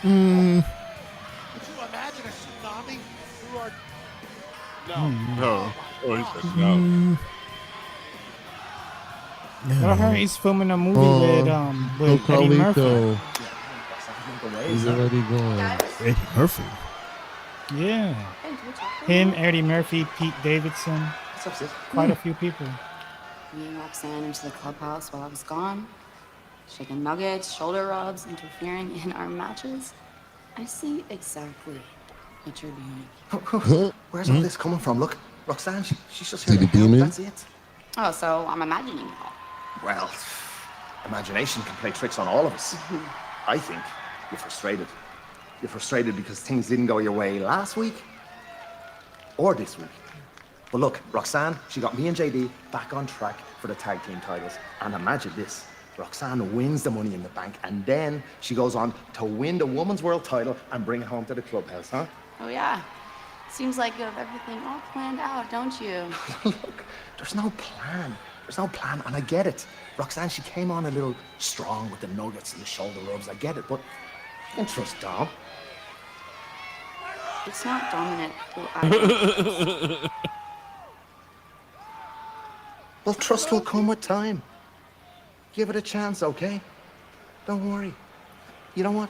Speaker 9: Could you imagine a tsunami through our... No.
Speaker 5: No. Oh, he said no.
Speaker 8: I heard he's filming a movie
Speaker 6: Oh,
Speaker 8: with Eddie Murphy.
Speaker 6: Carlito. He's already gone.
Speaker 3: Eddie Murphy.
Speaker 8: Yeah. Him, Eddie Murphy, Pete Davidson.
Speaker 10: What's up, sis?
Speaker 8: Quite a few people.
Speaker 11: Me and Roxanne into the clubhouse while I was gone. Chicken nuggets, shoulder rubs, interfering in our matches. I see exactly what you're doing.
Speaker 10: Where's all this coming from? Look, Roxanne, she's just
Speaker 6: See
Speaker 10: here.
Speaker 6: the demon?
Speaker 10: That's it.
Speaker 11: Oh, so I'm imagining it all.
Speaker 10: Well, imagination can play tricks on all of us. I think you're frustrated. You're frustrated because things didn't go your way last week or this week. But look, Roxanne, she got me and JD back on track for the tag team titles. And imagine this. Roxanne wins the Money in the Bank, and then she goes on to win the Women's World title and bring it home to the clubhouse, huh?
Speaker 11: Oh, yeah. Seems like you have everything all planned out, don't you?
Speaker 10: Look, there's no plan. There's no plan, and I get it. Roxanne, she came on a little strong with the nuggets and the shoulder rubs. I get it, but I can trust Dom.
Speaker 11: It's not dominant who I am.
Speaker 10: Well, trust will come with time. Give it a chance, okay? Don't worry. You know what?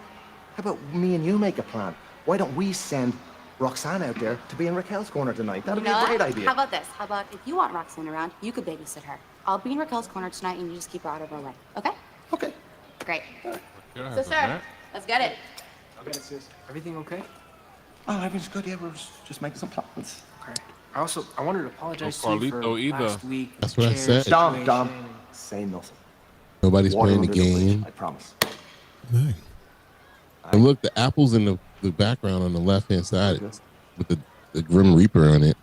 Speaker 10: How about me and you make a plan? Why don't we send Roxanne out there to be in Raquel's corner tonight? That'd be a great idea.
Speaker 11: How about this? How about if you want Roxanne around, you could babysit her. I'll be in Raquel's corner tonight, and you just keep her out of her way. Okay?
Speaker 10: Okay.
Speaker 11: Great.
Speaker 5: Yeah,
Speaker 11: Sister, let's get it.
Speaker 10: Okay, sis. Everything okay? Oh, everything's good. Yeah, we're just making some plans.
Speaker 19: Okay. I wanted to apologize
Speaker 5: No
Speaker 19: to you for
Speaker 5: Carlito either.
Speaker 19: last week.
Speaker 6: That's what I
Speaker 19: chair
Speaker 6: said.
Speaker 10: Dom, say nothing.
Speaker 6: Nobody's
Speaker 10: Water
Speaker 6: playing the
Speaker 10: under bridge,
Speaker 6: game.
Speaker 10: I promise.
Speaker 3: Right.
Speaker 6: And look, the apple's in the background on the left hand side with the Grim Reaper on it.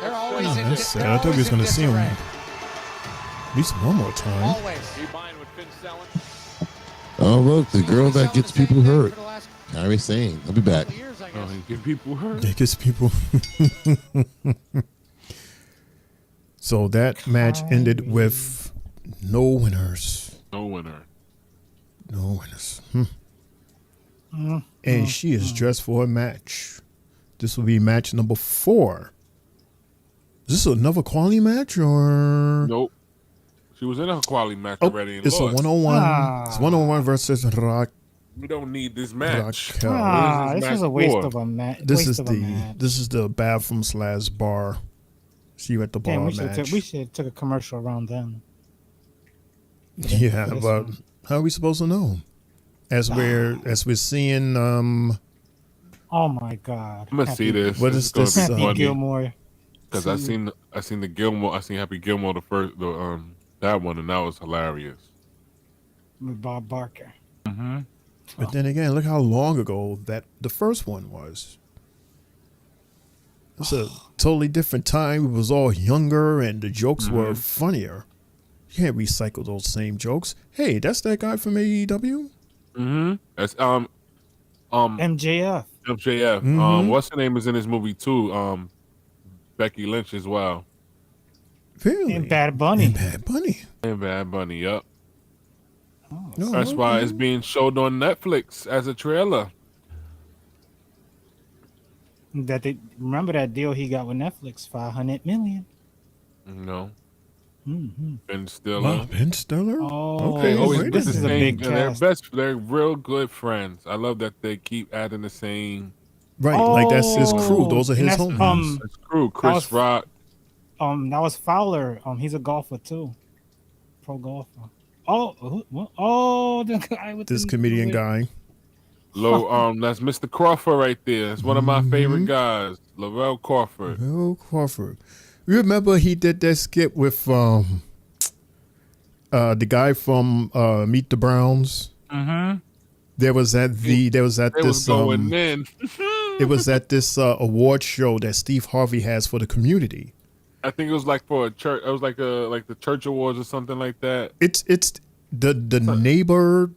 Speaker 20: They're always
Speaker 3: Oh,
Speaker 20: in
Speaker 3: that's sad. I thought we was going to see him at least one more time.
Speaker 20: Always.
Speaker 6: Oh, look, the girl that gets people hurt. Kyrie Sane. I'll be back.
Speaker 5: Oh, he get people hurt.
Speaker 3: It gets people. So that match ended with no winners.
Speaker 5: No winner.
Speaker 3: No winners. And she is dressed for a match. This will be match number 4. Is this another quality match or?
Speaker 5: Nope. She was in a quality match already. And
Speaker 3: It's a
Speaker 5: lost.
Speaker 3: 101. It's 101 versus Rock.
Speaker 5: We don't need this match.
Speaker 3: Raquel.
Speaker 5: What is
Speaker 8: this
Speaker 5: match
Speaker 8: was a waste
Speaker 5: for?
Speaker 8: of a match.
Speaker 3: This is the bathroom / bar. See you at the bar
Speaker 8: Damn,
Speaker 3: match.
Speaker 8: we should have took a commercial around then.
Speaker 3: Yeah, but how are we supposed to know? As we're seeing
Speaker 8: Oh my God!
Speaker 5: I'm gonna see this.
Speaker 3: What
Speaker 5: This
Speaker 3: is this?
Speaker 5: gonna be
Speaker 8: Happy
Speaker 5: funny.
Speaker 8: Gilmore.
Speaker 5: Because I seen the Gilmore. I seen Happy Gilmore that one, and that was hilarious.
Speaker 8: With Bob Barker.
Speaker 5: Mm-hmm.
Speaker 3: But then again, look how long ago that the first one was. It's a totally different time. It was all younger and the jokes were funnier. You can't recycle those same jokes. Hey, that's that guy from AEW?
Speaker 5: Mm-hmm. That's
Speaker 8: MJF.
Speaker 5: MJF. What's her name is in this movie too? Becky Lynch as well.
Speaker 3: Really?
Speaker 8: And Bad Bunny.
Speaker 5: And Bad Bunny, yep.
Speaker 3: Oh,
Speaker 5: That's why it's being showed on Netflix as a trailer.
Speaker 8: Remember that deal he got with Netflix, $500 million.
Speaker 5: No.
Speaker 8: Mm-hmm.
Speaker 5: Ben Stiller.
Speaker 3: Wow, Ben Stiller?
Speaker 8: Oh,
Speaker 3: Okay.
Speaker 8: this is a big cast.
Speaker 5: They're real good friends. I love that they keep adding the same.
Speaker 3: Right, like that's his crew. Those are
Speaker 8: and
Speaker 3: his
Speaker 8: that's,
Speaker 3: homies.
Speaker 5: His crew, Chris Rock.
Speaker 8: That was Fowler. He's a golfer too. Pro golfer. The guy with
Speaker 3: This comedian guy.
Speaker 5: That's Mr. Crawford right there. It's one of my favorite guys, Lavelle Crawford.
Speaker 3: Lavelle Crawford. You remember he did that skit with the guy from Meet the Browns?
Speaker 5: Mm-hmm.
Speaker 3: There was at this it was at this award show that Steve Harvey has for the community.
Speaker 5: I think it was like for a church. It was like the church awards or something like that.
Speaker 3: It's the neighborhood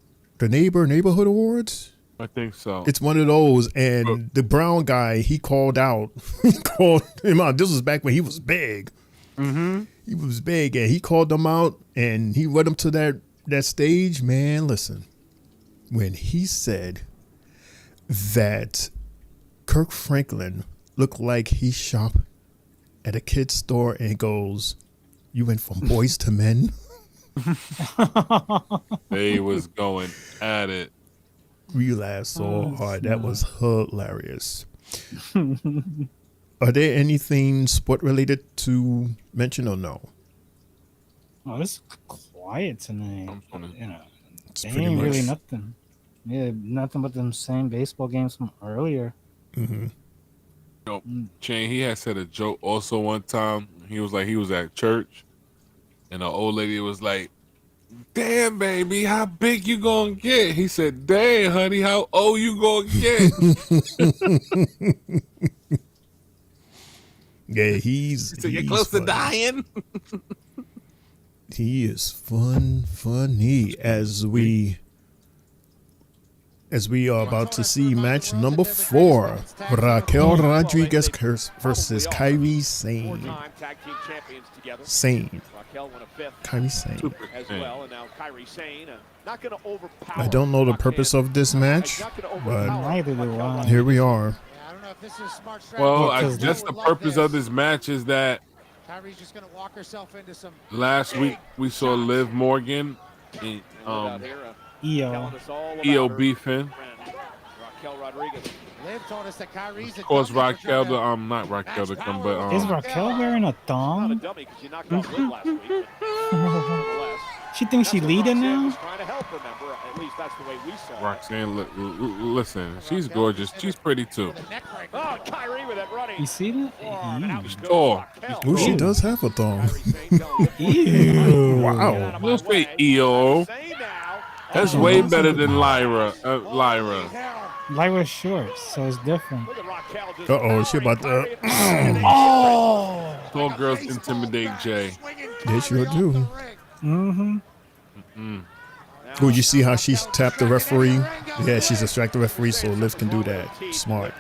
Speaker 3: awards.
Speaker 5: I think so.
Speaker 3: It's one of those, and the brown guy he called out. He called him out. This was back when he was big.
Speaker 5: Mm-hmm.
Speaker 3: He was big, and he called them out, and he led them to that stage. Man, listen, when he said that Kirk Franklin looked like he shopped at a kid's store and goes, "You went from boys to men."
Speaker 5: They was going at it.
Speaker 3: We laughed so hard. That was hilarious. Are there anything sport related to mention or no?
Speaker 8: Oh, it's quiet tonight.
Speaker 3: It's
Speaker 8: There
Speaker 3: pretty
Speaker 8: ain't really
Speaker 3: much-
Speaker 8: nothing. Yeah, nothing but them same baseball games from earlier.
Speaker 3: Mm-hmm.
Speaker 5: Shane, he had said a joke also one time. He was at church, and an old lady was like, "Damn, baby, how big you gonna get?" He said, "Damn, honey, how old you gonna get?"
Speaker 3: Yeah, he's
Speaker 5: So you're close to dying.
Speaker 3: He is funny as we are about to see match number 4. Raquel Rodriguez versus Kairi Sane. Kairi Sane. I don't know the purpose of this match, but here we are.
Speaker 5: Well, I guess the purpose of this match is that
Speaker 20: Kyrie's just gonna walk herself into some.
Speaker 5: last week we saw Liv Morgan
Speaker 8: EO.
Speaker 5: EO beefing.
Speaker 20: Raquel Rodriguez. Liv told us that Kyrie's
Speaker 5: Of course, Raquel, not Raquel to come, but
Speaker 8: Is Raquel wearing a thong? She thinks she leading now?
Speaker 5: Roxanne, listen, she's gorgeous. She's pretty too.
Speaker 20: Oh, Kyrie with it running.
Speaker 8: You see that?
Speaker 5: She's tall.
Speaker 3: Ooh, she does have a thong.
Speaker 8: Ew.
Speaker 3: Wow.
Speaker 5: Don't say EO. That's way better than Lyra.
Speaker 8: Lyra's short, so it's different.
Speaker 3: Uh-oh, she about to...
Speaker 8: Oh!
Speaker 5: Tall girls intimidate Jay.
Speaker 3: They sure do.
Speaker 8: Mm-hmm.
Speaker 3: Oh, you see how she's tapped the referee? Yeah, she's distracted the referee, so Liv can do that. Smart.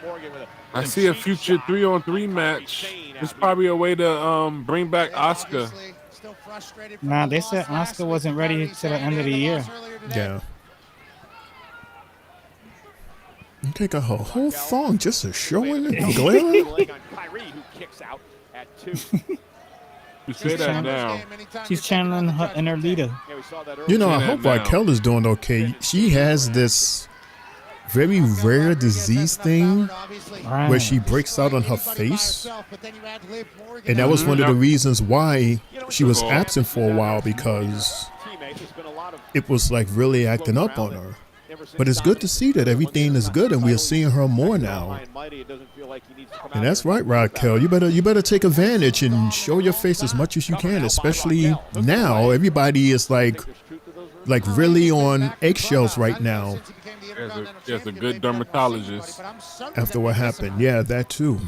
Speaker 5: I see a future 3-on-3 match. It's probably a way to bring back Asuka.
Speaker 8: Nah, they said Asuka wasn't ready to the end of the year.
Speaker 3: Yeah. Okay, got her whole thong just a showing it. Glare.
Speaker 5: You say that now.
Speaker 8: She's channeling her inner leader.
Speaker 3: You know, I hope Raquel is doing okay. She has this very rare disease thing where she breaks out on her face. And that was one of the reasons why she was absent for a while, because it was like really acting up on her. But it's good to see that everything is good and we are seeing her more now. And that's right, Raquel. You better take advantage and show your face as much as you can, especially now. Everybody is like really on eggshells right now.
Speaker 5: There's a good dermatologist.
Speaker 3: After what happened. Yeah, that too.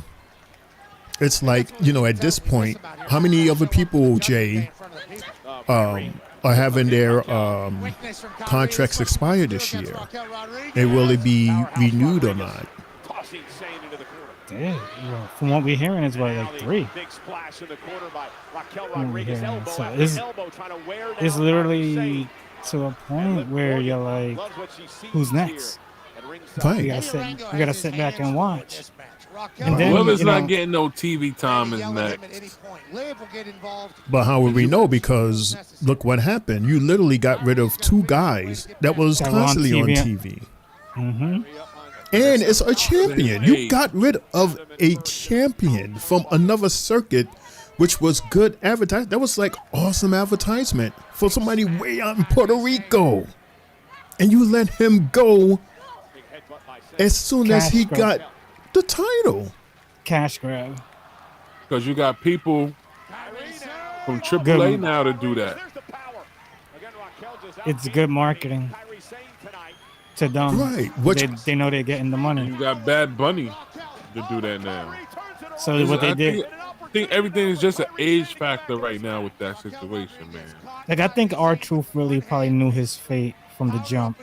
Speaker 3: It's like, at this point, how many other people, Jay, are having their contracts expire this year? And will it be renewed or not?
Speaker 8: Yeah, from what we're hearing, it's like 3. So it's literally to a point where you're like, who's next?
Speaker 3: Right.
Speaker 8: We gotta sit back and watch. And then,
Speaker 5: Whoever's not getting no TV time is next.
Speaker 3: But how would we know? Because look what happened. You literally got rid of 2 guys that was constantly on TV.
Speaker 8: Mm-hmm.
Speaker 3: And it's a champion. You got rid of a champion from another circuit, which was good advertisement. That was like awesome advertisement for somebody way out in Puerto Rico. And you let him go as soon as he got the title.
Speaker 8: Cash grab.
Speaker 5: Because you got people from AAA now to do that.
Speaker 8: It's good marketing to them.
Speaker 3: Right.
Speaker 8: They know they're getting the money.
Speaker 5: You got Bad Bunny to do that now.
Speaker 8: So what they did.
Speaker 5: I think everything is just an age factor right now with that situation, man.
Speaker 8: Like, I think R-Truth really probably knew his fate from the jump.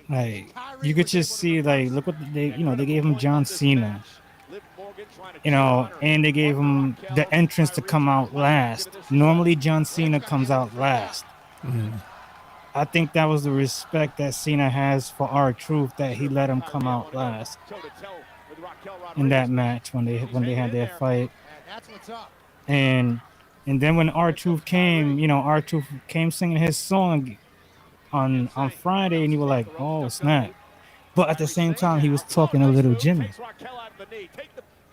Speaker 8: Like, you could just see, like, look what they gave him John Cena. And they gave him the entrance to come out last. Normally, John Cena comes out last.
Speaker 3: Mm.
Speaker 8: I think that was the respect that Cena has for R-Truth, that he let him come out last in that match when they had their fight. And then when R-Truth came, R-Truth came singing his song on Friday, and you were like, oh snap. But at the same time, he was talking to Little Jimmy.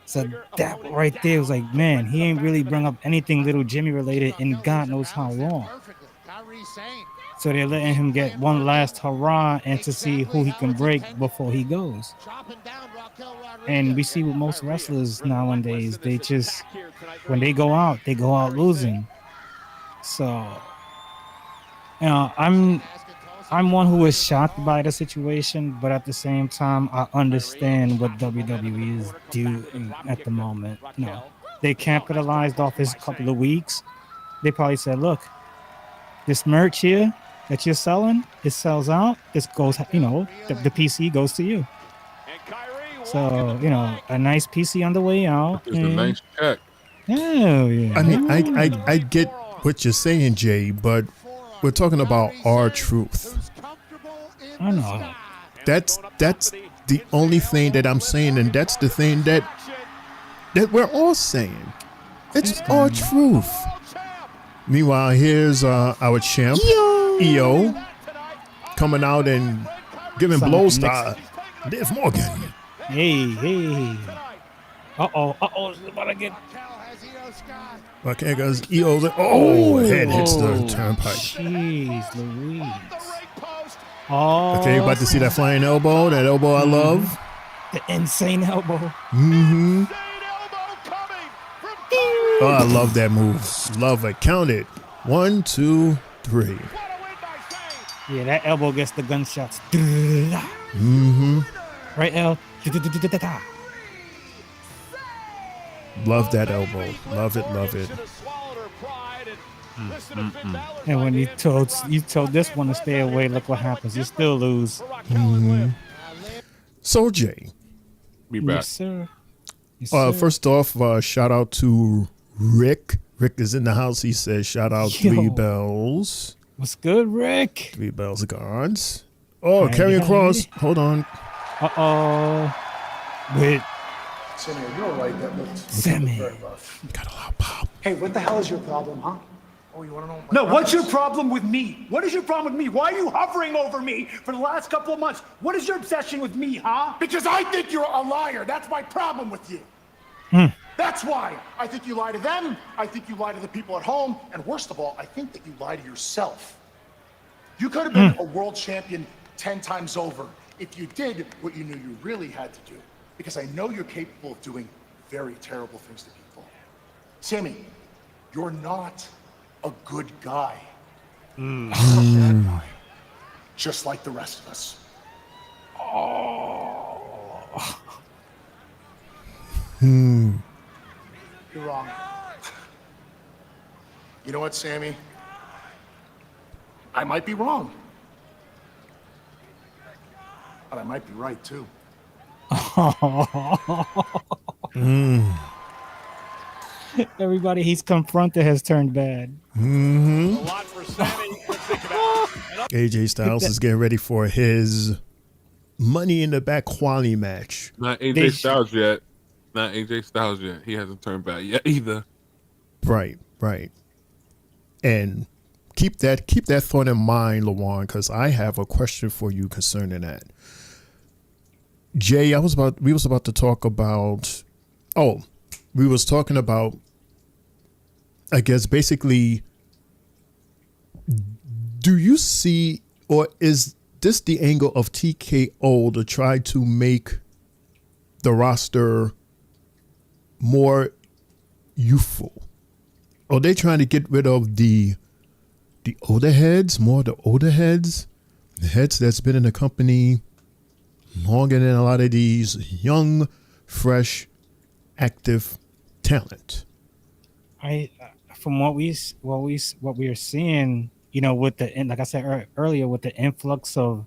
Speaker 8: So that right there was like, man, he ain't really bring up anything Little Jimmy related in God knows how long. So they're letting him get one last hurrah and to see who he can break before he goes. And we see with most wrestlers nowadays, they just, when they go out losing. So, I'm one who is shocked by the situation, but at the same time, I understand what WWE is doing at the moment. They capitalized off his couple of weeks. They probably said, look, this merch here that you're selling, it sells out. This goes, the PC goes to you. So, a nice PC on the way out.
Speaker 5: It's a nice check.
Speaker 8: Hell yeah.
Speaker 3: I mean, I get what you're saying, Jay, but we're talking about R-Truth.
Speaker 8: I know.
Speaker 3: That's the only thing that I'm saying, and that's the thing that we're all saying. It's R-Truth. Meanwhile, here's our champ.
Speaker 8: Yo!
Speaker 3: EO coming out and giving
Speaker 8: Son
Speaker 3: blows
Speaker 8: of
Speaker 3: to Liv Morgan.
Speaker 8: Hey. Uh-oh. It's about to get...
Speaker 3: Okay, guys, EO's like, head hits the turnpike.
Speaker 8: Jeez Louise. Oh,
Speaker 3: Okay, you about to see that flying elbow, that elbow I love.
Speaker 8: The insane elbow.
Speaker 3: Mm-hmm. Oh, I love that move. Love it. Count it. 1, 2, 3.
Speaker 8: Yeah, that elbow gets the gunshots.
Speaker 3: Mm-hmm.
Speaker 8: Right, L?
Speaker 3: Love that elbow. Love it.
Speaker 8: And when you told this one to stay away, look what happens. You still lose.
Speaker 3: Mm-hmm. So, Jay.
Speaker 5: Be back.
Speaker 8: Yes, sir. Yes, sir.
Speaker 3: First off, shout out to Rick. Rick is in the house. He says, shout out Three Bells.
Speaker 8: What's good, Rick?
Speaker 3: 3 Bells Guards. Oh, carrying cross. Hold on.
Speaker 8: Uh-oh. Wait.
Speaker 21: Sammy, are you all right? That looked
Speaker 8: Sammy.
Speaker 21: very rough.
Speaker 3: Got a loud pop.
Speaker 21: Hey, what the hell is your problem, huh?
Speaker 9: Oh, you want to know?
Speaker 21: No, what's your problem with me? What is your problem with me? Why are you hovering over me for the last couple of months? What is your obsession with me, huh? Because I think you're a liar. That's my problem with you. That's why. I think you lie to them. I think you lie to the people at home. And worst of all, I think that you lie to yourself. You could have been a world champion 10 times over if you did what you knew you really had to do. Because I know you're capable of doing very terrible things to people. Sammy, you're not a good guy. You're a bad guy. Just like the rest of us. You're wrong. You know what, Sammy? I might be wrong. But I might be right, too.
Speaker 8: Everybody he's confronted has turned bad.
Speaker 3: Mm-hmm. AJ Styles is getting ready for his Money in the Back quality match.
Speaker 5: Not AJ Styles yet. Not AJ Styles yet. He hasn't turned bad yet either.
Speaker 3: Right. And keep that thought in mind, Lawan, because I have a question for you concerning that. Jay, we was about to talk about. We was talking about, I guess, basically, do you see, or is this the angle of TKO to try to make the roster more youthful? Are they trying to get rid of the older heads, the heads that's been in the company longer than a lot of these young, fresh, active talent?
Speaker 8: From what we are seeing, with like I said earlier, with the influx of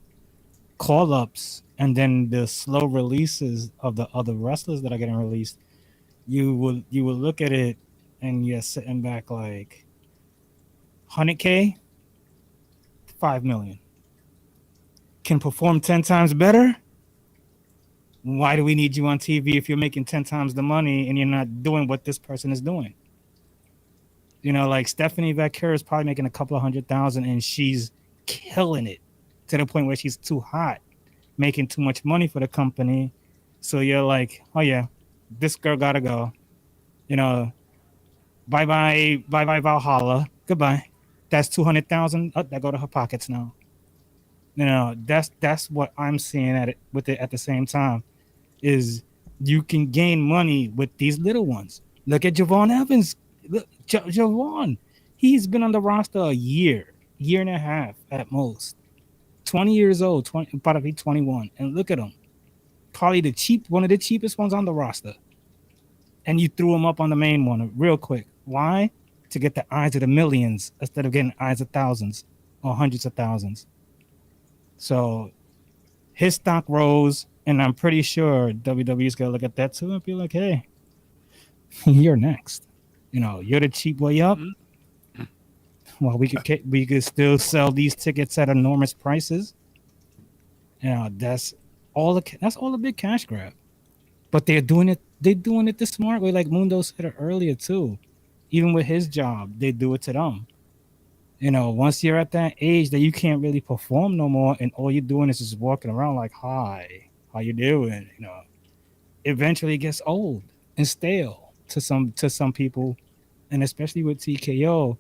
Speaker 8: call-ups and then the slow releases of the other wrestlers that are getting released, you will look at it and you're sitting back like 100K, 5 million. Can perform 10 times better? Why do we need you on TV if you're making 10 times the money and you're not doing what this person is doing? Like Stephanie Vaquero is probably making a couple of 100,000 and she's killing it to the point where she's too hot, making too much money for the company. So you're like, oh yeah, this girl gotta go. Bye Valhalla, goodbye. That's 200,000. Oh, that go to her pockets now. That's what I'm seeing at the same time, is you can gain money with these little ones. Look at Javon Evans. Look, Javon, he's been on the roster a year and a half at most. 20 years old, about to be 21, and look at him. Probably one of the cheapest ones on the roster. And you threw him up on the main one real quick. Why? To get the eyes of the millions instead of getting eyes of thousands or hundreds of thousands. So his stock rose, and I'm pretty sure WWE's gonna look at that too and be like, "Hey, you're next. You're the cheap way up. Well, we could still sell these tickets at enormous prices. That's all a big cash grab. But they're doing it. They're doing it the smart way, like Mundo said it earlier too. Even with his job, they do it to them. You know, once you're at that age that you can't really perform no more, and all you're doing is just walking around like, "Hi, how you doing?" You know, eventually it gets old and stale to some people, and especially with TKO,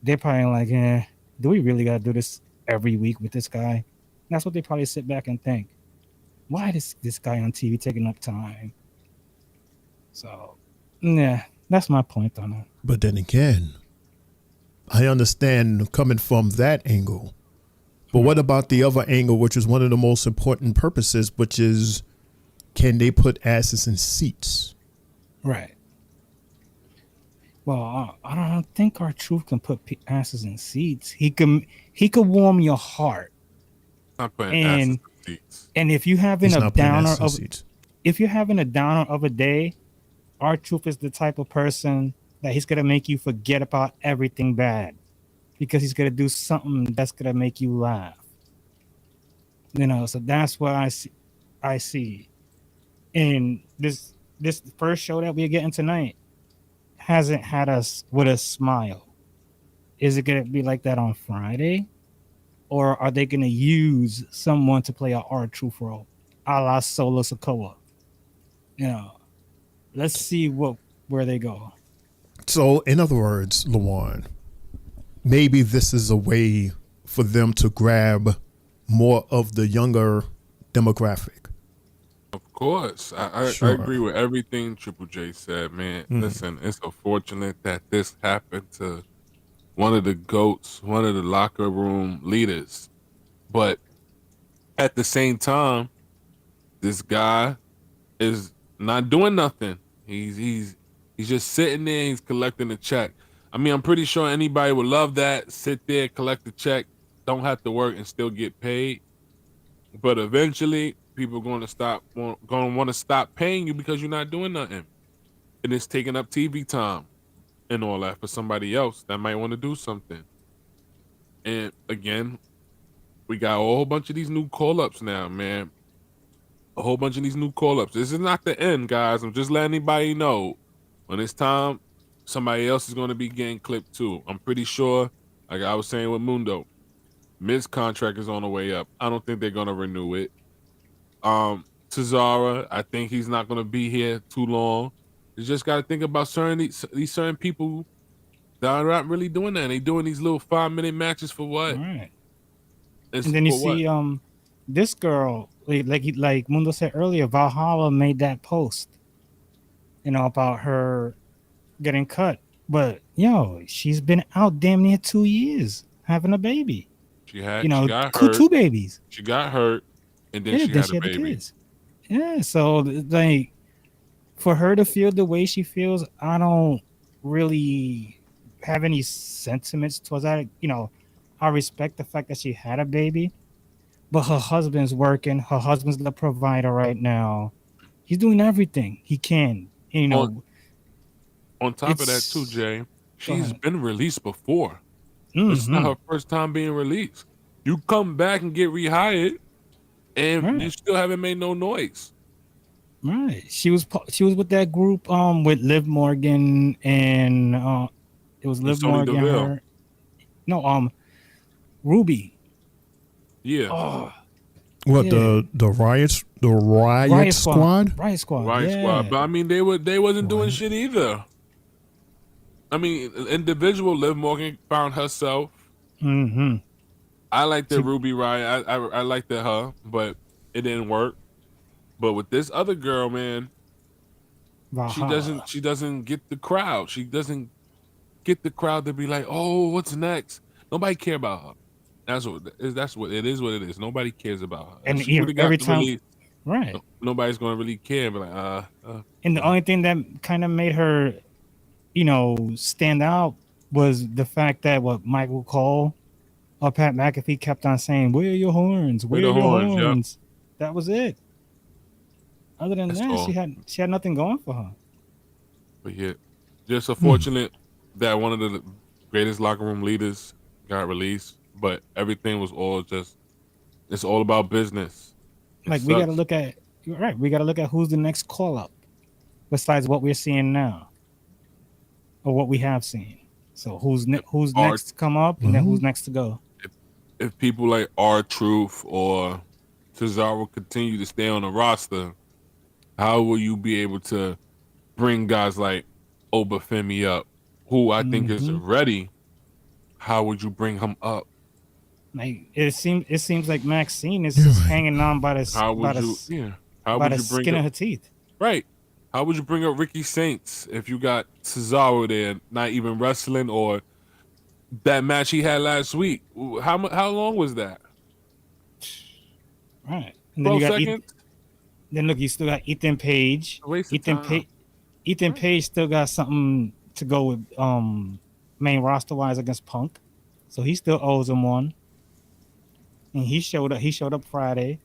Speaker 8: they're probably like, do we really gotta do this every week with this guy? That's what they probably sit back and think. Why this guy on TV taking up time? So, yeah, that's my point on it.
Speaker 3: But then again, I understand coming from that angle. But what about the other angle, which is one of the most important purposes, which is, can they put asses in seats?
Speaker 8: Right. Well, I don't think our truth can put asses in seats. He could warm your heart.
Speaker 5: Not putting asses in seats.
Speaker 8: And if you having a downer of a day, our truth is the type of person that he's gonna make you forget about everything bad, because he's gonna do something that's gonna make you laugh. You know, so that's what I see. And this first show that we're getting tonight hasn't had us with a smile. Is it gonna be like that on Friday? Or are they gonna use someone to play a R-Truth role, a la Solo Sikoa? You know, let's see where they go.
Speaker 3: So, in other words, Lawan, maybe this is a way for them to grab more of the younger demographic.
Speaker 5: Of course. I agree with everything Triple J said, man. Listen, it's unfortunate that this happened to one of the GOATs, one of the locker room leaders. But at the same time, this guy is not doing nothing. He's just sitting there, he's collecting a check. I mean, I'm pretty sure anybody would love that. Sit there, collect the check, don't have to work and still get paid. But eventually, people are going to want to stop paying you because you're not doing nothing, and it's taking up TV time and all that for somebody else that might want to do something. And again, we got a whole bunch of these new call-ups now, man. A whole bunch of these new call-ups. This is not the end, guys. I'm just letting anybody know when it's time, somebody else is going to be getting clipped too. I'm pretty sure, like I was saying with Mundo, Miz's contract is on the way up. I don't think they're going to renew it. Cesaro, I think he's not going to be here too long. You just got to think about these certain people that are not really doing that. They doing these little 5-minute matches for what?
Speaker 8: Right. And then you see, this girl, like Mundo said earlier, Valhalla made that post, you know, about her getting cut. But she's been out damn near 2 years having a baby.
Speaker 5: She got hurt.
Speaker 8: 2 babies.
Speaker 5: She got hurt, and then she had a baby.
Speaker 8: The kids. Yeah, so like for her to feel the way she feels, I don't really have any sentiments towards that. You know, I respect the fact that she had a baby, but her husband's working. Her husband's the provider right now. He's doing everything he can. You know,
Speaker 5: on top of that too, Jay, she's been released before. It's not her first time being released. You come back and get rehired, and you still haven't made no noise.
Speaker 8: Right. She was with that group with Liv Morgan and it was Liv Morgan. Ruby.
Speaker 5: Yeah.
Speaker 8: Oh,
Speaker 3: what the Riot Squad?
Speaker 8: Riot Squad.
Speaker 5: Riot Squad. But I mean, they wasn't doing shit either. I mean, individual Liv Morgan found herself.
Speaker 8: Mm-hmm.
Speaker 5: I liked the Ruby Riot. I liked her, but it didn't work. But with this other girl, man, she doesn't get the crowd. She doesn't get the crowd to be like, oh, what's next? Nobody care about her. That's what it is. What it is. Nobody cares about her.
Speaker 8: And every time, right?
Speaker 5: Nobody's gonna really care. But like,
Speaker 8: and the only thing that kind of made her, stand out was the fact that what Michael Cole or Pat McAfee kept on saying, "Where are your horns? Where are your horns?" Yep. That was it. Other than that, she had nothing going for her.
Speaker 5: But yeah, just unfortunate that one of the greatest locker room leaders got released. But everything was it's all about business.
Speaker 8: Like we got to look at, we got to look at who's the next call up besides what we're seeing now or what we have seen. So who's next to come up, and then who's next to go?
Speaker 5: If people like R-Truth or Cesaro continue to stay on the roster, how will you be able to bring guys like Obafemi up, who I think is ready? How would you bring him up?
Speaker 8: Like it seems like Maxine is just hanging on by the skin of her teeth.
Speaker 5: Right. How would you bring up Ricky Saints if you got Cesaro there, not even wrestling, or that match he had last week? How long was that?
Speaker 8: Right. And then
Speaker 5: 12 seconds?
Speaker 8: Then look, you still got Ethan Page. Ethan Page still got something to go with main roster wise against Punk. So he still owes him one. And he showed up Friday.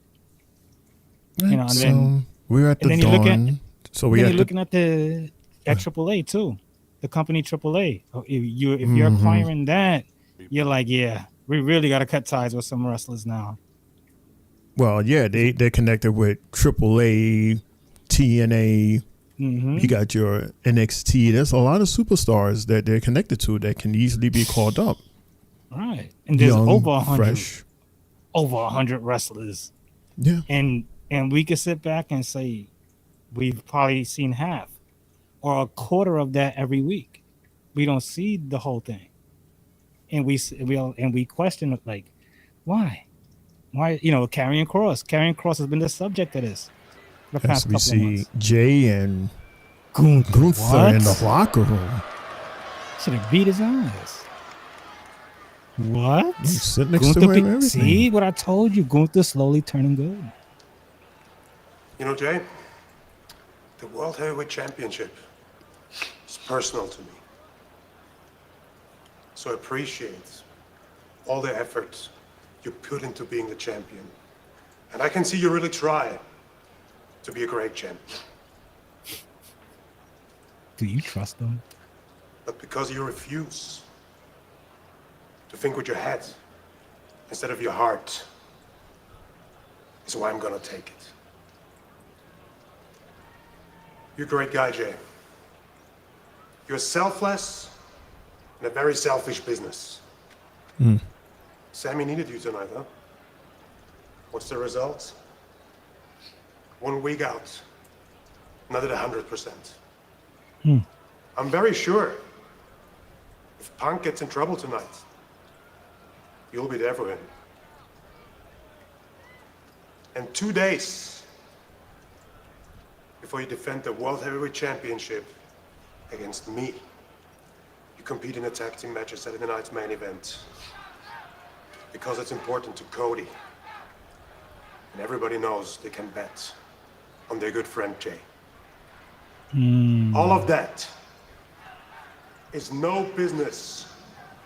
Speaker 8: You know, and then
Speaker 3: we're at the dawn.
Speaker 8: You're looking at the AAA too, the company AAA. If you're acquiring that, you're like, yeah, we really got to cut ties with some wrestlers now.
Speaker 3: Well, yeah, they're connected with AAA, TNA. You got your NXT. There's a lot of superstars that they're connected to that can easily be called up.
Speaker 8: Right, and there's over 100,
Speaker 3: fresh.
Speaker 8: over 100 wrestlers.
Speaker 3: Yeah,
Speaker 8: and we can sit back and say we've probably seen half or a quarter of that every week. We don't see the whole thing, and we question it, like, why? You know, Karrion Kross has been the subject of this the past couple of months.
Speaker 3: Jay and Gunther in the locker room.
Speaker 8: Should have beat his ass. What?
Speaker 3: You sit next to him and everything.
Speaker 8: See what I told you? Gunther slowly turning good.
Speaker 7: You know, Jay, the World Heavyweight Championship is personal to me. So I appreciate all the efforts you put into being the champion. And I can see you really try to be a great champion.
Speaker 8: Do you trust them?
Speaker 7: But because you refuse to think with your head instead of your heart is why I'm gonna take it. You're a great guy, Jay. You're selfless in a very selfish business. Sammy needed you tonight, huh? What's the result? 1 week out, not at 100%. I'm very sure if Punk gets in trouble tonight, you'll be there for him. And 2 days before you defend the World Heavyweight Championship against me, you compete in a tag team match at Saturday night's main event. Because it's important to Cody. And everybody knows they can bet on their good friend Jay. All of that is no business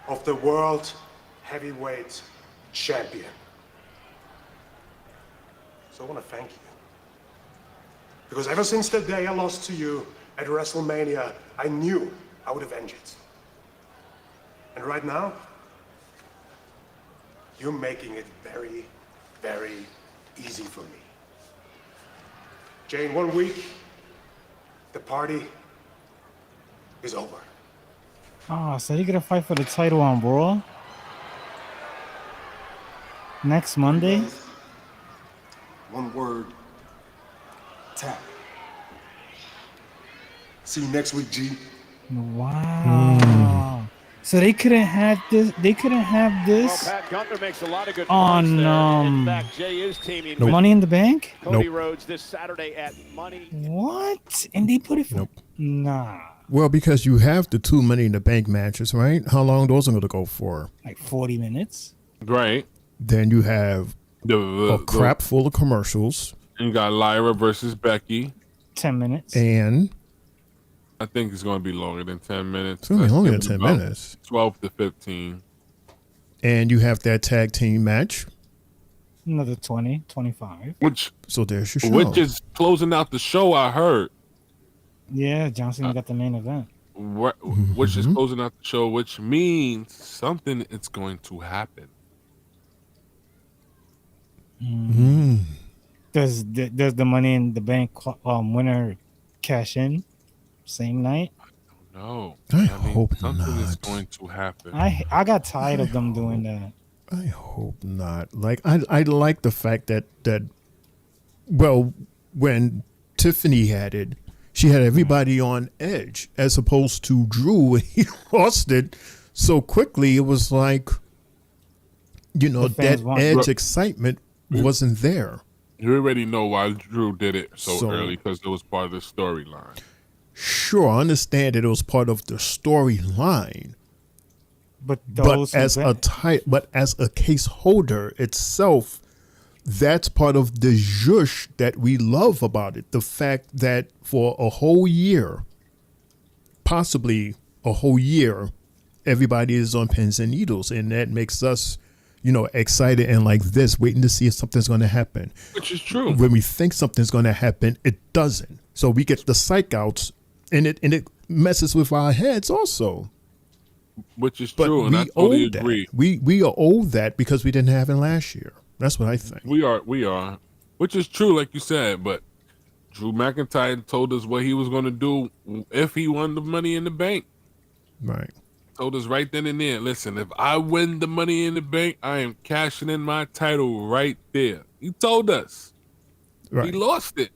Speaker 7: of the World Heavyweight Champion. So I want to thank you. Because ever since the day I lost to you at WrestleMania, I knew I would avenge it. And right now, you're making it very, very easy for me. Jay, in 1 week, the party is over.
Speaker 8: Oh, so you're gonna fight for the title on Raw next Monday?
Speaker 7: One word, tap. See you next week, G.
Speaker 8: Wow. So they couldn't have this. They couldn't have this
Speaker 9: Well, Pat Gunther makes a lot of good
Speaker 8: on
Speaker 9: points there. In fact, Jay is teaming with
Speaker 8: Money in the Bank.
Speaker 9: Cody Rhodes this Saturday at Money.
Speaker 8: What? And they put it for nah.
Speaker 3: Well, because you have the 2 Money in the Bank matches, right? How long those are going to go for?
Speaker 8: Like 40 minutes.
Speaker 5: Right.
Speaker 3: Then you have a crap full of commercials.
Speaker 5: And you got Lyra versus Becky.
Speaker 8: 10 minutes.
Speaker 3: And
Speaker 5: I think it's going to be longer than 10 minutes.
Speaker 3: It's going to be longer than 10 minutes.
Speaker 5: 12 to 15.
Speaker 3: And you have that tag team match.
Speaker 8: Another 20, 25.
Speaker 3: So there's your show.
Speaker 5: Which is closing out the show, I heard.
Speaker 8: Yeah, Johnson got the main event.
Speaker 5: Which is closing out the show, which means something is going to happen.
Speaker 8: Does the Money in the Bank winner cash in same night?
Speaker 5: No,
Speaker 3: I hope
Speaker 5: something is
Speaker 3: not.
Speaker 5: going to happen.
Speaker 8: I got tired of them doing that.
Speaker 3: I hope not. Like I like the fact that well, when Tiffany had it, she had everybody on edge, as opposed to Drew when he lost it so quickly. It was like, you know, that edge excitement wasn't there.
Speaker 5: You already know why Drew did it so early, because it was part of the storyline.
Speaker 3: Sure, I understand that it was part of the storyline.
Speaker 8: But
Speaker 3: as a case holder itself, that's part of the zhush that we love about it. The fact that for a whole year, possibly a whole year, everybody is on pins and needles, and that makes us, you know, excited and like this, waiting to see if something's going to happen.
Speaker 5: Which is true.
Speaker 3: When we think something's going to happen, it doesn't. So we get the psych outs, and it messes with our heads also.
Speaker 5: Which is true, and I totally agree.
Speaker 3: We are owed that because we didn't have it last year. That's what I think.
Speaker 5: We are, which is true, like you said. But Drew McIntyre told us what he was going to do if he won the Money in the Bank.
Speaker 3: Right.
Speaker 5: Told us right then and there. Listen, if I win the Money in the Bank, I am cashing in my title right there. He told us.
Speaker 3: Right.
Speaker 5: He lost it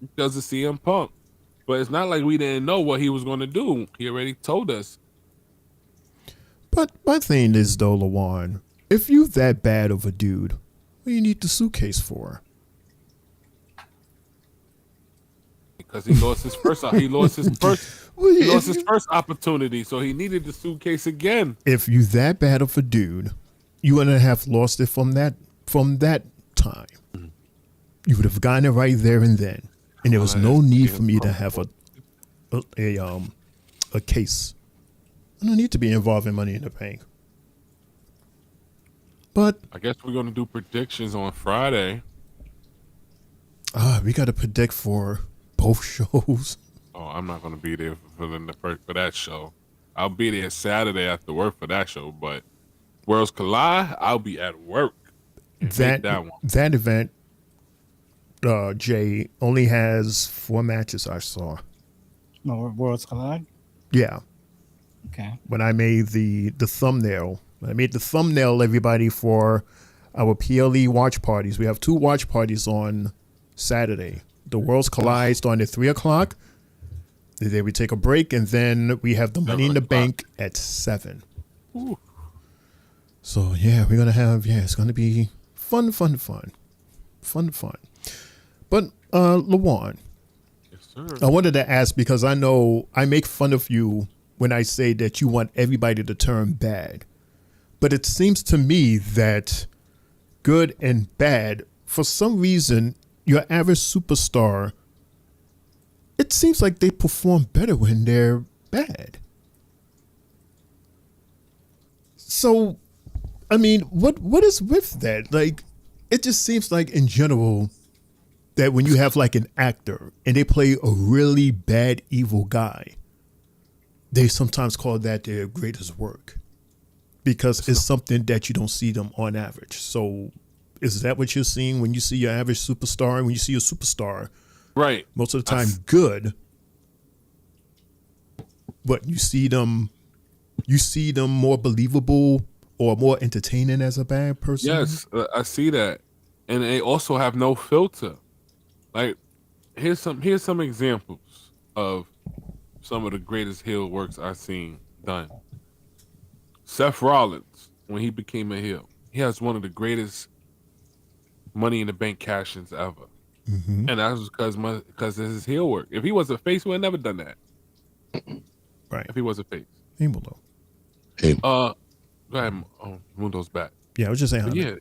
Speaker 5: because of CM Punk, but it's not like we didn't know what he was going to do. He already told us.
Speaker 3: But my thing is, though, Lawan, if you that bad of a dude, what do you need the suitcase for?
Speaker 5: Because he lost his first. He lost his first opportunity, so he needed the suitcase again.
Speaker 3: If you that bad of a dude, you wouldn't have lost it from that time. You would have gotten it right there and then, and there was no need for me to have a case. I don't need to be involved in Money in the Bank. But
Speaker 5: I guess we're gonna do predictions on Friday.
Speaker 3: We got to predict for both shows.
Speaker 5: Oh, I'm not gonna be there for that show. I'll be there Saturday after work for that show. But Worlds Collide, I'll be at work.
Speaker 3: That event, Jay, only has 4 matches. I saw.
Speaker 8: No, Worlds Collide.
Speaker 3: Yeah.
Speaker 8: Okay.
Speaker 3: When I made the thumbnail, everybody, for our PLE watch parties. We have 2 watch parties on Saturday. The Worlds Collide starting at 3:00. Then we take a break, and then we have the Money in the Bank at 7.
Speaker 5: Ooh.
Speaker 3: So yeah, we're gonna have it's gonna be fun. But Lawan,
Speaker 5: yes, sir.
Speaker 3: I wanted to ask, because I know I make fun of you when I say that you want everybody to turn bad. But it seems to me that good and bad, for some reason, your average superstar, it seems like they perform better when they're bad. So, I mean, what is with that? Like, it just seems like in general that when you have like an actor and they play a really bad, evil guy, they sometimes call that their greatest work, because it's something that you don't see them on average. So is that what you're seeing when you see your average superstar? And when you see a superstar,
Speaker 5: right,
Speaker 3: most of the time good, but you see them more believable or more entertaining as a bad person?
Speaker 5: Yes, I see that. And they also have no filter. Like, here's some examples of some of the greatest heel works I've seen done. Seth Rollins, when he became a heel, he has one of the greatest Money in the Bank cash-ins ever.
Speaker 3: Mm-hmm.
Speaker 5: And that was because of his heel work. If he was a face, we would have never done that.
Speaker 3: Right.
Speaker 5: If he was a face.
Speaker 3: Able
Speaker 5: Go ahead, Mundo's back.
Speaker 3: Yeah, I was just saying.
Speaker 5: But yeah,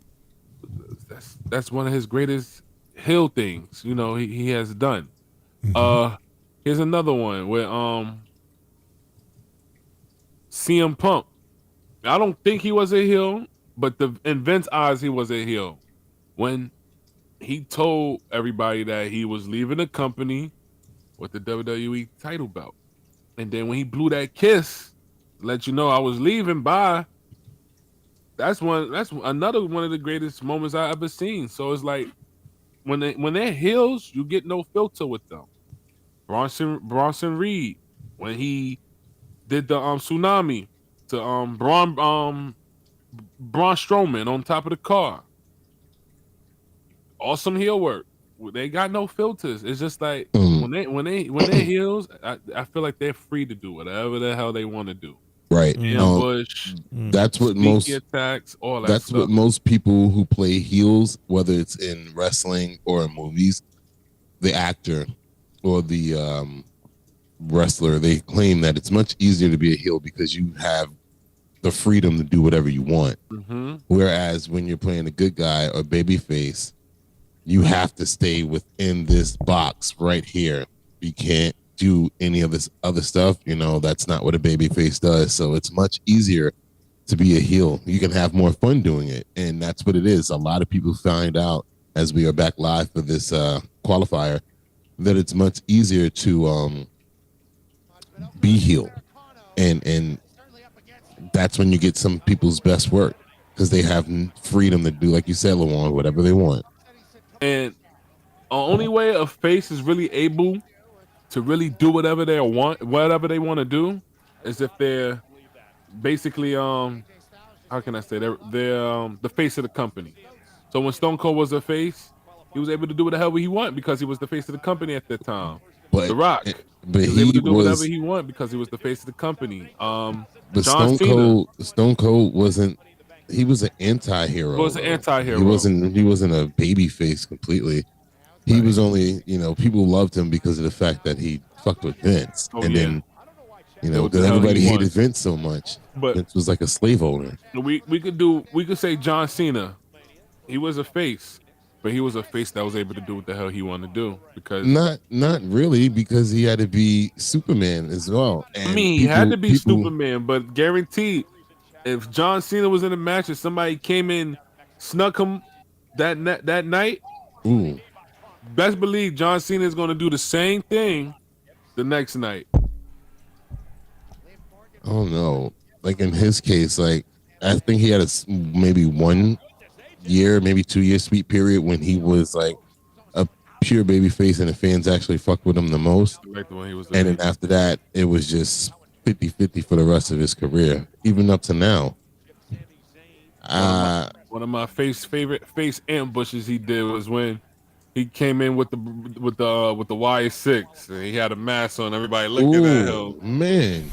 Speaker 5: that's one of his greatest heel things, you know, he has done.
Speaker 3: Mm-hmm.
Speaker 5: Here's another one where CM Punk. I don't think he was a heel, but in Vince's eyes, he was a heel. When he told everybody that he was leaving the company with the WWE title belt. And then when he blew that kiss, let you know I was leaving, bye. That's another one of the greatest moments I ever seen. So it's like when they're heels, you get no filter with them. Bronson Reed, when he did the tsunami to Braun Strowman on top of the car. Awesome heel work. They got no filters. It's just like when they heels, I feel like they're free to do whatever the hell they want to do.
Speaker 6: Right.
Speaker 5: Ambush.
Speaker 6: That's what
Speaker 5: sneaky attacks. All that.
Speaker 6: That's
Speaker 5: stuff.
Speaker 6: what most people who play heels, whether it's in wrestling or in movies, the actor or the wrestler, they claim that it's much easier to be a heel because you have the freedom to do whatever you want.
Speaker 5: Mm-hmm.
Speaker 6: Whereas when you're playing a good guy or babyface, you have to stay within this box right here. You can't do any of this other stuff. You know, that's not what a babyface does. So it's much easier to be a heel. You can have more fun doing it. And that's what it is. A lot of people find out as we are back live for this qualifier that it's much easier to be heel. And that's when you get some people's best work because they have freedom to do, like you said, Lawan, whatever they want.
Speaker 5: And the only way a face is really able to really do whatever they want to do, is if they're basically how can I say they're the face of the company. So when Stone Cold was a face, he was able to do whatever he wanted because he was the face of the company at that time.
Speaker 6: But
Speaker 5: The Rock,
Speaker 6: but
Speaker 5: he was able to do whatever he wanted because he was the face of the company.
Speaker 6: But
Speaker 5: John
Speaker 6: Stone Cold wasn't. He was an anti-hero.
Speaker 5: He was an anti-hero.
Speaker 6: He wasn't a baby face completely. He was only, people loved him because of the fact that he fucked with Vince. Then, because everybody hated Vince so much.
Speaker 5: But
Speaker 6: Vince was like a slave owner.
Speaker 5: We could say John Cena. He was a face, but he was a face that was able to do what the hell he wanted to do. Because
Speaker 6: not really, because he had to be Superman as well. And
Speaker 5: he had to be Superman, but guaranteed, if John Cena was in a match and somebody came in, snuck him that night,
Speaker 6: ooh,
Speaker 5: best believe John Cena is going to do the same thing the next night.
Speaker 6: Oh no! Like in his case, like I think he had maybe 1 year, maybe 2 year sweet period when he was like a pure baby face and the fans actually fucked with him the most.
Speaker 5: Like the one he was
Speaker 6: and then after that, it was just 50-50 for the rest of his career, even up to now.
Speaker 5: One of my favorite face ambushes he did was when he came in with the Y6 and he had a mask on. Everybody looking at him.
Speaker 6: Man,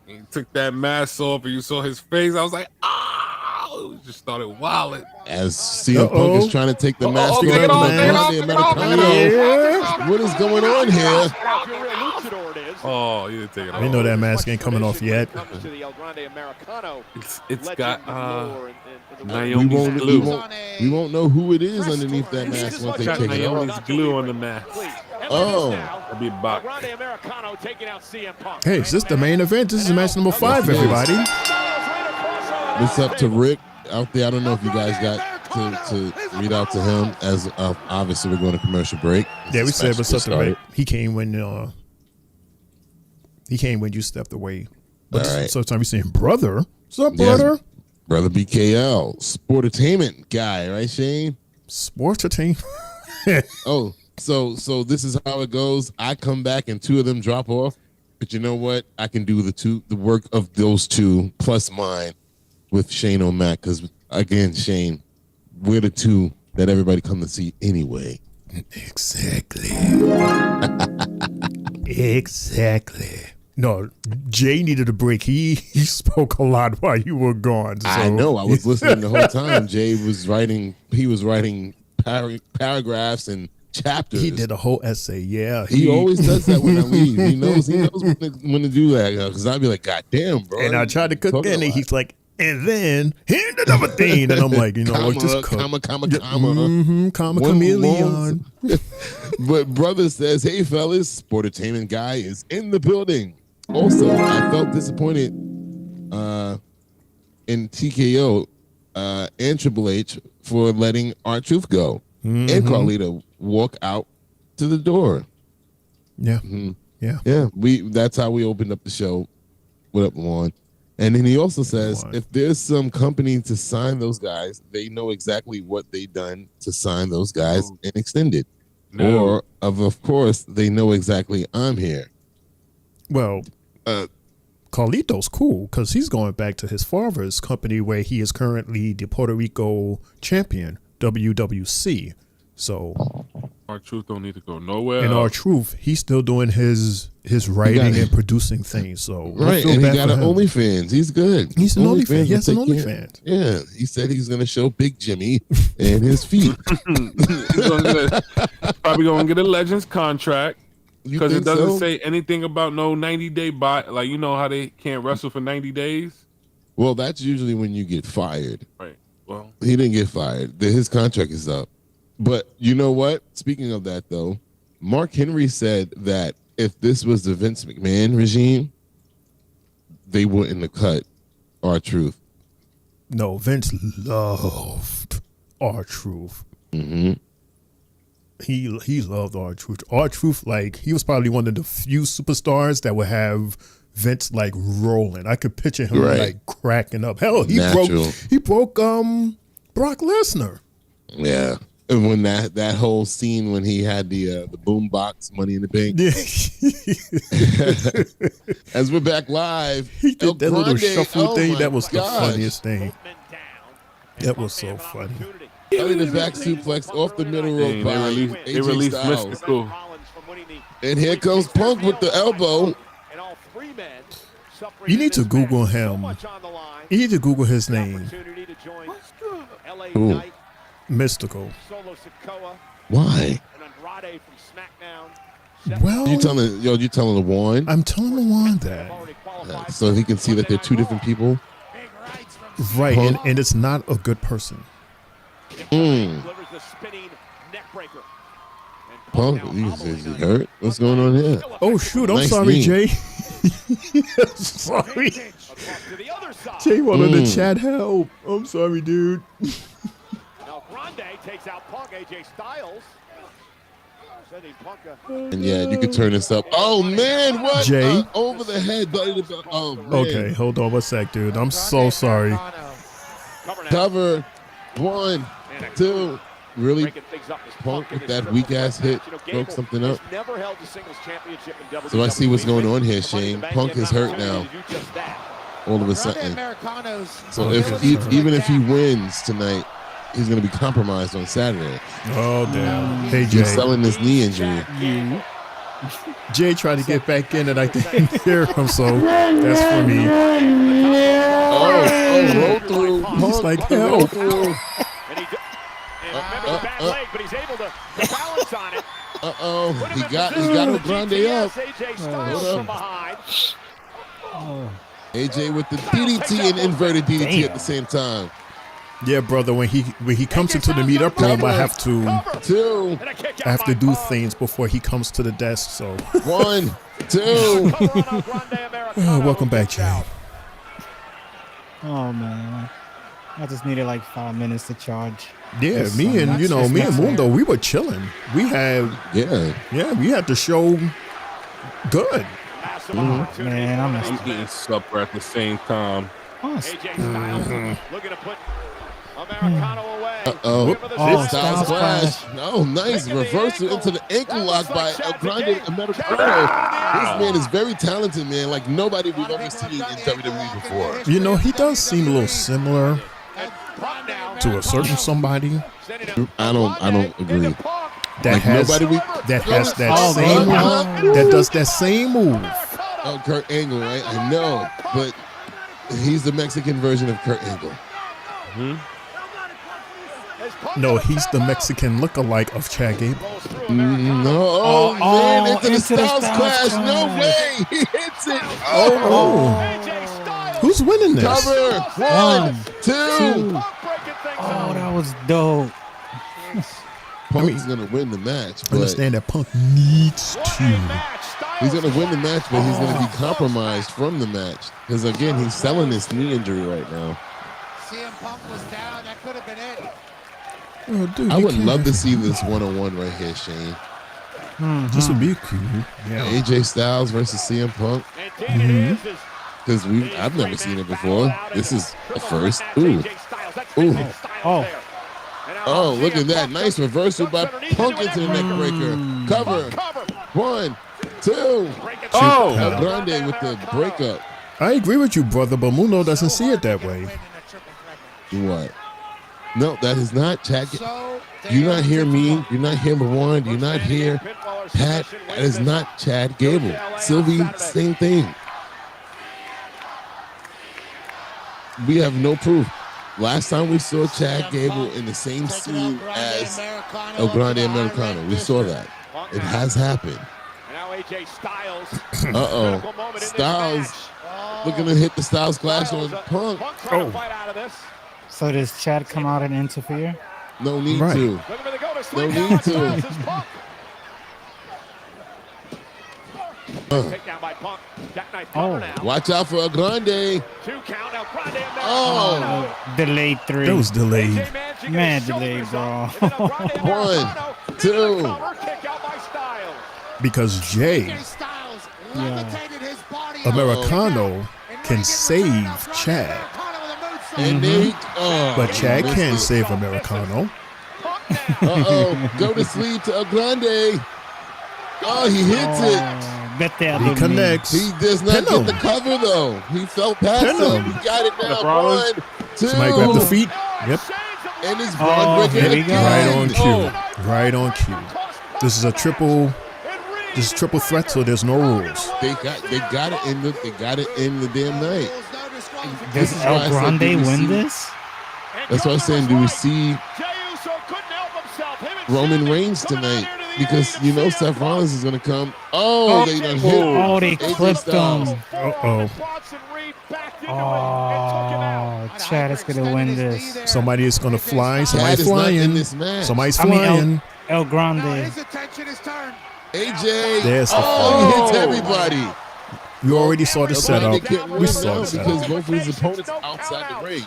Speaker 5: he took that mask off and you saw his face. I was like, he just started wilding.
Speaker 6: As CM Punk is trying to take the mask off, the Americano. What is going on here?
Speaker 5: Oh, you didn't take it off.
Speaker 3: We know that mask ain't coming off yet.
Speaker 5: It's got Naomi's glue.
Speaker 6: We won't know who it is underneath that mask once they take it
Speaker 5: Naomi's
Speaker 6: off.
Speaker 5: glue on the mask.
Speaker 6: Oh,
Speaker 5: that'd be Bach.
Speaker 3: Hey, is this the main event? This is match number 5, everybody.
Speaker 6: It's up to Rick out there. I don't know if you guys got to read out to him, as obviously we're going to commercial break.
Speaker 3: Yeah, we said what's up to Rick. He came when you stepped away. But
Speaker 6: all right.
Speaker 3: Sometimes we saying, brother. What's up, brother?
Speaker 6: Yes, brother BKL, sportainment guy, right, Shane?
Speaker 3: Sportainment.
Speaker 6: Oh, so this is how it goes. I come back and 2 of them drop off, but you know what? I can do the work of those 2 plus mine with Shane O'Mac, because again, Shane, we're the 2 that everybody come to see anyway.
Speaker 3: Exactly. Exactly. No, Jay needed a break. He spoke a lot while you were gone. So.
Speaker 6: I know. I was listening the whole time. Jay was writing. He was writing paragraphs and chapters.
Speaker 3: He did a whole essay. Yeah,
Speaker 6: he always does that when I leave. He knows when to do that, because I'd be like, God damn, bro.
Speaker 3: And I tried to cook in, and he's like, and then here's another thing, and I'm like,
Speaker 6: comma,
Speaker 3: like just cook.
Speaker 6: comma,
Speaker 3: chameleon.
Speaker 6: But brother says, hey fellas, sportainment guy is in the building. Also, I felt disappointed in TKO and Triple H for letting R-Truth go and Carlito walk out to the door.
Speaker 3: Yeah.
Speaker 6: Yeah. That's how we opened up the show. What up, Juan? And then he also says, if there's some company to sign those guys, they know exactly what they done to sign those guys and extend it.
Speaker 5: No.
Speaker 6: Or, of course, they know exactly I'm here.
Speaker 3: Well, Carlito's cool because he's going back to his father's company where he is currently the Puerto Rico champion, WWC. So
Speaker 5: R-Truth don't need to go nowhere.
Speaker 3: And R-Truth, he's still doing his writing and producing things. So
Speaker 6: right, and he got an OnlyFans. He's good.
Speaker 3: He's an OnlyFans. He has an OnlyFans.
Speaker 6: Yeah, he said he's going to show Big Jimmy and his feet.
Speaker 5: Probably going to get a Legends contract because it doesn't
Speaker 6: so?
Speaker 5: say anything about no 90-day buy. Like, you know how they can't wrestle for 90 days?
Speaker 6: Well, that's usually when you get fired.
Speaker 5: Right. Well,
Speaker 6: he didn't get fired. His contract is up. But you know what? Speaking of that, though, Mark Henry said that if this was the Vince McMahon regime, they wouldn't have cut R-Truth.
Speaker 3: No, Vince loved R-Truth.
Speaker 6: Mm-hmm.
Speaker 3: He loved R-Truth. R-Truth, like, he was probably one of the few superstars that would have Vince like rolling. I could picture him like cracking up. Hell, he broke Brock Lesnar.
Speaker 6: Yeah. And when that whole scene when he had the boom box Money in the Bank. As we're back live.
Speaker 3: He did that little shuffle thing. That was the funniest thing. That was so funny.
Speaker 6: In the back suplex off the middle rope by
Speaker 5: they released Mystical.
Speaker 6: And here comes Punk with the elbow.
Speaker 3: You need to Google him. You need to Google his name.
Speaker 6: Ooh.
Speaker 3: Mystical.
Speaker 6: Why?
Speaker 3: Well,
Speaker 6: you telling the one?
Speaker 3: I'm telling the one that.
Speaker 6: So he can see that they're two different people.
Speaker 3: Right, and it's not a good person.
Speaker 6: Punk, is he hurt? What's going on here?
Speaker 3: Oh shoot! I'm sorry, Jay. Sorry. Jay wanted to chat help. I'm sorry, dude.
Speaker 9: Takes out Punk, AJ Styles.
Speaker 6: And yeah, you can turn this up. Oh man, what?
Speaker 3: Jay?
Speaker 6: Over the head, buddy. Oh man.
Speaker 3: Okay, hold on one sec, dude. I'm so sorry.
Speaker 6: Cover. 1, 2. Really? Punk with that weak ass hit broke something up. So I see what's going on here, Shane. Punk is hurt now. All of a sudden. So even if he wins tonight, he's going to be compromised on Saturday.
Speaker 3: Oh, damn. Hey, Jay.
Speaker 6: He's selling this knee injury.
Speaker 3: Jay tried to get back in and I didn't hear him, so that's for me.
Speaker 6: Roll through.
Speaker 3: He's like, help.
Speaker 9: But he's able to balance on it.
Speaker 6: He got a grande up.
Speaker 9: Hold up.
Speaker 6: AJ with the DDT and inverted DDT at the same time.
Speaker 3: Yeah, brother. When he comes into the meetup room, I have to do things before he comes to the desk. So
Speaker 6: 1, 2.
Speaker 3: Welcome back, Jay.
Speaker 8: Oh man, I just needed like 5 minutes to charge.
Speaker 3: Yeah, me and Mundo, we were chilling. We had we had the show good.
Speaker 8: Man,
Speaker 5: I'm eating supper at the same time.
Speaker 9: AJ Styles looking to put Americano away.
Speaker 6: Styles Clash. Oh, nice reversal into the ankle lock by El Grande Americano. This man is very talented, man. Like nobody we've ever seen in WWE before.
Speaker 3: You know, he does seem a little similar to a certain somebody.
Speaker 6: I don't agree.
Speaker 3: That has that same that does that same move.
Speaker 6: Oh, Kurt Angle, right? I know, but he's the Mexican version of Kurt Angle.
Speaker 3: No, he's the Mexican lookalike of Chad Gable.
Speaker 6: No, man, into the Styles Clash. No way. He hits it.
Speaker 3: Who's winning this?
Speaker 6: Cover. 1, 2.
Speaker 8: Oh, that was dope.
Speaker 6: Punk's going to win the match.
Speaker 3: I understand that Punk needs to.
Speaker 6: He's going to win the match, but he's going to be compromised from the match. Because, again, he's selling this knee injury right now.
Speaker 20: CM Punk was down. That could have been it.
Speaker 3: Oh, dude,
Speaker 6: I would love to see this one-on-one right here, Shane.
Speaker 3: This would be cool. Yeah.
Speaker 6: AJ Styles versus CM Punk. Because I've never seen it before. This is a first. Ooh. Oh, look at that. Nice reversal by Punk into the neck breaker. Cover. 1, 2. El Grande with the breakup.
Speaker 3: I agree with you, brother, but Muno doesn't see it that way.
Speaker 6: What? No, that is not Chad. Do you not hear me? Do you not hear Marwan? Do you not hear Pat? That is not Chad Gable. Sylvie, same thing. We have no proof. Last time we saw Chad Gable in the same suit as El Grande Americano, we saw that. It has happened. Uh-oh. Styles looking to hit the Styles Clash on Punk.
Speaker 8: Oh. So does Chad come out and interfere?
Speaker 6: No need to. No need to.
Speaker 8: Oh.
Speaker 6: Watch out for El Grande. Oh.
Speaker 8: Delayed 3.
Speaker 3: That was delayed.
Speaker 8: Man, delayed, bro.
Speaker 6: 1, 2.
Speaker 3: Because Jay Americano can save Chad.
Speaker 6: And
Speaker 3: but Chad can't save Americano.
Speaker 6: Uh-oh. Go to sleep to El Grande. Oh, he hits it.
Speaker 3: He connects.
Speaker 6: He does not get the cover, though. He fell past him. He got it now. 1, 2.
Speaker 3: Somebody grab the feet. Yep.
Speaker 6: And it's Braun Breaker again.
Speaker 3: Right on cue. Right on cue. This is a triple. This is triple threat, so there's no rules.
Speaker 6: They got it in the damn night.
Speaker 8: Does El Grande win this?
Speaker 6: That's what I'm saying. Do we see Roman Reigns tonight? Because you know Seth Rollins is going to come. Oh, they done hit.
Speaker 8: Oh, they clipped him.
Speaker 3: Uh-oh.
Speaker 8: Oh, Chad is going to win this.
Speaker 3: Somebody is going to fly. Somebody's
Speaker 6: Chad is not in
Speaker 3: flying.
Speaker 6: this match.
Speaker 3: Somebody's flying.
Speaker 8: El Grande.
Speaker 6: AJ.
Speaker 3: There's the
Speaker 6: he hits everybody.
Speaker 3: You already saw the setup. We saw the setup.
Speaker 6: Because both of his opponents are outside the ring.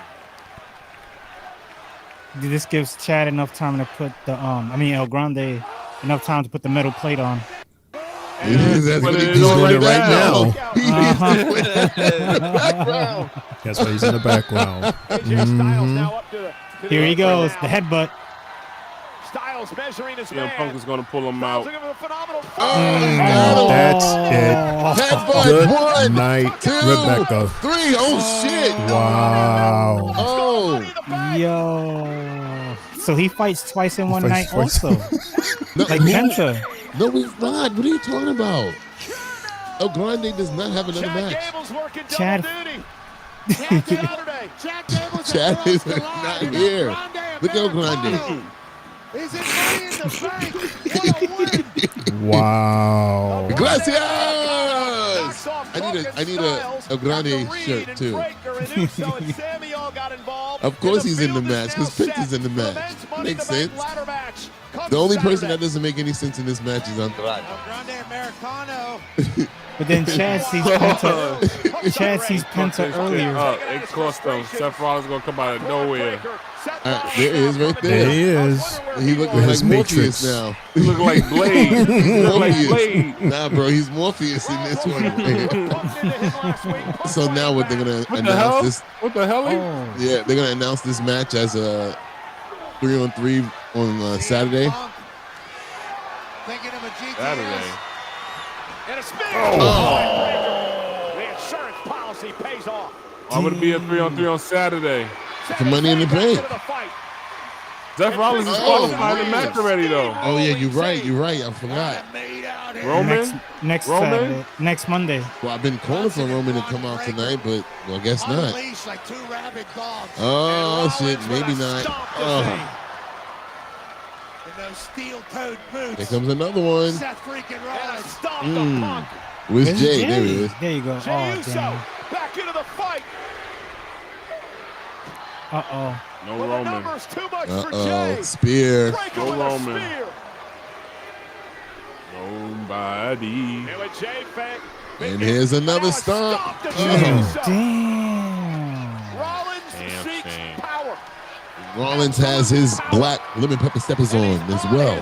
Speaker 8: This gives Chad enough time to put the El Grande enough time to put the metal plate on.
Speaker 6: He's doing
Speaker 3: it right now.
Speaker 6: Background.
Speaker 3: That's why he's in the background.
Speaker 8: Here he goes, the headbutt.
Speaker 9: Styles measuring his
Speaker 5: CM Punk is going to pull him out.
Speaker 3: That's it.
Speaker 6: Headbutt.
Speaker 3: Good
Speaker 6: 1,
Speaker 3: night,
Speaker 6: 2,
Speaker 3: Rebecca.
Speaker 6: 3. Oh, shit.
Speaker 3: Wow.
Speaker 6: Oh.
Speaker 8: Yo. So he fights twice in one night
Speaker 3: twice.
Speaker 8: also. Like Penta.
Speaker 6: No, he's not. What are you talking about? El Grande does not have another match.
Speaker 8: Chad.
Speaker 6: Chad is not here. Look at El Grande.
Speaker 20: Is it money in the bank?
Speaker 3: Wow.
Speaker 6: Gracias! I need a El Grande shirt too. Of course he's in the match because Penta's in the match. Makes sense. The only person that doesn't make any sense in this match is Andrade.
Speaker 8: But then Chad sees Penta. Chad sees Penta earlier.
Speaker 5: It cost them. Seth Rollins going to come out of nowhere.
Speaker 6: There he is right there.
Speaker 3: There he is.
Speaker 6: He looking
Speaker 3: With
Speaker 6: like
Speaker 3: his
Speaker 6: Morpheus
Speaker 3: Matrix.
Speaker 6: now.
Speaker 5: He look like Blade. He look like Blade.
Speaker 6: Nah, bro, he's Morpheus in this one. So now what they're gonna
Speaker 5: What the
Speaker 6: announce
Speaker 5: hell?
Speaker 6: this?
Speaker 5: What the hell?
Speaker 6: Yeah, they're gonna announce this match as a 3-on-3 on Saturday.
Speaker 5: Saturday.
Speaker 9: And a spin. The insurance policy pays off.
Speaker 5: I'm going to be a 3-on-3 on Saturday.
Speaker 6: For Money in the Bank.
Speaker 5: Seth Rollins is qualified in the match already, though.
Speaker 6: Oh yeah, you're right. I forgot.
Speaker 5: Roman?
Speaker 8: Next
Speaker 5: Roman?
Speaker 8: Saturday, next Monday.
Speaker 6: Well, I've been calling for Roman to come out tonight, but I guess not.
Speaker 20: Like 2 rabid dogs.
Speaker 6: Oh shit, maybe not. Oh,
Speaker 20: In those steel-toed boots.
Speaker 6: here comes another one.
Speaker 20: Seth freaking Rollins.
Speaker 6: Where's Jay? There he is.
Speaker 8: There you go. Oh, damn.
Speaker 9: Back into the fight.
Speaker 8: Uh-oh.
Speaker 5: No Roman.
Speaker 6: Uh-oh, spear.
Speaker 5: No Roman. Nobody.
Speaker 6: And here's another stomp.
Speaker 8: Damn.
Speaker 6: Rollins has his black lemon pepper steppers on as well.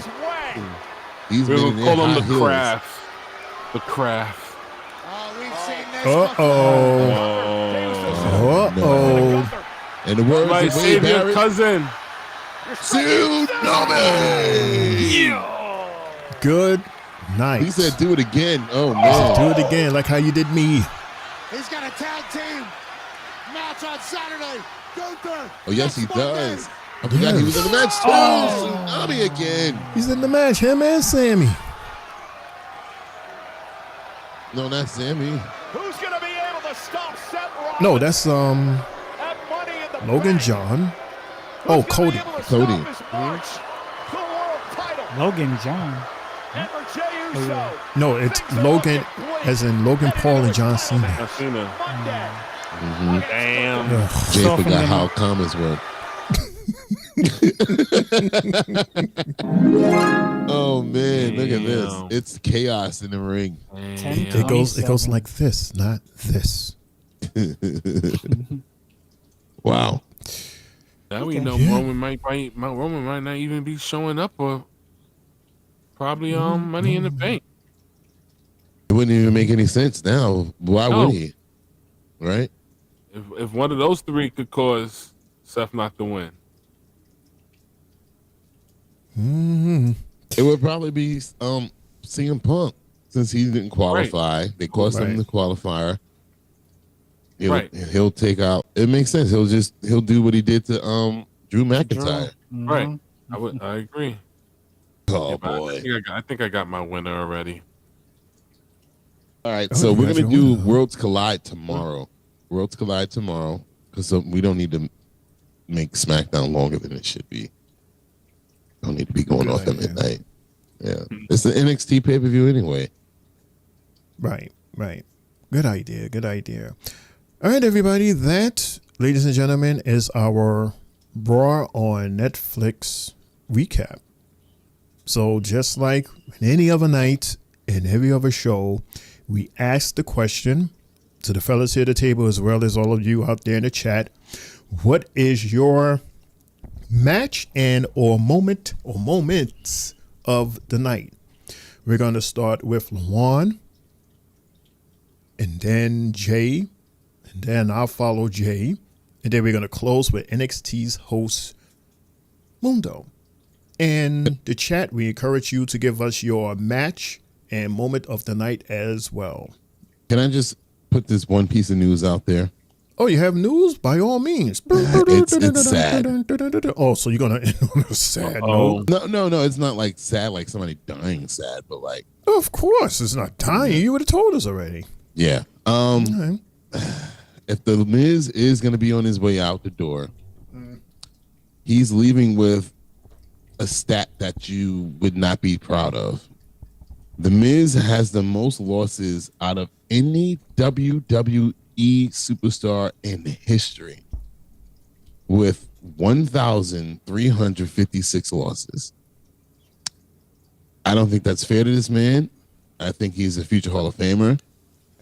Speaker 6: He's
Speaker 5: We're
Speaker 6: been in
Speaker 5: going to
Speaker 6: there
Speaker 5: call him
Speaker 6: high
Speaker 5: the
Speaker 6: heels.
Speaker 5: Craft. The Craft.
Speaker 3: Uh-oh. Uh-oh.
Speaker 6: And the words
Speaker 5: Somebody
Speaker 6: of Wade
Speaker 5: save your
Speaker 6: Barrett.
Speaker 5: cousin.
Speaker 6: Tsunami!
Speaker 3: Good night.
Speaker 6: He said do it again. Oh,
Speaker 3: He said,
Speaker 6: man.
Speaker 3: do it again like how you did me.
Speaker 18: He's got a tag team match on Saturday. Gunther.
Speaker 6: Oh, yes, he does. I forgot he was in the match too. Tsunami again.
Speaker 3: He's in the match, him and Sammy.
Speaker 6: No, not Sammy.
Speaker 9: Who's going to be able to stop Seth Rollins?
Speaker 3: No, that's Logan John. Oh, Cody.
Speaker 6: Cody.
Speaker 8: Logan John.
Speaker 3: No, it's Logan, as in Logan Paul and John Cena.
Speaker 5: Damn.
Speaker 6: Jay forgot how comments work. Oh man, look at this. It's chaos in the ring.
Speaker 3: It goes like this, not this.
Speaker 6: Wow.
Speaker 5: Now we know Roman might not even be showing up, or probably Money in the Bank.
Speaker 6: It wouldn't even make any sense now. Why would he? Right?
Speaker 5: If one of those three could cause Seth not to win.
Speaker 6: It would probably be CM Punk, since he didn't qualify. Right. They cost him the qualifier. He'll take out. It makes sense. He'll do what he did to Drew McIntyre.
Speaker 5: Right. I agree.
Speaker 6: Oh boy.
Speaker 5: I think I got my winner already.
Speaker 6: All right, so we're gonna do Worlds Collide tomorrow. Worlds Collide tomorrow, because we don't need to make SmackDown longer than it should be. Don't need to be going off at midnight. Yeah, it's the NXT pay-per-view anyway.
Speaker 3: Right. Good idea. All right, everybody. That, ladies and gentlemen, is our Raw on Netflix recap. So just like any other night and every other show, we ask the question to the fellas here at the table, as well as all of you out there in the chat: what is your match and or moment or moments of the night? We're going to start with Luan, and then Jay, and then I'll follow Jay, and then we're going to close with NXT's host, Mundo. And the chat, we encourage you to give us your match and moment of the night as well.
Speaker 6: Can I just put this one piece of news out there?
Speaker 3: Oh, you have news? By all means.
Speaker 6: It's sad.
Speaker 3: Oh, so you're going to end on a sad note?
Speaker 6: No, it's not like sad, like somebody dying sad, but like...
Speaker 3: Of course, it's not dying. You would have told us already.
Speaker 6: Yeah. If the Miz is going to be on his way out the door, he's leaving with a stat that you would not be proud of. The Miz has the most losses out of any WWE superstar in history, with 1,356 losses. I don't think that's fair to this man. I think he's a future Hall of Famer.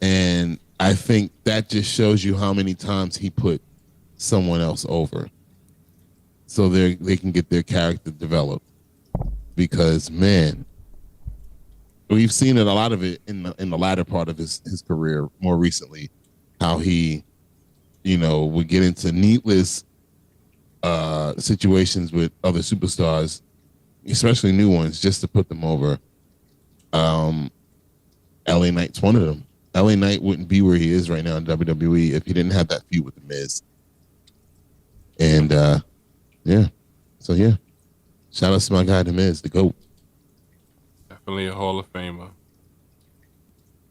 Speaker 6: And I think that just shows you how many times he put someone else over, so they can get their character developed. Because, man, we've seen it, a lot of it in the latter part of his career more recently, how he, would get into needless situations with other superstars, especially new ones, just to put them over. LA Knight's one of them. LA Knight wouldn't be where he is right now in WWE if he didn't have that feud with The Miz. And, shout out to my guy, The Miz, the GOAT.
Speaker 5: Definitely a Hall of Famer.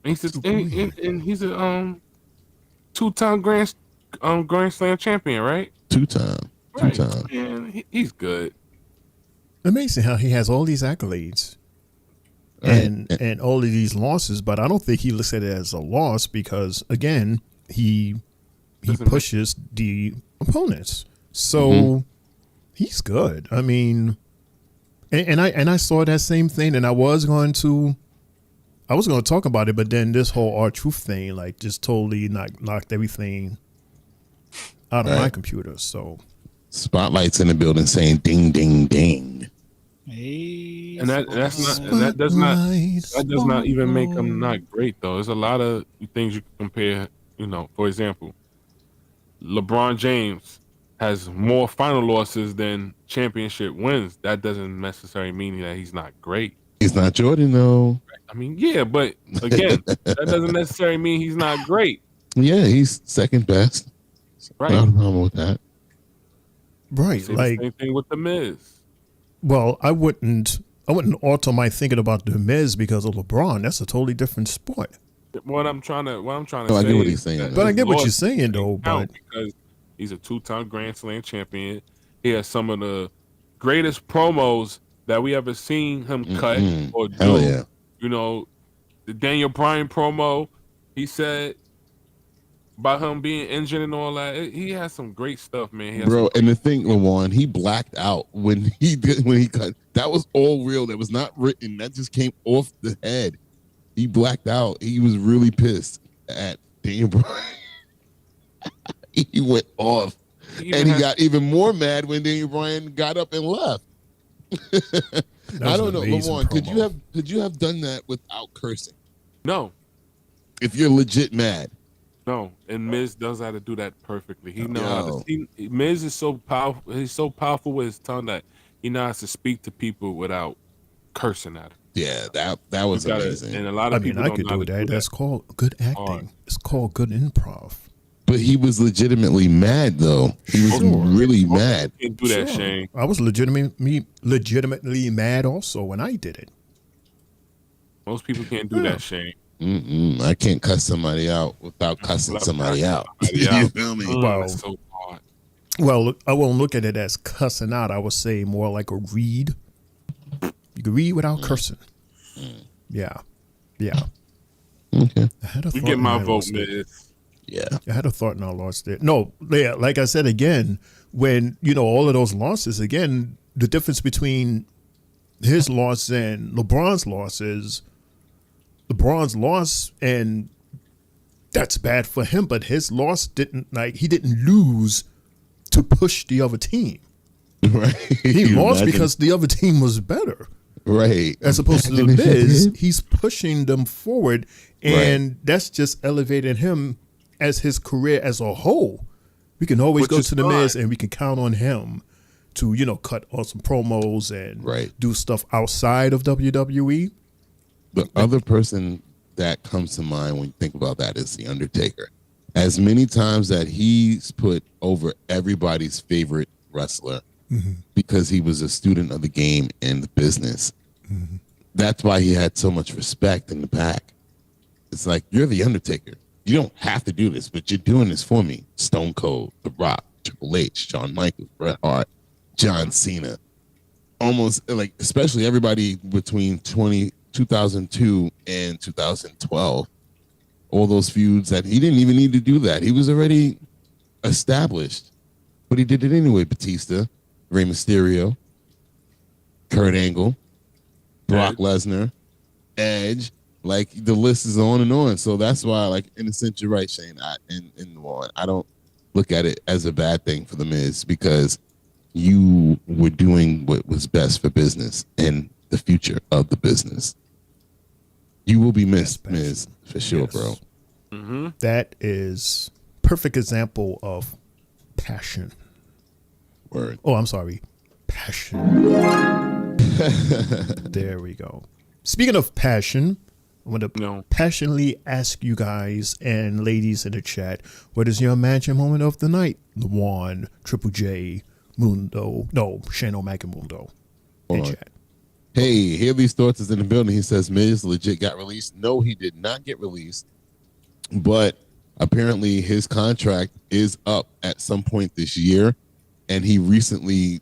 Speaker 5: And he's a two-time Grand Slam champion, right?
Speaker 6: Two-time.
Speaker 5: And he's good.
Speaker 3: Amazing how he has all these accolades and all of these losses, but I don't think he looks at it as a loss because, again, he pushes the opponents. So he's good. I mean, and I saw that same thing, and I was going to talk about it, but then this whole R-Truth thing, like, just totally knocked everything out of my computer. So
Speaker 6: Spotlight's in the building saying ding, ding, ding.
Speaker 8: Hey,
Speaker 5: and that does not even make him not great, though. There's a lot of things you can compare. For example, LeBron James has more final losses than championship wins. That doesn't necessarily mean that he's not great.
Speaker 6: He's not Jordan, though.
Speaker 5: I mean, yeah, but again, that doesn't necessarily mean he's not great.
Speaker 6: Yeah, he's second best.
Speaker 5: Right.
Speaker 6: Not a problem with that.
Speaker 3: Right.
Speaker 5: Same thing with the Miz.
Speaker 3: Well, I wouldn't alter my thinking about the Miz because of LeBron. That's a totally different sport.
Speaker 5: What I'm trying to say.
Speaker 6: I get what he's saying.
Speaker 3: But I get what you're saying, though. But
Speaker 5: because he's a 2-time Grand Slam champion, he has some of the greatest promos that we ever seen him cut or do.
Speaker 6: Hell yeah.
Speaker 5: You know, the Daniel Bryan promo, he said about him being injured and all that. He has some great stuff, man.
Speaker 6: Bro, and the thing, LeJuan, he blacked out when he cut. That was all real. That was not written. That just came off the head. He blacked out. He was really pissed at Daniel Bryan. He went off. And he got even more mad when Daniel Bryan got up and left. I don't know, LeJuan, could you have done that without cursing?
Speaker 5: No.
Speaker 6: If you're legit mad.
Speaker 5: No, and Miz does how to do that perfectly. He knows how to. Miz is so powerful. He's so powerful with his tongue that he knows to speak to people without cursing at them.
Speaker 6: Yeah, that was amazing.
Speaker 5: And a lot of people
Speaker 3: I
Speaker 5: don't
Speaker 3: could
Speaker 5: know how
Speaker 3: do
Speaker 5: to
Speaker 3: that. That's called good acting. It's called good improv.
Speaker 6: But he was legitimately mad, though. He was really mad.
Speaker 5: You can't do that, Shane.
Speaker 3: I was legitimately mad also when I did it.
Speaker 5: Most people can't do that, Shane.
Speaker 6: I can't cuss somebody out without cussing somebody out. You feel me?
Speaker 5: That's so hard.
Speaker 3: Well, I won't look at it as cussing out. I would say more like a read. You can read without cursing. Yeah.
Speaker 6: Okay.
Speaker 3: I had a
Speaker 5: You
Speaker 3: thought
Speaker 5: get my
Speaker 3: and I
Speaker 5: vote,
Speaker 3: lost it.
Speaker 5: Miz.
Speaker 6: Yeah.
Speaker 3: I had a thought and I lost it. No, yeah, like I said again, when all of those losses, again, the difference between his loss and LeBron's loss is LeBron's loss, and that's bad for him, but his loss he didn't lose to push the other team.
Speaker 6: Right.
Speaker 3: He lost because the other team was better.
Speaker 6: Right.
Speaker 3: As opposed to the Miz, he's pushing them forward, and that's just elevating him as his career as a whole. We can always go to the Miz and we can count on him to, cut awesome promos and do stuff outside of WWE.
Speaker 6: The other person that comes to mind when you think about that is The Undertaker. As many times that he's put over everybody's favorite wrestler because he was a student of the game and the business. That's why he had so much respect in the back. It's like, you're The Undertaker. You don't have to do this, but you're doing this for me. Stone Cold, The Rock, Triple H, Shawn Michaels, Bret Hart, John Cena. Almost like, especially everybody between 2002 and 2012. All those feuds that he didn't even need to do that. He was already established, but he did it anyway. Batista, Rey Mysterio, Kurt Angle, Brock Lesnar, Edge. Like, the list is on and on. So that's why, like, in a sense, you're right, Shane. I don't look at it as a bad thing for the Miz, because you were doing what was best for business and the future of the business. You will be missed, Miz, for sure, bro.
Speaker 3: That is perfect example of passion.
Speaker 6: Word.
Speaker 3: Oh, I'm sorry. Passion. There we go. Speaking of passion, I want to passionately ask you guys and ladies in the chat, what is your magic moment of the night? LeJuan, Triple J, Mundo, Shane O'Mac and Mundo in chat.
Speaker 6: Hey, Haley's Thoughts is in the building. He says Miz legit got released. No, he did not get released, but apparently his contract is up at some point this year, and he recently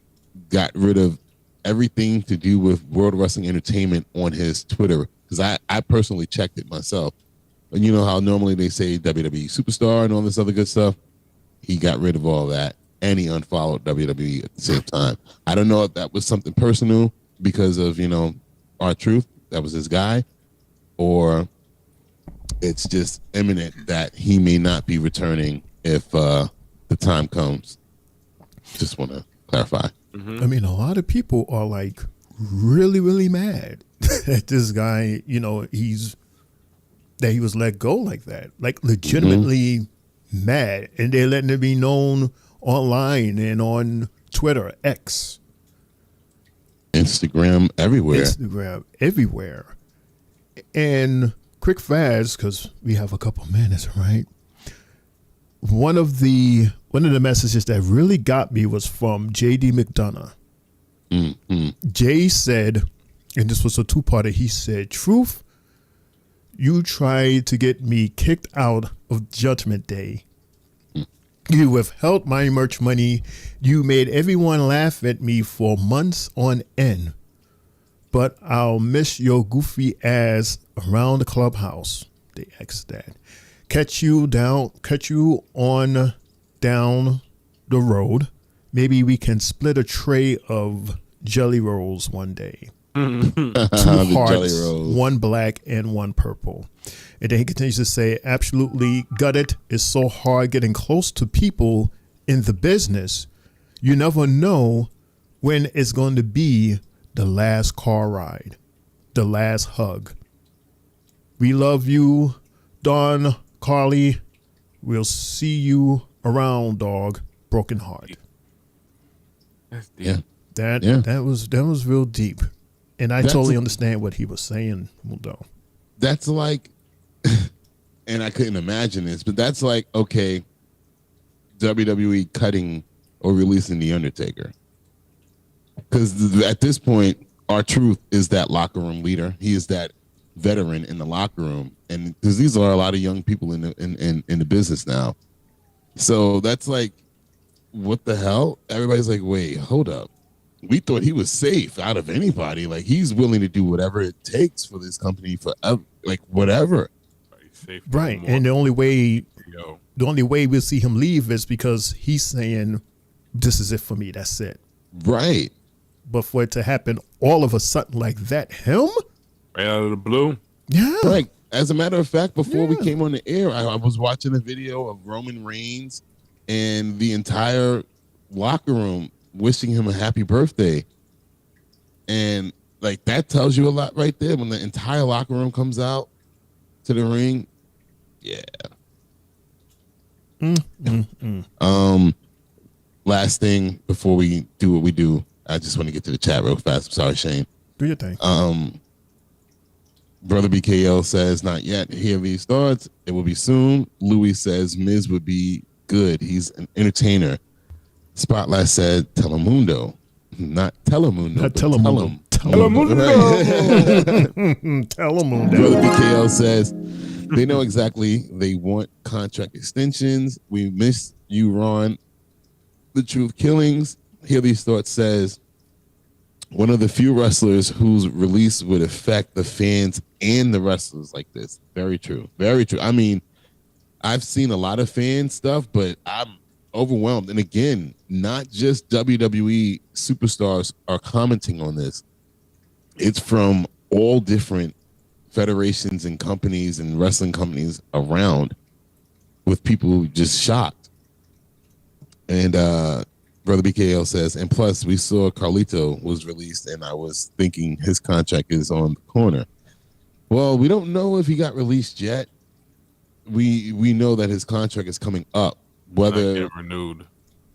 Speaker 6: got rid of everything to do with World Wrestling Entertainment on his Twitter, because I personally checked it myself. And you know how normally they say WWE Superstar and all this other good stuff? He got rid of all that, and he unfollowed WWE at the same time. I don't know if that was something personal because of, R-Truth, that was his guy, or it's just imminent that he may not be returning if the time comes. Just want to clarify.
Speaker 3: I mean, a lot of people are like really, really mad that this guy, that he was let go like that, like legitimately mad, and they're letting it be known online and on Twitter, X,
Speaker 6: Instagram, everywhere.
Speaker 3: And quick fast, because we have a couple minutes, right? one of the messages that really got me was from JD McDonough. Jay said, and this was a two-parter, he said, "Truth, you tried to get me kicked out of Judgment Day. You withheld my merch money. You made everyone laugh at me for months on end. But I'll miss your goofy ass around the clubhouse." They asked that. Catch you on down the road. Maybe we can split a tray of jelly rolls one day. 2 hearts, 1 black and 1 purple. And then he continues to say, "Absolutely gut it. It's so hard getting close to people in the business. You never know when it's going to be the last car ride, the last hug. We love you, Don, Carly. We'll see you around, dog. Broken heart."
Speaker 5: That's deep.
Speaker 3: That was real deep. And I totally understand what he was saying, though.
Speaker 6: That's like, and I couldn't imagine this, but that's like, okay, WWE cutting or releasing The Undertaker. Because at this point, R-Truth is that locker room leader. He is that veteran in the locker room. And because these are a lot of young people in the business now. So that's like, what the hell? Everybody's like, wait, hold up. We thought he was safe out of anybody. Like, he's willing to do whatever it takes for this company forever, like whatever.
Speaker 3: Right. And the only way we'll see him leave is because he's saying, "This is it for me. That's it."
Speaker 6: Right.
Speaker 3: But for it to happen all of a sudden like that, him?
Speaker 5: Right out of the blue.
Speaker 3: Yeah.
Speaker 6: Right. As a matter of fact, before we came on the air, I was watching a video of Roman Reigns and the entire locker room wishing him a happy birthday. And like, that tells you a lot right there. When the entire locker room comes out to the ring. Yeah. Last thing before we do what we do, I just want to get to the chat real fast. I'm sorry, Shane.
Speaker 3: Do your thing.
Speaker 6: Brother BKL says, "Not yet. Here he starts. It will be soon." Louis says, "Miz would be good. He's an entertainer." Spotlight said, "Telemundo." Not Telemundo.
Speaker 3: Not Telemundo.
Speaker 6: Telemundo. Brother BKL says, "They know exactly. They want contract extensions. We miss you, Ron. The Truth Killings." Here these thoughts says, "One of the few wrestlers whose release would affect the fans and the wrestlers like this." Very true. Very true. I mean, I've seen a lot of fan stuff, but I'm overwhelmed. And again, not just WWE superstars are commenting on this. It's from all different federations and companies and wrestling companies around, with people just shocked. And Brother BKL says, "And plus we saw Carlito was released and I was thinking his contract is on the corner." Well, we don't know if he got released yet. We know that his contract is coming up. Whether
Speaker 5: renewed,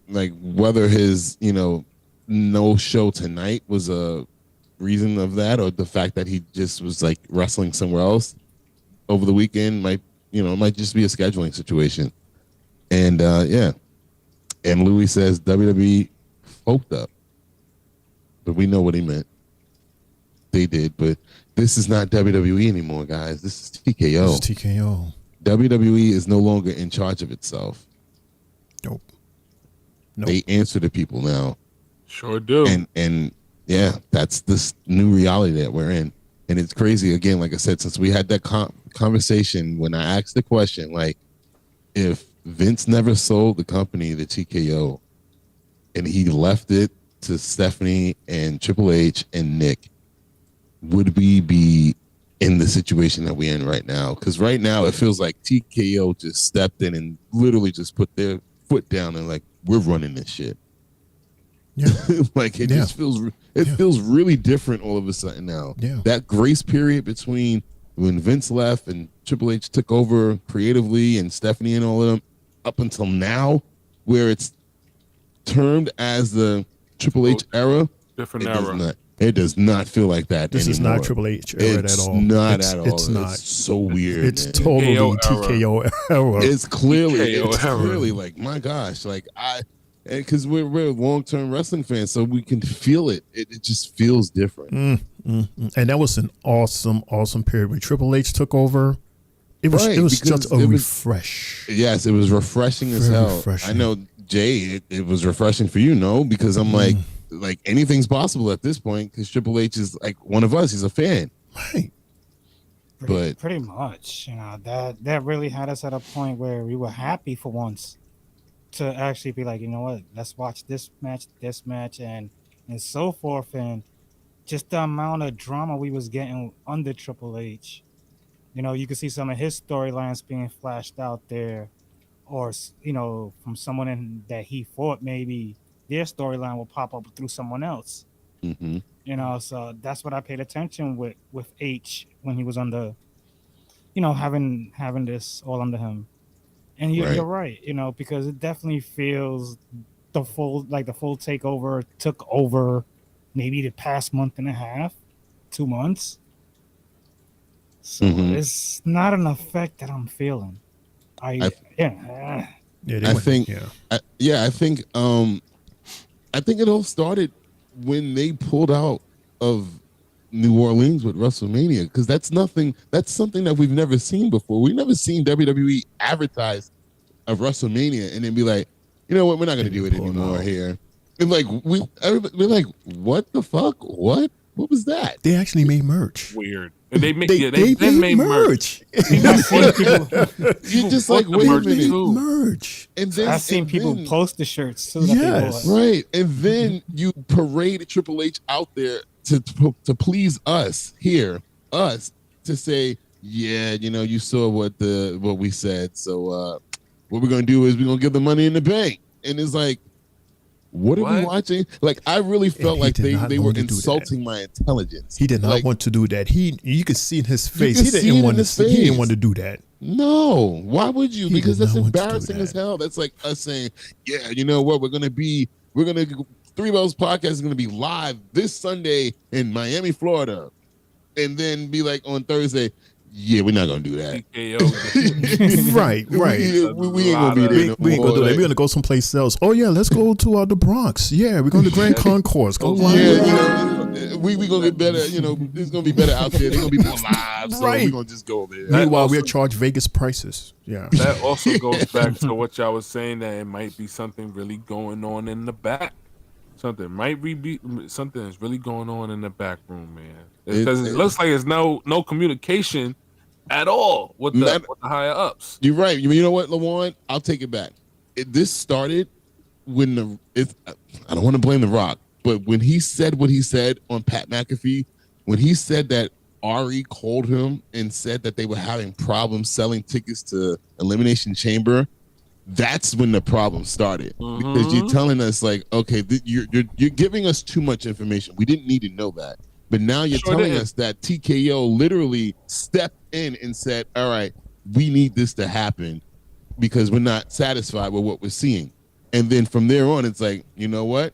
Speaker 6: like whether his no show tonight was a reason of that, or the fact that he just was like wrestling somewhere else over the weekend might just be a scheduling situation. And and Louis says WWE folked up, but we know what he meant. They did, but this is not WWE anymore, guys. This is TKO.
Speaker 3: This is TKO.
Speaker 6: WWE is no longer in charge of itself.
Speaker 3: Nope.
Speaker 6: They answer to people now.
Speaker 5: Sure do.
Speaker 6: And yeah, that's this new reality that we're in. And it's crazy, again, like I said, since we had that conversation when I asked the question, like, if Vince never sold the company to TKO and he left it to Stephanie and Triple H and Nick, would we be in the situation that we're in right now? Because right now it feels like TKO just stepped in and literally just put their foot down and like, we're running this shit.
Speaker 3: Yeah.
Speaker 6: Like it just feels feels really different all of a sudden now.
Speaker 3: Yeah.
Speaker 6: That grace period between when Vince left and Triple H took over creatively and Stephanie and all of them up until now, where it's termed as the Triple H era.
Speaker 5: Different era.
Speaker 6: It does not feel like that
Speaker 3: This
Speaker 6: anymore.
Speaker 3: is not Triple H era at all.
Speaker 6: Not at all.
Speaker 3: It's not.
Speaker 6: It's so weird.
Speaker 3: It's
Speaker 6: man.
Speaker 3: totally TKO era.
Speaker 6: It's clearly,
Speaker 5: TKO era.
Speaker 6: like, my gosh, like because we're long-term wrestling fans, so we can feel it. It just feels different.
Speaker 3: And that was an awesome period when Triple H took over. It was just a refresh.
Speaker 6: Yes, it was refreshing as hell.
Speaker 3: Refreshing.
Speaker 6: I know, Jay, it was refreshing for you, no? Because I'm like anything's possible at this point because Triple H is like one of us. He's a fan.
Speaker 3: Right.
Speaker 8: Pretty much. That really had us at a point where we were happy for once to actually be like, you know what, let's watch this match, and so forth. And just the amount of drama we was getting under Triple H. You could see some of his storylines being flashed out there, or from someone that he fought, maybe their storyline will pop up through someone else.
Speaker 6: Mm-hmm.
Speaker 8: So that's what I paid attention with H when he was under, having this all under him. And you're right, because it definitely feels the full takeover took over maybe the past month and a half, 2 months. So it's not an effect that I'm feeling. I think it all started when they pulled out of New Orleans with WrestleMania, because that's something that we've never seen before. We've never seen WWE advertise of WrestleMania and then be like, you know what, we're not going to do it anymore here. And like we're like, what the fuck? What was that?
Speaker 3: They actually made merch.
Speaker 5: Weird. And they made
Speaker 3: merch.
Speaker 6: You just like, wait a minute,
Speaker 3: merch.
Speaker 6: And then
Speaker 8: I've seen people post the shirts too.
Speaker 3: Yes,
Speaker 6: right. And then you parade Triple H out there to please us to say, yeah, you saw what we said. So what we're gonna do is we're gonna give the Money in the Bank. And it's like, what are we watching? Like, I really felt like they were insulting my intelligence.
Speaker 3: He did not want to do that. You could see in his face. He didn't want to do that.
Speaker 6: No, why would you? Because that's embarrassing as hell. That's like us saying, yeah, you know what? Three Bells Podcast is gonna be live this Sunday in Miami, Florida, and then be like on Thursday, yeah, we're not gonna do that.
Speaker 3: right.
Speaker 6: We ain't gonna be there.
Speaker 3: We ain't gonna do that. We're gonna go someplace else. Oh yeah, let's go to the Bronx. Yeah, we're going to Grand Concourse. Go
Speaker 6: we gonna get better. It's gonna be better out there. They're gonna be more live. So we're gonna just go there.
Speaker 3: Meanwhile, we're charged Vegas prices. Yeah.
Speaker 5: That also goes back to what y'all was saying, that it might be something really going on in the back. Something is really going on in the back room, man. Because it looks like there's no communication at all with the higher ups.
Speaker 6: You're right. You know what, LaJuan? I'll take it back. This started when I don't want to blame The Rock, but when he said what he said on Pat McAfee, when he said that Ari called him and said that they were having problems selling tickets to Elimination Chamber, that's when the problem started. Because you're telling us like, okay, you're giving us too much information. We didn't need to know that. But now you're telling us that TKO literally stepped in and said, all right, we need this to happen because we're not satisfied with what we're seeing. And then from there on, it's like, you know what?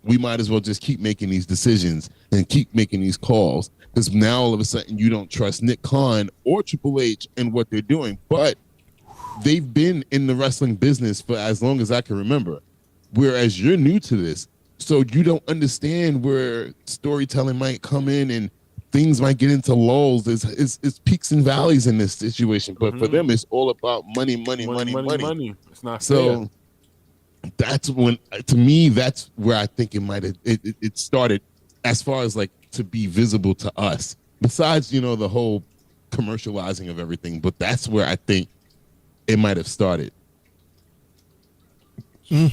Speaker 6: We might as well just keep making these decisions and keep making these calls, because now all of a sudden you don't trust Nick Khan or Triple H and what they're doing. But they've been in the wrestling business for as long as I can remember, whereas you're new to this. So you don't understand where storytelling might come in and things might get into lulls. It's peaks and valleys in this situation. But for them, it's all about money.
Speaker 5: It's not
Speaker 6: so
Speaker 5: fair.
Speaker 6: That's when, to me, that's where I think it started, as far as like to be visible to us. Besides, the whole commercializing of everything. But that's where I think it might have started.
Speaker 3: We're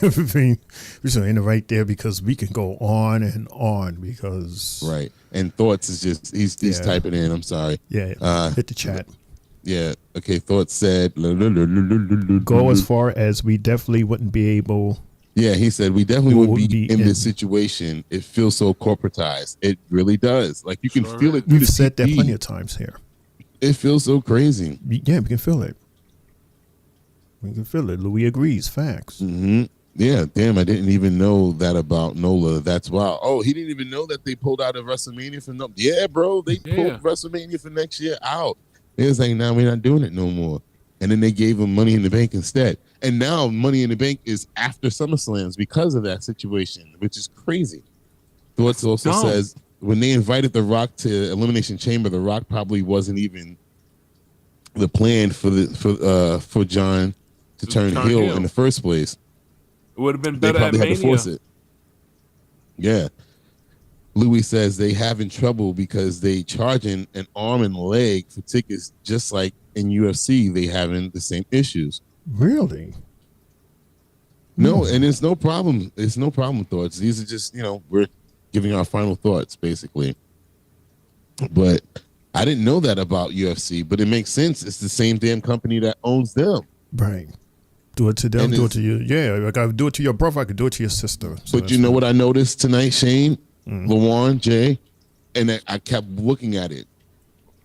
Speaker 3: just going to end it right there because we can go on and on because...
Speaker 6: Right. And Thoughts is just, he's typing in, I'm sorry.
Speaker 3: Yeah, hit the chat.
Speaker 6: Yeah, okay, Thoughts said...
Speaker 3: Go as far as we definitely wouldn't be able...
Speaker 6: Yeah, he said, we definitely wouldn't be in this situation. It feels so corporatized. It really does. Like, you can feel it.
Speaker 3: We've said that plenty of times here.
Speaker 6: It feels so crazy.
Speaker 3: Yeah, we can feel it. We can feel it. Louis agrees. Facts.
Speaker 6: Mm-hmm. Yeah, damn, I didn't even know that about Nola. That's wild. Oh, he didn't even know that they pulled out of WrestleMania for no. Yeah, bro, they pulled WrestleMania for next year out. It was like, nah, we're not doing it no more. And then they gave him Money in the Bank instead. And now Money in the Bank is after SummerSlams because of that situation, which is crazy. Thoughts also says when they invited The Rock to Elimination Chamber, The Rock probably wasn't even the plan for John to turn heel in the first place.
Speaker 5: It would have been
Speaker 6: They
Speaker 5: better
Speaker 6: probably
Speaker 5: at
Speaker 6: had to
Speaker 5: Mania.
Speaker 6: force it. Yeah. Louis says they having trouble because they charging an arm and leg for tickets, just like in UFC, they having the same issues.
Speaker 3: Really?
Speaker 6: No, and it's no problem. It's no problem thoughts. These are just, we're giving our final thoughts, basically. But I didn't know that about UFC, but it makes sense. It's the same damn company that owns them.
Speaker 3: Right. Do it to them, do it to you. Yeah, like I could do it to your brother, I could do it to your sister. So
Speaker 6: but you know what I noticed tonight, Shane, Lawan, Jay, and I kept looking at it.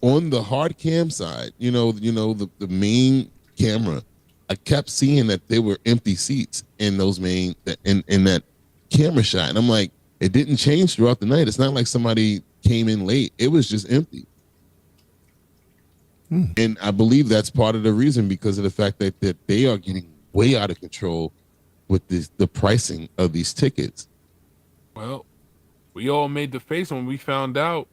Speaker 6: On the hard cam side, the main camera, I kept seeing that there were empty seats in those in that camera shot. And I'm like, it didn't change throughout the night. It's not like somebody came in late. It was just empty. And I believe that's part of the reason because of the fact that they are getting way out of control with the pricing of these tickets.
Speaker 5: Well, we all made the face when we found out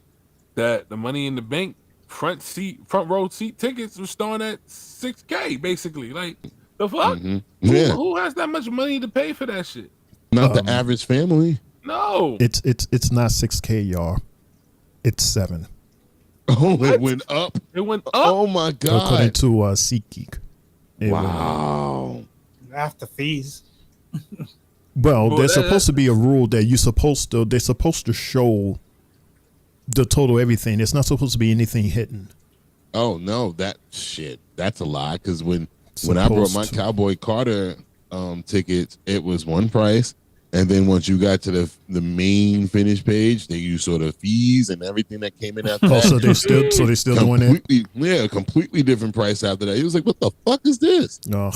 Speaker 5: that the Money in the Bank front row seat tickets were starting at $6K, basically. Like, the fuck? Who has that much money to pay for that shit?
Speaker 6: Not the average family.
Speaker 5: No.
Speaker 3: It's not 6K, y'all. It's 7.
Speaker 6: Oh, it went up.
Speaker 5: It went up.
Speaker 6: Oh my god!
Speaker 3: According to SeatGeek.
Speaker 6: Wow.
Speaker 8: After fees.
Speaker 3: Well, there's supposed to be a rule that they're supposed to show the total everything. It's not supposed to be anything hidden.
Speaker 6: Oh no, that's a lie. Because when I brought my Cowboy Carter tickets, it was one price. And then once you got to the main finish page, they use sort of fees and everything that came in after that.
Speaker 3: So they still doing it?
Speaker 6: Yeah, completely different price after that. He was like, "What the fuck is this?"
Speaker 3: No.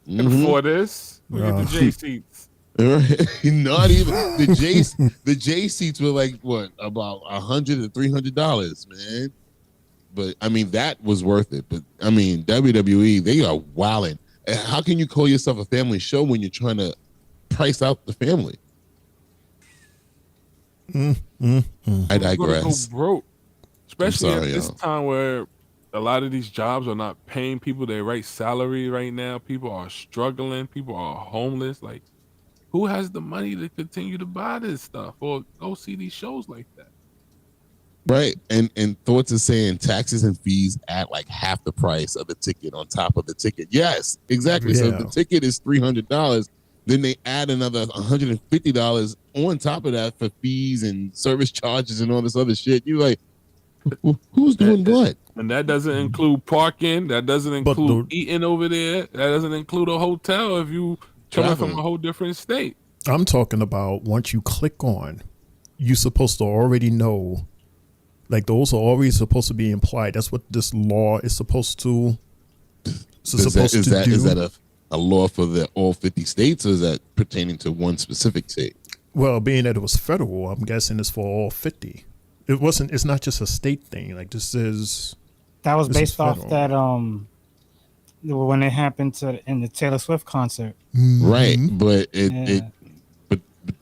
Speaker 5: And before this, we get the J seats.
Speaker 6: Not even the J seats were like what, about $100 to $300, man. But I mean, that was worth it. But I mean, WWE, they are wilding. How can you call yourself a family show when you're trying to price out the family? I digress.
Speaker 5: Go broke, especially
Speaker 6: sorry,
Speaker 5: at this
Speaker 6: y'all.
Speaker 5: time where a lot of these jobs are not paying people their right salary right now. People are struggling. People are homeless. Like, who has the money to continue to buy this stuff or go see these shows like that?
Speaker 6: Right. And Thoughts is saying taxes and fees at like half the price of the ticket on top of the ticket. Yes, exactly. So if the ticket is $300, then they add another $150 on top of that for fees and service charges and all this other shit. You're like, who's doing what?
Speaker 5: And that doesn't include parking. That doesn't include eating over there. That doesn't include a hotel if you coming from a whole different state.
Speaker 3: I'm talking about once you click on, you're supposed to already know. Like, those are always supposed to be implied. That's what this law is supposed to do.
Speaker 6: Is that a law for all 50 states, or is that pertaining to one specific state?
Speaker 3: Well, being that it was federal, I'm guessing it's for all 50. It's not just a state thing. Like, this is...
Speaker 8: That was based off that, when it happened in the Taylor Swift concert.
Speaker 6: Right, but but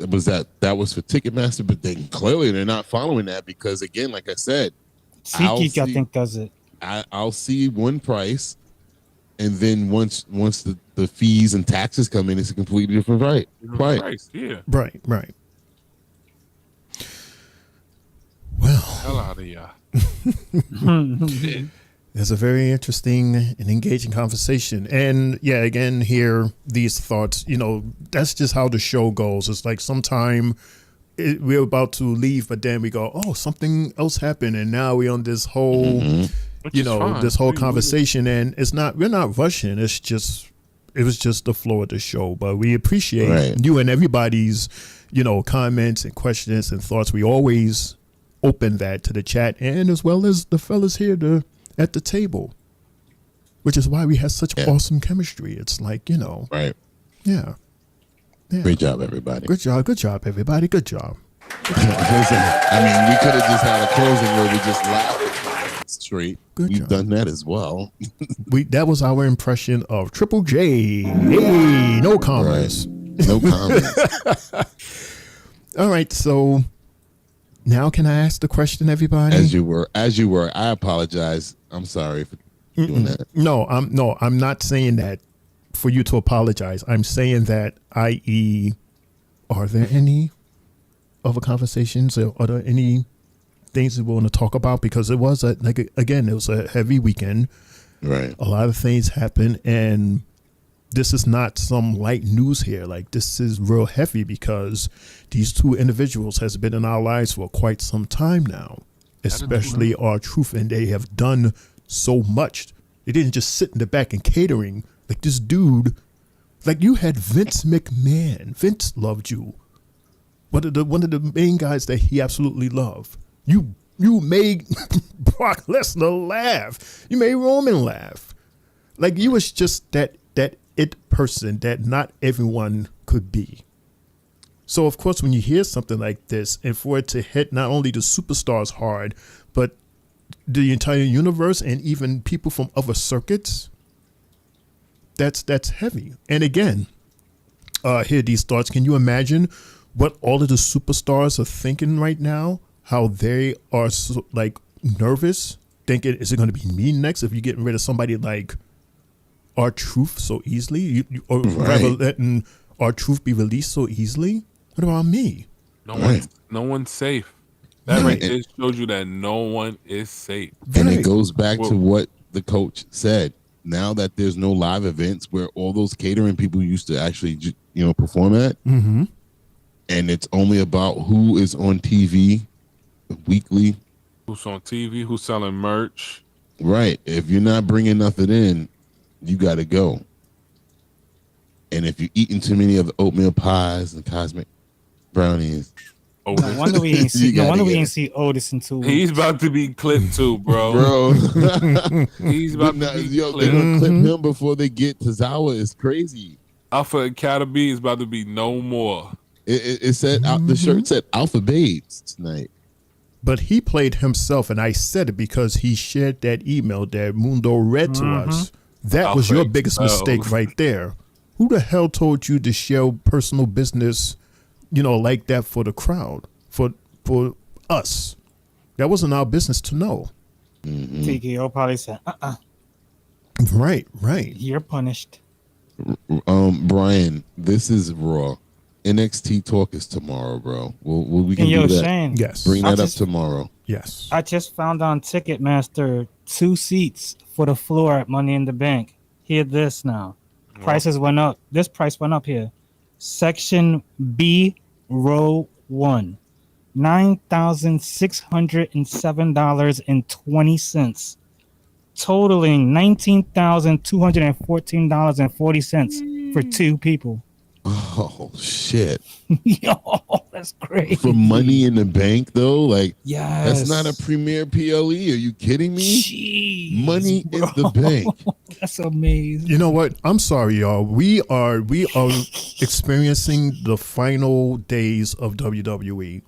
Speaker 6: was that was for Ticketmaster? But then clearly they're not following that because, again, like I said,
Speaker 8: SeatGeek I think does it.
Speaker 6: I'll see one price, and then once the fees and taxes come in, it's a completely different price.
Speaker 5: Yeah.
Speaker 3: Right. Well,
Speaker 5: hell out of y'all.
Speaker 3: It's a very interesting and engaging conversation. And yeah, again, here, these thoughts, that's just how the show goes. It's like sometime we're about to leave, but then we go, oh, something else happened. And now we're on this whole, this whole conversation. And we're not rushing. It was just the flow of the show. But we appreciate you and everybody's, comments and questions and thoughts. We always open that to the chat, and as well as the fellas here at the table, which is why we have such awesome chemistry. It's like,
Speaker 6: Right.
Speaker 3: Yeah.
Speaker 6: Great job, everybody.
Speaker 3: Good job, everybody. Good job.
Speaker 6: Listen, I mean, we could have just had a closing where we just laughed straight. We've done that as well.
Speaker 3: That was our impression of Triple J. Hey, no comments.
Speaker 6: Right. No comments.
Speaker 3: All right, so now can I ask the question, everybody?
Speaker 6: As you were. I apologize. I'm sorry for doing that.
Speaker 3: No, I'm not saying that for you to apologize. I'm saying that, i.e., are there any other conversations or are there any things that we want to talk about? Because it was it was a heavy weekend.
Speaker 6: Right.
Speaker 3: A lot of things happened, and this is not some light news here. Like, this is real heavy because these two individuals has been in our lives for quite some time now, especially R-Truth, and they have done so much. They didn't just sit in the back and catering. Like, this dude, like, you had Vince McMahon. Vince loved you. One of the main guys that he absolutely loved. You made Brock Lesnar laugh. You made Roman laugh. Like, you was just that it person that not everyone could be. So, of course, when you hear something like this, and for it to hit not only the superstars hard, but the entire universe and even people from other circuits, that's heavy. And again, hear these thoughts. Can you imagine what all of the superstars are thinking right now? How they are so, like, nervous, thinking, is it going to be me next if you're getting rid of somebody like R-Truth so easily? Or rather letting R-Truth be released so easily? What about me?
Speaker 5: No one's safe. That right there shows you that no one is safe.
Speaker 6: And it goes back to what the coach said. Now that there's no live events where all those catering people used to actually, perform at,
Speaker 3: mm-hmm.
Speaker 6: and it's only about who is on TV weekly.
Speaker 5: Who's on TV? Who's selling merch?
Speaker 6: Right. If you're not bringing nothing in, you got to go. And if you're eating too many of the oatmeal pies and cosmic brownies,
Speaker 8: no wonder we ain't see Otis in 2 weeks.
Speaker 5: He's about to be clipped too, bro. He's about to be clipped.
Speaker 6: They're gonna clip him before they get to Zawa. It's crazy.
Speaker 5: Alpha Academy is about to be no more.
Speaker 6: It said the shirt said Alpha Babes tonight.
Speaker 3: But he played himself, and I said it because he shared that email that Mundo read to us. That was your biggest mistake right there. Who the hell told you to share personal business, like that for the crowd, for us? That wasn't our business to know.
Speaker 8: TKO probably said,
Speaker 3: Right.
Speaker 8: You're punished.
Speaker 6: Brian, this is Raw. NXT talk is tomorrow, bro. We can do that.
Speaker 8: Shane,
Speaker 3: yes.
Speaker 6: Bring that up tomorrow.
Speaker 3: Yes.
Speaker 8: I just found on Ticketmaster 2 seats for the floor at Money in the Bank. Hear this now. Prices went up. This price went up here. Section B, row 1. $9,607.20. Totaling $19,214.40 for 2 people.
Speaker 6: Oh shit!
Speaker 8: Yo, that's crazy.
Speaker 6: For Money in the Bank, though, like,
Speaker 8: yes,
Speaker 6: that's not a premier PLE. Are you kidding me?
Speaker 8: Jeez,
Speaker 6: Money in the Bank.
Speaker 8: That's amazing.
Speaker 3: You know what? I'm sorry, y'all. We are experiencing the final days of WWE.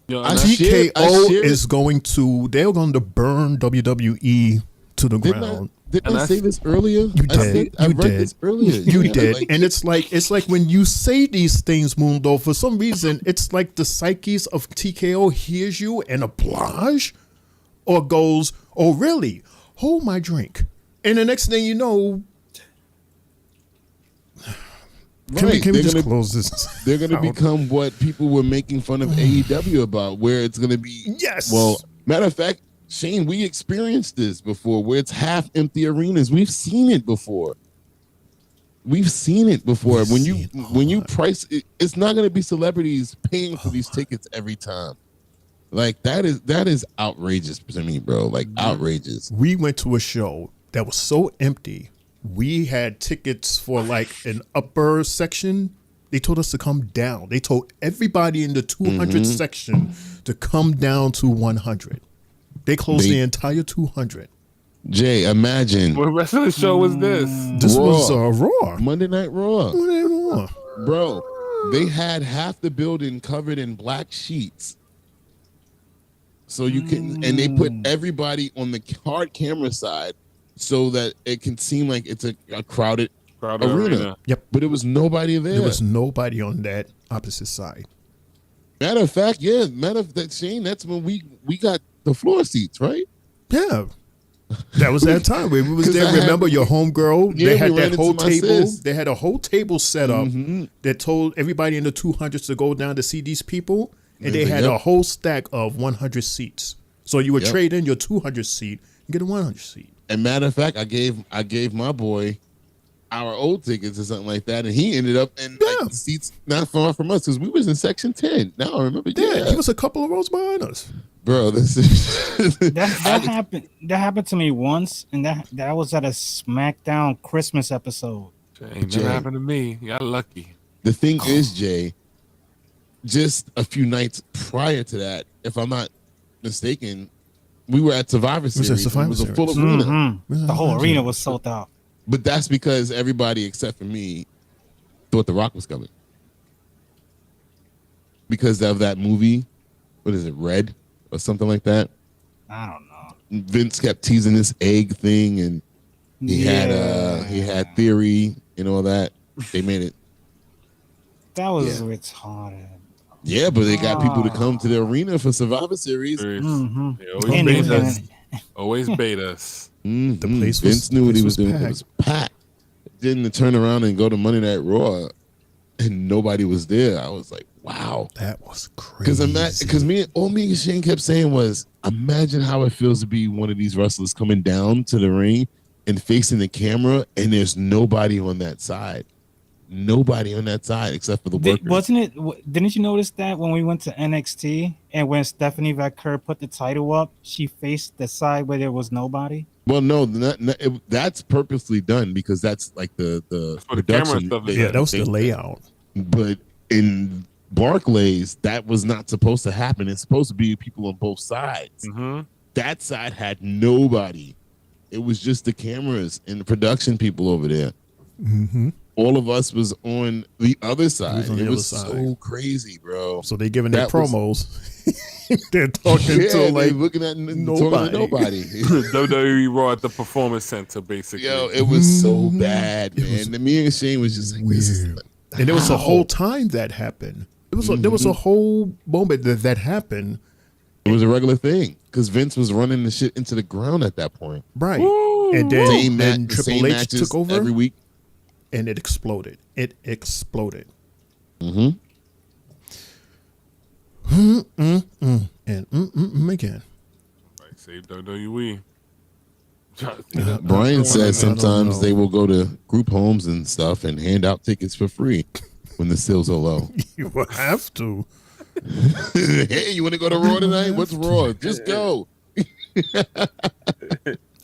Speaker 3: TKO is going to burn WWE to the ground.
Speaker 6: Didn't I say this earlier?
Speaker 3: You did.
Speaker 6: I read this earlier.
Speaker 3: You did. And it's like when you say these things, Mundo, for some reason, it's like the psyches of TKO hears you and oblige or goes, oh, really? Hold my drink. And the next thing you know, can we just close this?
Speaker 6: They're going to become what people were making fun of AEW about, where it's going to be.
Speaker 3: Yes.
Speaker 6: Well, matter of fact, Shane, we experienced this before, where it's half empty arenas. We've seen it before. When you price it, it's not going to be celebrities paying for these tickets every time. Like, that is outrageous to me, bro. Like, outrageous.
Speaker 3: We went to a show that was so empty. We had tickets for like an upper section. They told us to come down. They told everybody in the 200 section to come down to 100. They closed the entire 200.
Speaker 6: Jay, imagine.
Speaker 5: What wrestling show was this?
Speaker 3: This was Raw.
Speaker 6: Monday Night Raw. Bro, they had half the building covered in black sheets. So you can, and they put everybody on the hard camera side so that it can seem like it's a crowded arena.
Speaker 3: Yep.
Speaker 6: But it was nobody there.
Speaker 3: There was nobody on that opposite side.
Speaker 6: Matter of fact, Shane, that's when we got the floor seats, right?
Speaker 3: Yeah. That was that time. We was there. Remember your homegirl?
Speaker 6: Yeah,
Speaker 3: they had
Speaker 6: we ran
Speaker 3: that whole
Speaker 6: into my
Speaker 3: table.
Speaker 6: sis.
Speaker 3: They had a whole table set up that told everybody in the 200s to go down to see these people. And they had a whole stack of 100 seats. So you would trade in your 200 seat and get a 100 seat.
Speaker 6: And matter of fact, I gave my boy our old tickets or something like that, and he ended up in like, seats not far from us because we was in section 10. Now I remember.
Speaker 3: Yeah, he was a couple of rows behind us.
Speaker 6: Bro, this is
Speaker 8: that happened. That happened to me once, and that was at a SmackDown Christmas episode.
Speaker 5: Ain't never happened to me. Y'all lucky.
Speaker 6: The thing is, Jay, just a few nights prior to that, if I'm not mistaken, we were at Survivor Series. It was a full arena.
Speaker 8: The whole arena was sold out.
Speaker 6: But that's because everybody except for me thought The Rock was coming. Because of that movie, what is it, Red or something like that?
Speaker 8: I don't know.
Speaker 6: Vince kept teasing this egg thing, and he had Theory and all that. They made it.
Speaker 8: That was retarded.
Speaker 6: Yeah, but they got people to come to the arena for Survivor Series.
Speaker 5: They always bait us. Always bait us.
Speaker 3: The place
Speaker 6: Vince knew what he was doing. It was packed. Didn't turn around and go to Monday Night Raw, and nobody was there. I was like, wow,
Speaker 3: that was crazy.
Speaker 6: Because me and Shane kept saying was, imagine how it feels to be one of these wrestlers coming down to the ring and facing the camera, and there's nobody on that side. Nobody on that side except for the workers.
Speaker 8: Didn't you notice that when we went to NXT and when Stephanie Vaquer put the title up, she faced the side where there was nobody?
Speaker 6: Well, no, that's purposely done because that's like the production.
Speaker 3: Yeah, that was the layout.
Speaker 6: But in Barclays, that was not supposed to happen. It's supposed to be people on both sides. That side had nobody. It was just the cameras and the production people over there. All of us was on the other side. It was so crazy, bro.
Speaker 3: So they giving their promos. They're talking to like
Speaker 6: looking at
Speaker 3: nobody.
Speaker 5: WWE Raw at the Performance Center, basically.
Speaker 6: Yo, it was so bad, man. And me and Shane was just like,
Speaker 3: weird. And there was a whole time that happened. There was a whole moment that happened.
Speaker 6: It was a regular thing because Vince was running the shit into the ground at that point.
Speaker 3: Right. And then
Speaker 6: Triple
Speaker 3: Triple H took over
Speaker 6: every week.
Speaker 3: And it exploded. And again.
Speaker 5: Like save WWE.
Speaker 6: Brian says sometimes they will go to group homes and stuff and hand out tickets for free when the sales are low.
Speaker 3: You will have to.
Speaker 6: Hey, you want to go to Raw tonight? What's Raw? Just go.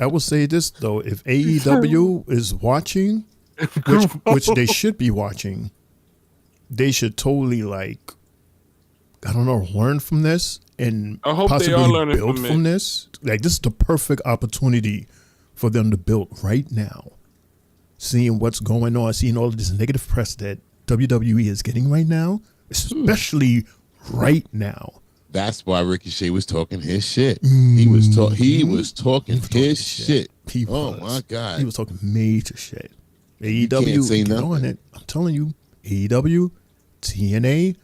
Speaker 3: I will say this though: if AEW is watching, which they should be watching, they should totally learn from this and
Speaker 5: I hope
Speaker 3: possibly
Speaker 5: they are learning
Speaker 3: build from this. Like this is the perfect opportunity for them to build right now. Seeing what's going on, seeing all of this negative press that WWE is getting right now, especially right now.
Speaker 6: That's why Ricochet was talking his shit. He was talking his shit. Oh my God.
Speaker 3: He was talking major shit. AEW,
Speaker 6: say
Speaker 3: get
Speaker 6: nothing.
Speaker 3: on it. I'm telling you, AEW, TNA,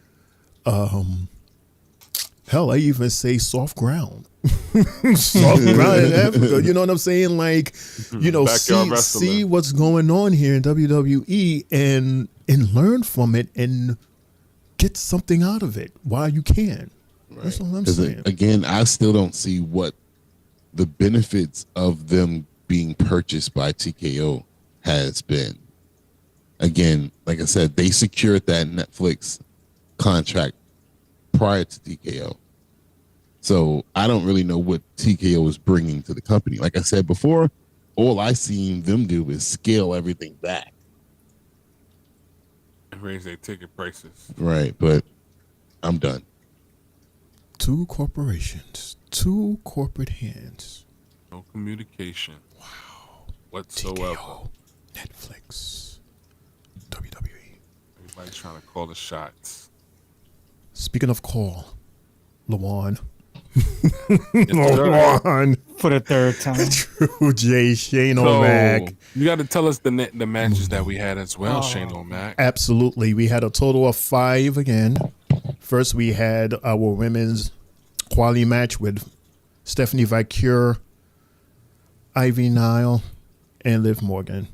Speaker 3: hell, I even say soft ground. Soft ground in Africa. You know what I'm saying? Like, see what's going on here in WWE and learn from it and get something out of it while you can.
Speaker 6: Right.
Speaker 3: That's all I'm saying.
Speaker 6: Again, I still don't see what the benefits of them being purchased by TKO has been. Again, like I said, they secured that Netflix contract prior to TKO. So I don't really know what TKO is bringing to the company. Like I said before, all I seen them do is scale everything back.
Speaker 5: Raise their ticket prices.
Speaker 6: Right, but I'm done.
Speaker 3: Two corporations, two corporate hands.
Speaker 5: No communication. Wow. Whatsoever.
Speaker 3: TKO, Netflix, WWE.
Speaker 5: Everybody trying to call the shots.
Speaker 3: Speaking of call, Lawan.
Speaker 5: Lawan.
Speaker 8: For the third time.
Speaker 3: True J. Shane
Speaker 5: So,
Speaker 3: O'Mac.
Speaker 5: you got to tell us the matches that we had as well, Shane O'Mac.
Speaker 3: Absolutely. We had a total of 5 again. First, we had our women's quality match with Stephanie Vaquer, Ivy Nile, and Liv Morgan.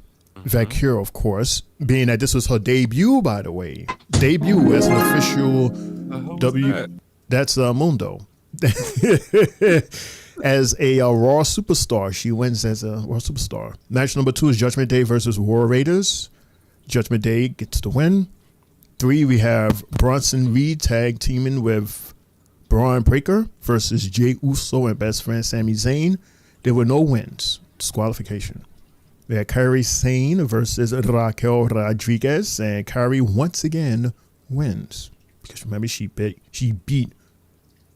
Speaker 3: Vaquer, of course, being that this was her debut, by the way. Debut as an official That's Mundo. As a Raw superstar. She wins as a Raw superstar. Match number 2 is Judgment Day versus War Raiders. Judgment Day gets the win. 3, we have Bronson Reed tag teaming with Braun Breaker versus Jey Uso and best friend Sami Zayn. There were no wins. Disqualification. We had Kairi Sane versus Raquel Rodriguez, and Kairi once again wins. Because remember, she beat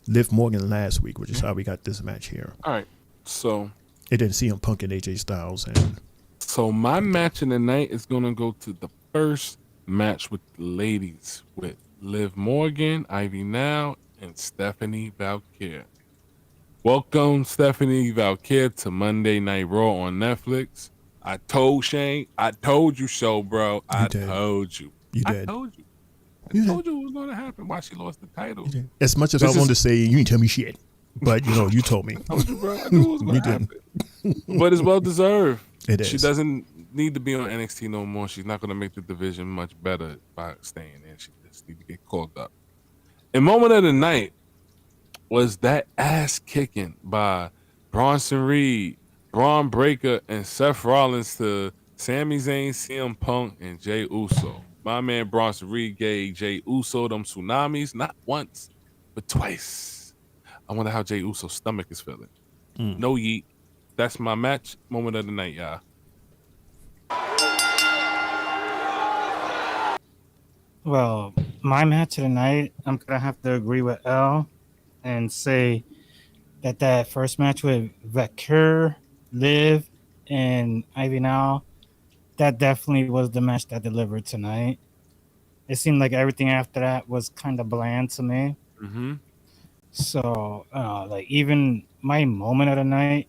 Speaker 3: Liv Morgan last week, which is how we got this match here.
Speaker 5: All right, so
Speaker 3: it didn't see him punking AJ Styles, and
Speaker 5: so my match of the night is gonna go to the first match with the ladies with Liv Morgan, Ivy Now, and Stephanie Vaquer. Welcome, Stephanie Vaquer, to Monday Night Raw on Netflix. I told Shane, I told you so, bro. I told you.
Speaker 3: You
Speaker 5: I
Speaker 3: did.
Speaker 5: told you. I told you what was going to happen. Why she lost the title.
Speaker 3: As much as I wanted to say, you didn't tell me shit, but you told me.
Speaker 5: I told you, bro. I knew it was going to happen. But it's well deserved.
Speaker 3: It is.
Speaker 5: She doesn't need to be on NXT no more. She's not going to make the division much better by staying in. She just need to get called up. And moment of the night was that ass kicking by Bronson Reed, Braun Breaker, and Seth Rollins to Sami Zayn, CM Punk, and Jey Uso. My man Bronson Reed gave Jey Uso them tsunamis, not once, but twice. I wonder how Jey Uso's stomach is feeling. No yeet. That's my match moment of the night, y'all.
Speaker 8: Well, my match of the night, I'm going to have to agree with L and say that first match with Vaquer, Liv, and Ivy Now, that definitely was the match that delivered tonight. It seemed like everything after that was kind of bland to me.
Speaker 5: Mm-hmm.
Speaker 8: So, like, even my moment of the night,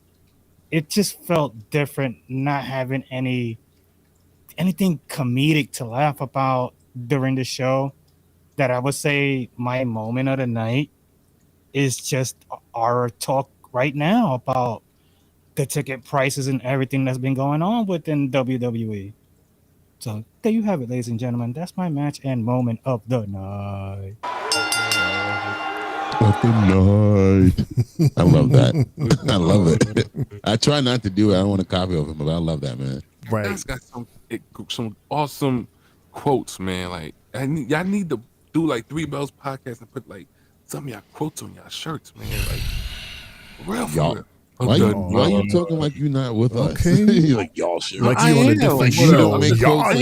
Speaker 8: it just felt different not having anything comedic to laugh about during the show. That I would say my moment of the night is just our talk right now about the ticket prices and everything that's been going on within WWE. So there you have it, ladies and gentlemen. That's my match and moment of the night.
Speaker 6: Of the night. I love that. I love it. I try not to do it. I don't want a copy of him, but I love that, man.
Speaker 3: Right.
Speaker 5: That's got some awesome quotes, man. Like, y'all need to do like Three Bells podcast and put like some of y'all quotes on y'all shirts, man. Like, real for
Speaker 6: y'all.
Speaker 5: real.
Speaker 6: Why you talking like you're not with us?
Speaker 3: Okay.
Speaker 6: You're like, y'all should.
Speaker 3: Like you on a different
Speaker 6: like
Speaker 3: show.
Speaker 6: you don't make quotes.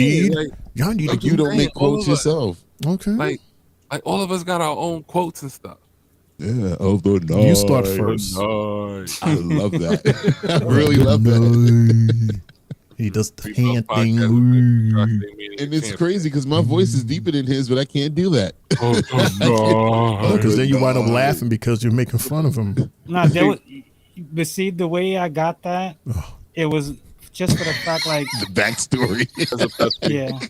Speaker 3: Y'all need
Speaker 6: Like
Speaker 3: to
Speaker 6: you don't make quotes yourself.
Speaker 3: Okay.
Speaker 5: Like all of us got our own quotes and stuff.
Speaker 6: Yeah, of the night.
Speaker 3: You start first.
Speaker 6: I love that. I really love that.
Speaker 3: He does the hand thing.
Speaker 6: And it's crazy because my voice is deeper than his, but I can't do that.
Speaker 3: Because then you wind up laughing because you're making fun of him.
Speaker 8: No, but see, the way I got that, it was just for the fact, like
Speaker 6: the backstory.
Speaker 8: Yeah,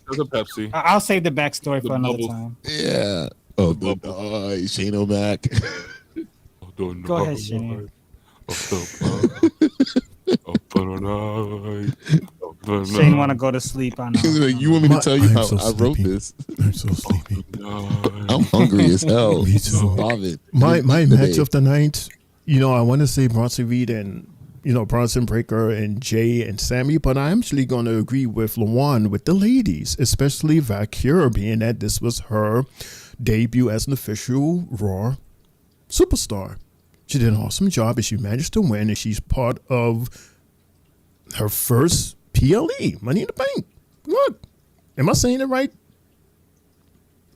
Speaker 5: There's a Pepsi.
Speaker 8: I'll save the backstory for another time.
Speaker 6: Yeah. Oh, the Shane O'Mac.
Speaker 8: Go ahead, Shane. Shane want to go to sleep. I know.
Speaker 6: You want me to tell you how I wrote this?
Speaker 3: I'm so sleepy.
Speaker 6: I'm hungry as hell.
Speaker 3: Me too. My match of the night, I want to say Bronson Reed and Bronson Breaker and Jay and Sammy, but I'm actually going to agree with Lawan with the ladies, especially Vaquer, being that this was her debut as an official Raw superstar. She did an awesome job and she managed to win, and she's part of her first PLE, Money in the Bank. Look, am I saying it right?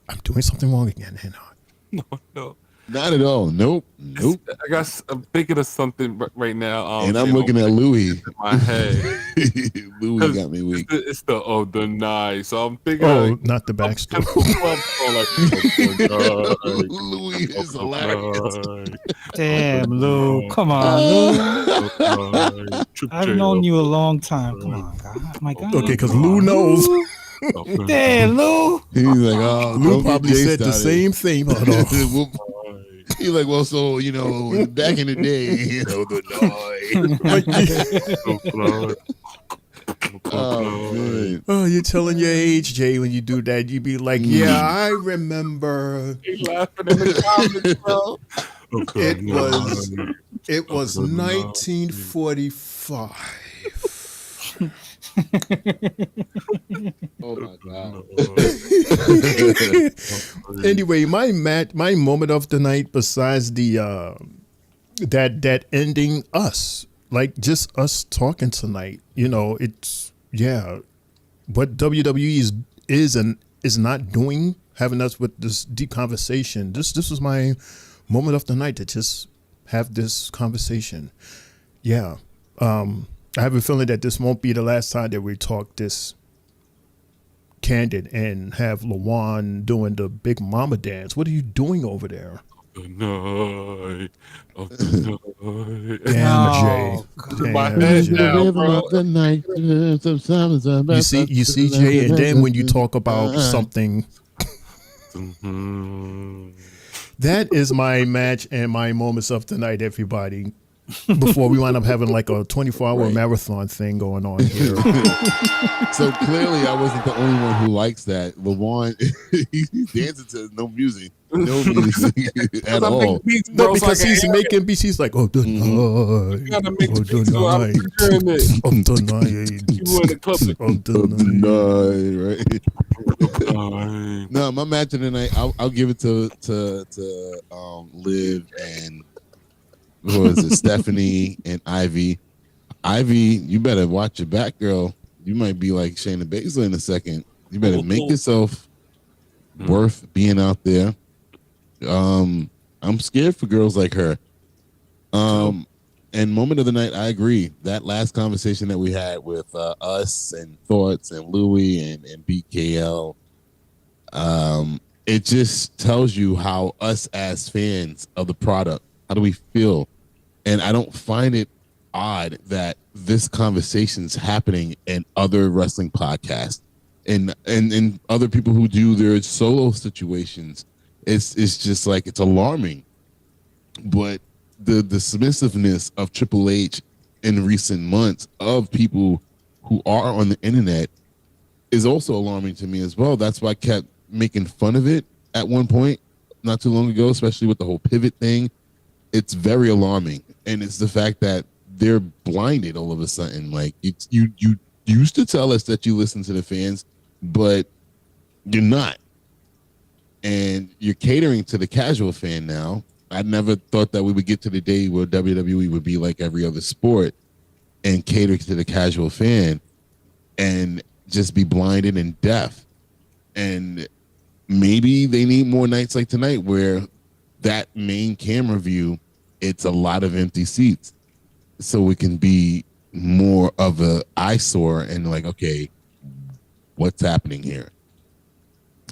Speaker 3: I'm doing something wrong again, ain't I?
Speaker 5: No.
Speaker 6: Not at all. Nope.
Speaker 5: I'm thinking of something right now.
Speaker 6: And I'm looking at Louis.
Speaker 5: In my head.
Speaker 6: Louis got me weak.
Speaker 5: It's the night. So I'm thinking.
Speaker 3: Oh, not the backstory.
Speaker 6: Louis is hilarious.
Speaker 8: Damn, Lou. Come on, Lou. I've known you a long time. Come on, God. My God.
Speaker 3: Okay, because Lou knows.
Speaker 8: Damn, Lou.
Speaker 6: He's like, oh,
Speaker 3: Lou probably said the same thing. Hold on.
Speaker 6: He's like, well, so, back in the day, oh, man.
Speaker 3: Oh, you're telling your age, Jay, when you do that. You be like, yeah, I remember.
Speaker 5: He's laughing in the comments, bro.
Speaker 3: It was 1945.
Speaker 6: Oh my God.
Speaker 3: Anyway, my moment of the night, besides the that ending, like just us talking tonight, it's what WWE is and is not doing, having us with this deep conversation. This was my moment of the night to just have this conversation. Yeah. I have a feeling that this won't be the last time that we talk this candid and have Lawan doing the Big Mama dance. What are you doing over there?
Speaker 5: The night.
Speaker 3: Damn, Jay.
Speaker 5: My head now, bro.
Speaker 3: You see, Jay, and then when you talk about something, that is my match and my moments of the night, everybody. Before we wind up having like a 24-hour marathon thing going on here.
Speaker 6: So clearly I wasn't the only one who likes that. Lawan, he's dancing to no music at all.
Speaker 3: Beats, no, because he's making beats. He's like, oh, the night.
Speaker 5: You gotta make the beats, so I'm picturing it.
Speaker 3: Of the night.
Speaker 5: You in the club.
Speaker 6: Of the night, right? No, my match of the night, I'll give it to Liv and who is it? Stephanie and Ivy. Ivy, you better watch your back, girl. You might be like Shayna Baszler in a second. You better make yourself worth being out there. I'm scared for girls like her. And moment of the night, I agree. That last conversation that we had with us and Thoughts and Louie and BKL, it just tells you how us as fans of the product, how do we feel? And I don't find it odd that this conversation's happening in other wrestling podcasts and other people who do their solo situations. It's just like, it's alarming. But the submissiveness of Triple H in recent months of people who are on the internet is also alarming to me as well. That's why I kept making fun of it at one point not too long ago, especially with the whole pivot thing. It's very alarming. And it's the fact that they're blinded all of a sudden. Like, you used to tell us that you listen to the fans, but you're not. And you're catering to the casual fan now. I never thought that we would get to the day where WWE would be like every other sport and cater to the casual fan and just be blinded and deaf. And maybe they need more nights like tonight where that main camera view, it's a lot of empty seats, so it can be more of a eyesore and like, okay, what's happening here?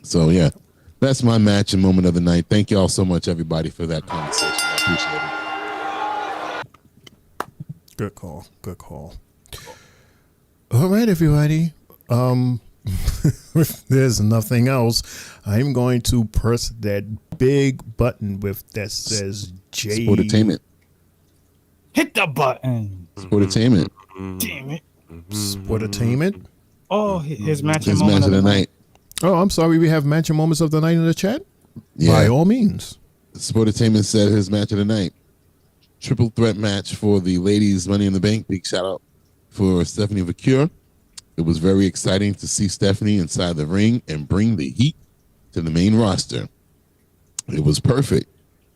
Speaker 6: So yeah, that's my match and moment of the night. Thank you all so much, everybody, for that conversation. I appreciate it.
Speaker 3: Good call. All right, everybody. If there's nothing else, I'm going to press that big button that says J.
Speaker 6: Sportainment.
Speaker 8: Hit the button.
Speaker 6: Sportainment.
Speaker 8: Damn it.
Speaker 3: Sportainment.
Speaker 8: Oh, his match
Speaker 6: of the night.
Speaker 3: Oh, I'm sorry. We have match and moments of the night in the chat.
Speaker 6: Yeah.
Speaker 3: By all means.
Speaker 6: Sportainment said his match of the night. Triple threat match for the ladies' Money in the Bank. Big shout out for Stephanie Vacure. It was very exciting to see Stephanie inside the ring and bring the heat to the main roster. It was perfect.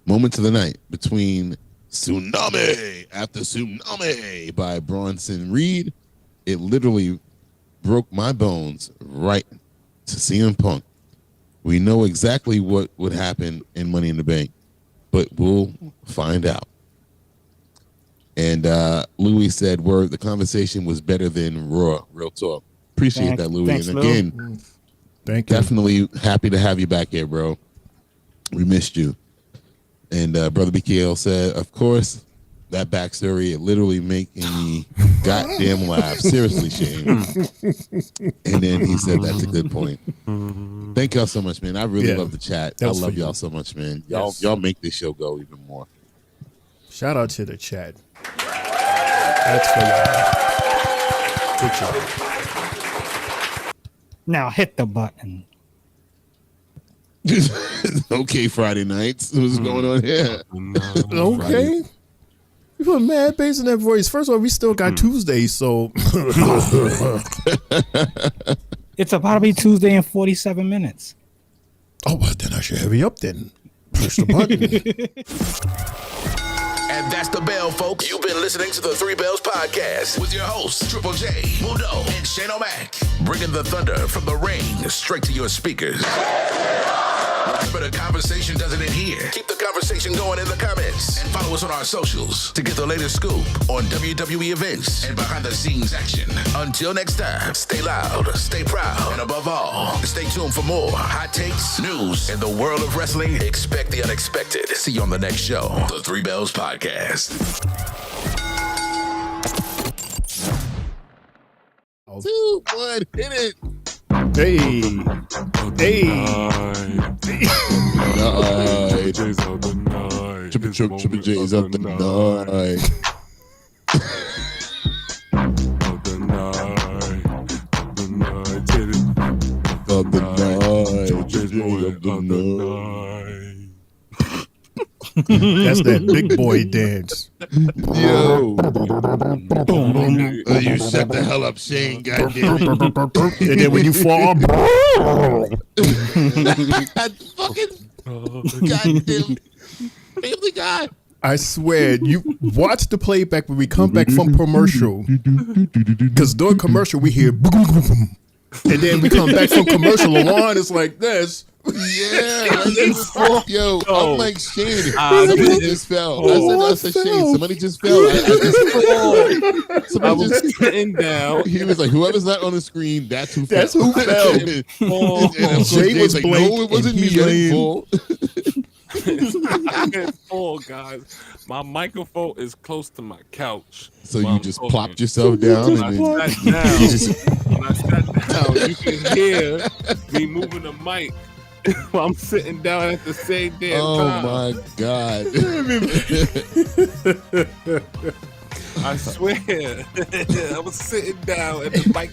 Speaker 6: Moment of the night between Tsunami after Tsunami by Bronson Reed. It literally broke my bones right to CM Punk. We know exactly what would happen in Money in the Bank. but we'll find out. And Louis said, "Word, the conversation was better than Raw." Real talk. Appreciate that, Louis.
Speaker 3: Thanks,
Speaker 6: and again,
Speaker 3: thank you.
Speaker 6: Definitely happy to have you back here, bro. We missed you. And Brother BKL said, "Of course, that backstory, it literally making me goddamn laugh. Seriously, Shane." And then he said, "That's a good point." Thank y'all so much, man. I really love the chat. I love y'all so much, man. Y'all make this show go even more.
Speaker 3: Shout out to the chat. That's for y'all. Good job.
Speaker 8: Now hit the button.
Speaker 6: Okay, Friday nights. What's going on here?
Speaker 3: Okay. You put mad bass in that voice. First of all, we still got Tuesday, so
Speaker 8: It's about to be Tuesday in 47 minutes.
Speaker 3: Oh, well, then I should hurry up then. Push the button.
Speaker 2: And that's the bell, folks. You've been listening to the Three Bells Podcast with your hosts, Triple J, Mundo, and Shane O'Mac. Bringing the thunder from the ring straight to your speakers. But the conversation doesn't end here. Keep the conversation going in the comments. And follow us on our socials to get the latest scoop on WWE events and behind-the-scenes action. Until next time, stay loud, stay proud, and above all, stay tuned for more hot takes, news, in the world of wrestling. Expect the unexpected. See you on the next show, the Three Bells Podcast.
Speaker 6: 2, 1, hit it.
Speaker 3: Hey. Hey.
Speaker 6: Triple J's of the night. Of the night.
Speaker 3: That's that big boy dance.
Speaker 6: Yo. You shut the hell up, Shane. Goddamn it.
Speaker 3: And then when you fall,
Speaker 6: fucking goddamn Family Guy.
Speaker 3: I swear, you watch the playback when we come back from commercial. Because during commercial, we hear boom, boom, boom. And then we come back from commercial, and on it's like this.
Speaker 6: Yeah, yo, I'm like Shane. Somebody just fell. I said, Shane, somebody just fell.
Speaker 5: I was sitting down.
Speaker 6: He was like, whoever's not on the screen, that's who fell.
Speaker 3: That's who fell.
Speaker 6: And
Speaker 3: Jay was
Speaker 6: like,
Speaker 3: blank,
Speaker 6: no, it wasn't
Speaker 3: and
Speaker 6: me.
Speaker 3: he
Speaker 6: I didn't fall.
Speaker 5: I didn't fall, guys. My microphone is close to my couch.
Speaker 6: So you just plopped yourself down.
Speaker 5: When I sat down, you can hear me moving the mic while I'm sitting down at the same damn time.
Speaker 6: Oh my God.
Speaker 5: I swear. I was sitting down at the mic.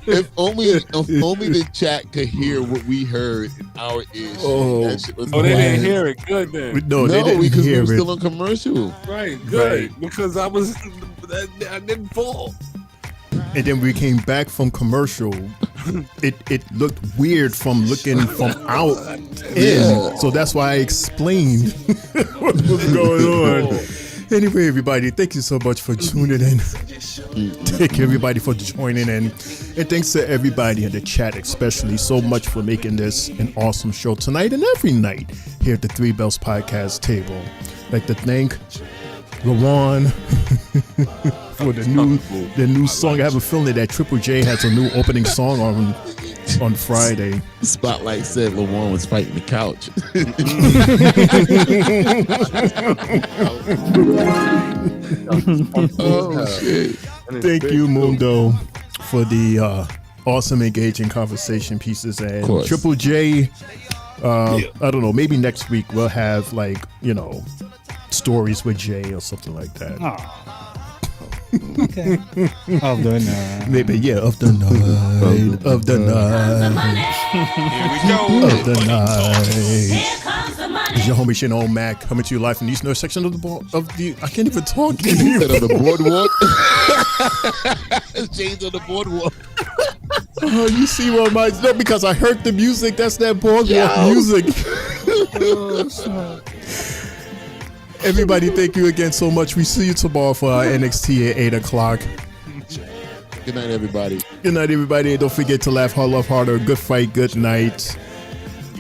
Speaker 6: If only the chat could hear what we heard in our ears.
Speaker 3: Oh,
Speaker 5: they didn't hear it. Good then.
Speaker 3: No, they didn't
Speaker 6: because
Speaker 3: hear
Speaker 6: we were
Speaker 3: it.
Speaker 6: still on commercial.
Speaker 5: Right, good.
Speaker 3: Right.
Speaker 5: Because I didn't fall.
Speaker 3: And then we came back from commercial. It looked weird from looking from out in.
Speaker 6: Yeah.
Speaker 3: So that's why I explained what was going on. Anyway, everybody, thank you so much for tuning in. Thank you, everybody, for joining in. And thanks to everybody in the chat, especially so much for making this an awesome show tonight and every night here at the Three Bells Podcast table. I'd like to thank Rowan for the new song. I have a feeling that Triple J has a new opening song on Friday.
Speaker 6: Spotlight said LaJuan was fighting the couch. Oh shit!
Speaker 3: Thank you, Mundo, for the awesome, engaging conversation pieces. And Triple J, I don't know, maybe next week we'll have stories with Jay or something like that.
Speaker 8: Okay. Of the night.
Speaker 3: Maybe, yeah, of the night. Of the night.
Speaker 16: Here we go.
Speaker 3: Of the night.
Speaker 16: Here comes the money.
Speaker 3: It's your homie Shane O'Mac coming to you live from the East North section of the I can't even talk.
Speaker 6: He said on the boardwalk. James on the boardwalk.
Speaker 3: Oh, you see what my no, because I heard the music. That's that boardwalk music. Everybody, thank you again so much. We see you tomorrow for our NXT at 8 o'clock.
Speaker 6: Good night, everybody.
Speaker 3: Good night, everybody. And don't forget to laugh hard, love harder. Good fight, good night.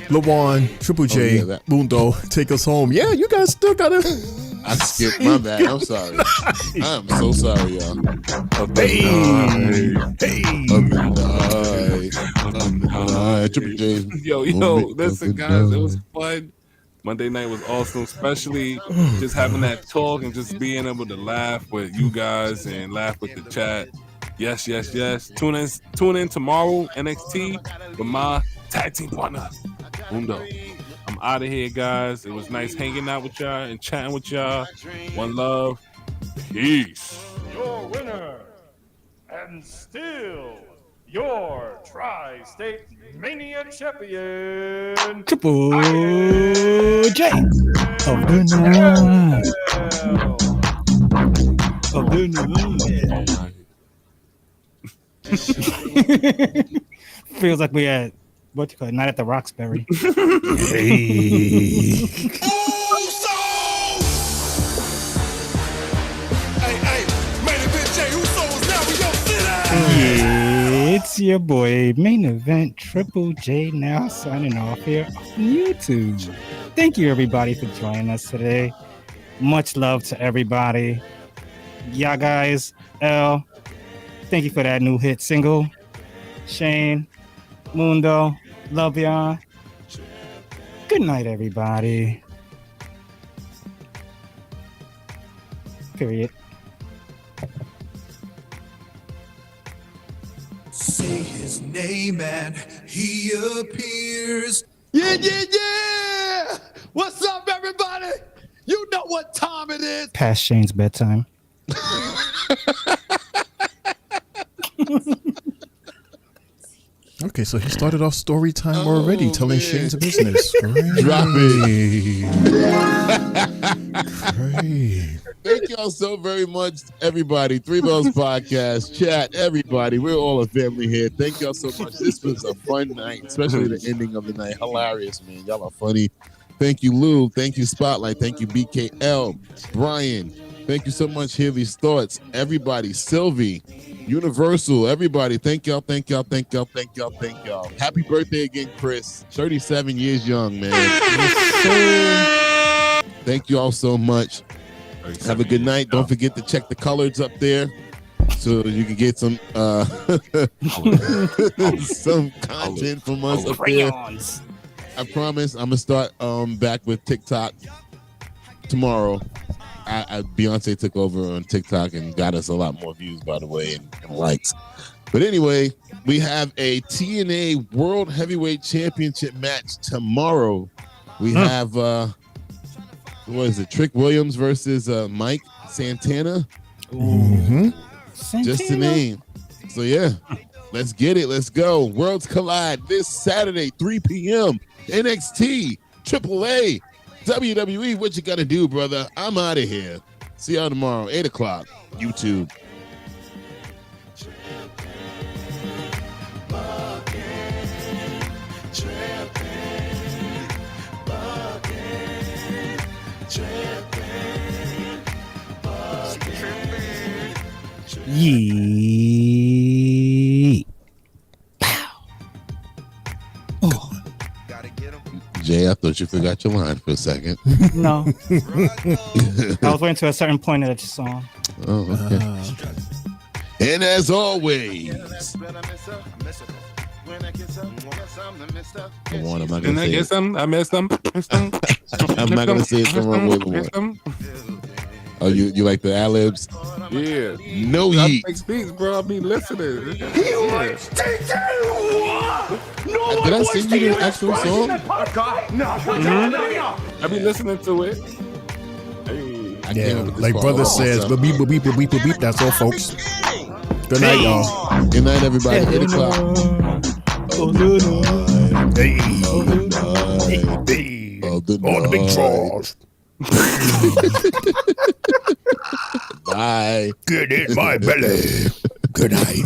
Speaker 3: Lawan, Triple J,
Speaker 6: yeah, that-
Speaker 3: Mundo, take us home. Yeah, you guys still gotta.
Speaker 6: I skipped my bad. I'm sorry. I'm so sorry, y'all.
Speaker 3: Hey,
Speaker 6: Triple J.
Speaker 5: Yo, listen, guys, it was fun. Monday night was awesome, especially just having that talk and just being able to laugh with you guys and laugh with the chat. Yes. Tune in tomorrow, NXT, with my tag team partner, Mundo. I'm out of here, guys. It was nice hanging out with y'all and chatting with y'all. One love. Peace.
Speaker 9: Your winner, and still your Tri-State Mania champion,
Speaker 8: Triple J of the night. Of the night. Feels like we had what you call it, Night at the Roxbury.
Speaker 3: Hey.
Speaker 8: Yeah, it's your boy, Main Event Triple J, now signing off here on YouTube. Thank you, everybody, for joining us today. Much love to everybody. Yeah, guys. L, thank you for that new hit single. Shane, Mundo, love y'all. Good night, everybody. Period.
Speaker 4: Say his name and he appears.
Speaker 14: Yeah! What's up, everybody? You know what time it is.
Speaker 8: Past Shane's bedtime.
Speaker 3: Okay, so he started off story time already, telling Shane's business.
Speaker 6: Drop it.
Speaker 3: Great.
Speaker 6: Thank y'all so very much, everybody. Three Bells Podcast, chat, everybody. We're all a family here. Thank y'all so much. This was a fun night, especially the ending of the night. Hilarious, man. Y'all are funny. Thank you, Lou. Thank you, Spotlight. Thank you, BKL. Brian. Thank you so much, Haley's Thoughts. Everybody. Sylvie. Universal. Everybody. Thank y'all. Happy birthday again, Chris. 37 years young, man. Thank you all so much. Have a good night. Don't forget to check the colors up there so you can get some some content from us up there. I promise I'm gonna start back with TikTok tomorrow. Beyonce took over on TikTok and got us a lot more views, by the way, and likes. But anyway, we have a TNA World Heavyweight Championship match tomorrow. We have what is it? Trick Williams versus Mike Santana. Just the name. So yeah, let's get it. Let's go. Worlds collide this Saturday, 3 p.m. NXT, AAA, WWE. What you gotta do, brother? I'm out of here. See y'all tomorrow, 8 o'clock. YouTube.
Speaker 8: Yee.
Speaker 6: Jay, I thought you forgot your line for a second.
Speaker 8: No. I was waiting to a certain point of the song.
Speaker 6: Oh, okay. And as always, I'm not gonna say it.
Speaker 5: I missed them.
Speaker 6: I'm not gonna say it the wrong way. Oh, you like the ad-libs?
Speaker 5: Yeah.
Speaker 6: No
Speaker 5: I
Speaker 6: yeet.
Speaker 5: make speaks, bro. I be listening.
Speaker 6: Did I sing you the actual song?
Speaker 5: I be listening to it.
Speaker 3: Yeah, like brother says, beep, beep, beep, beep, beep, beep. That's all, folks. Good night, y'all.
Speaker 6: Good night, everybody. 8 o'clock.
Speaker 3: Hey.
Speaker 6: All the
Speaker 3: big draws.
Speaker 6: Bye.
Speaker 3: Get in my belly. Good night.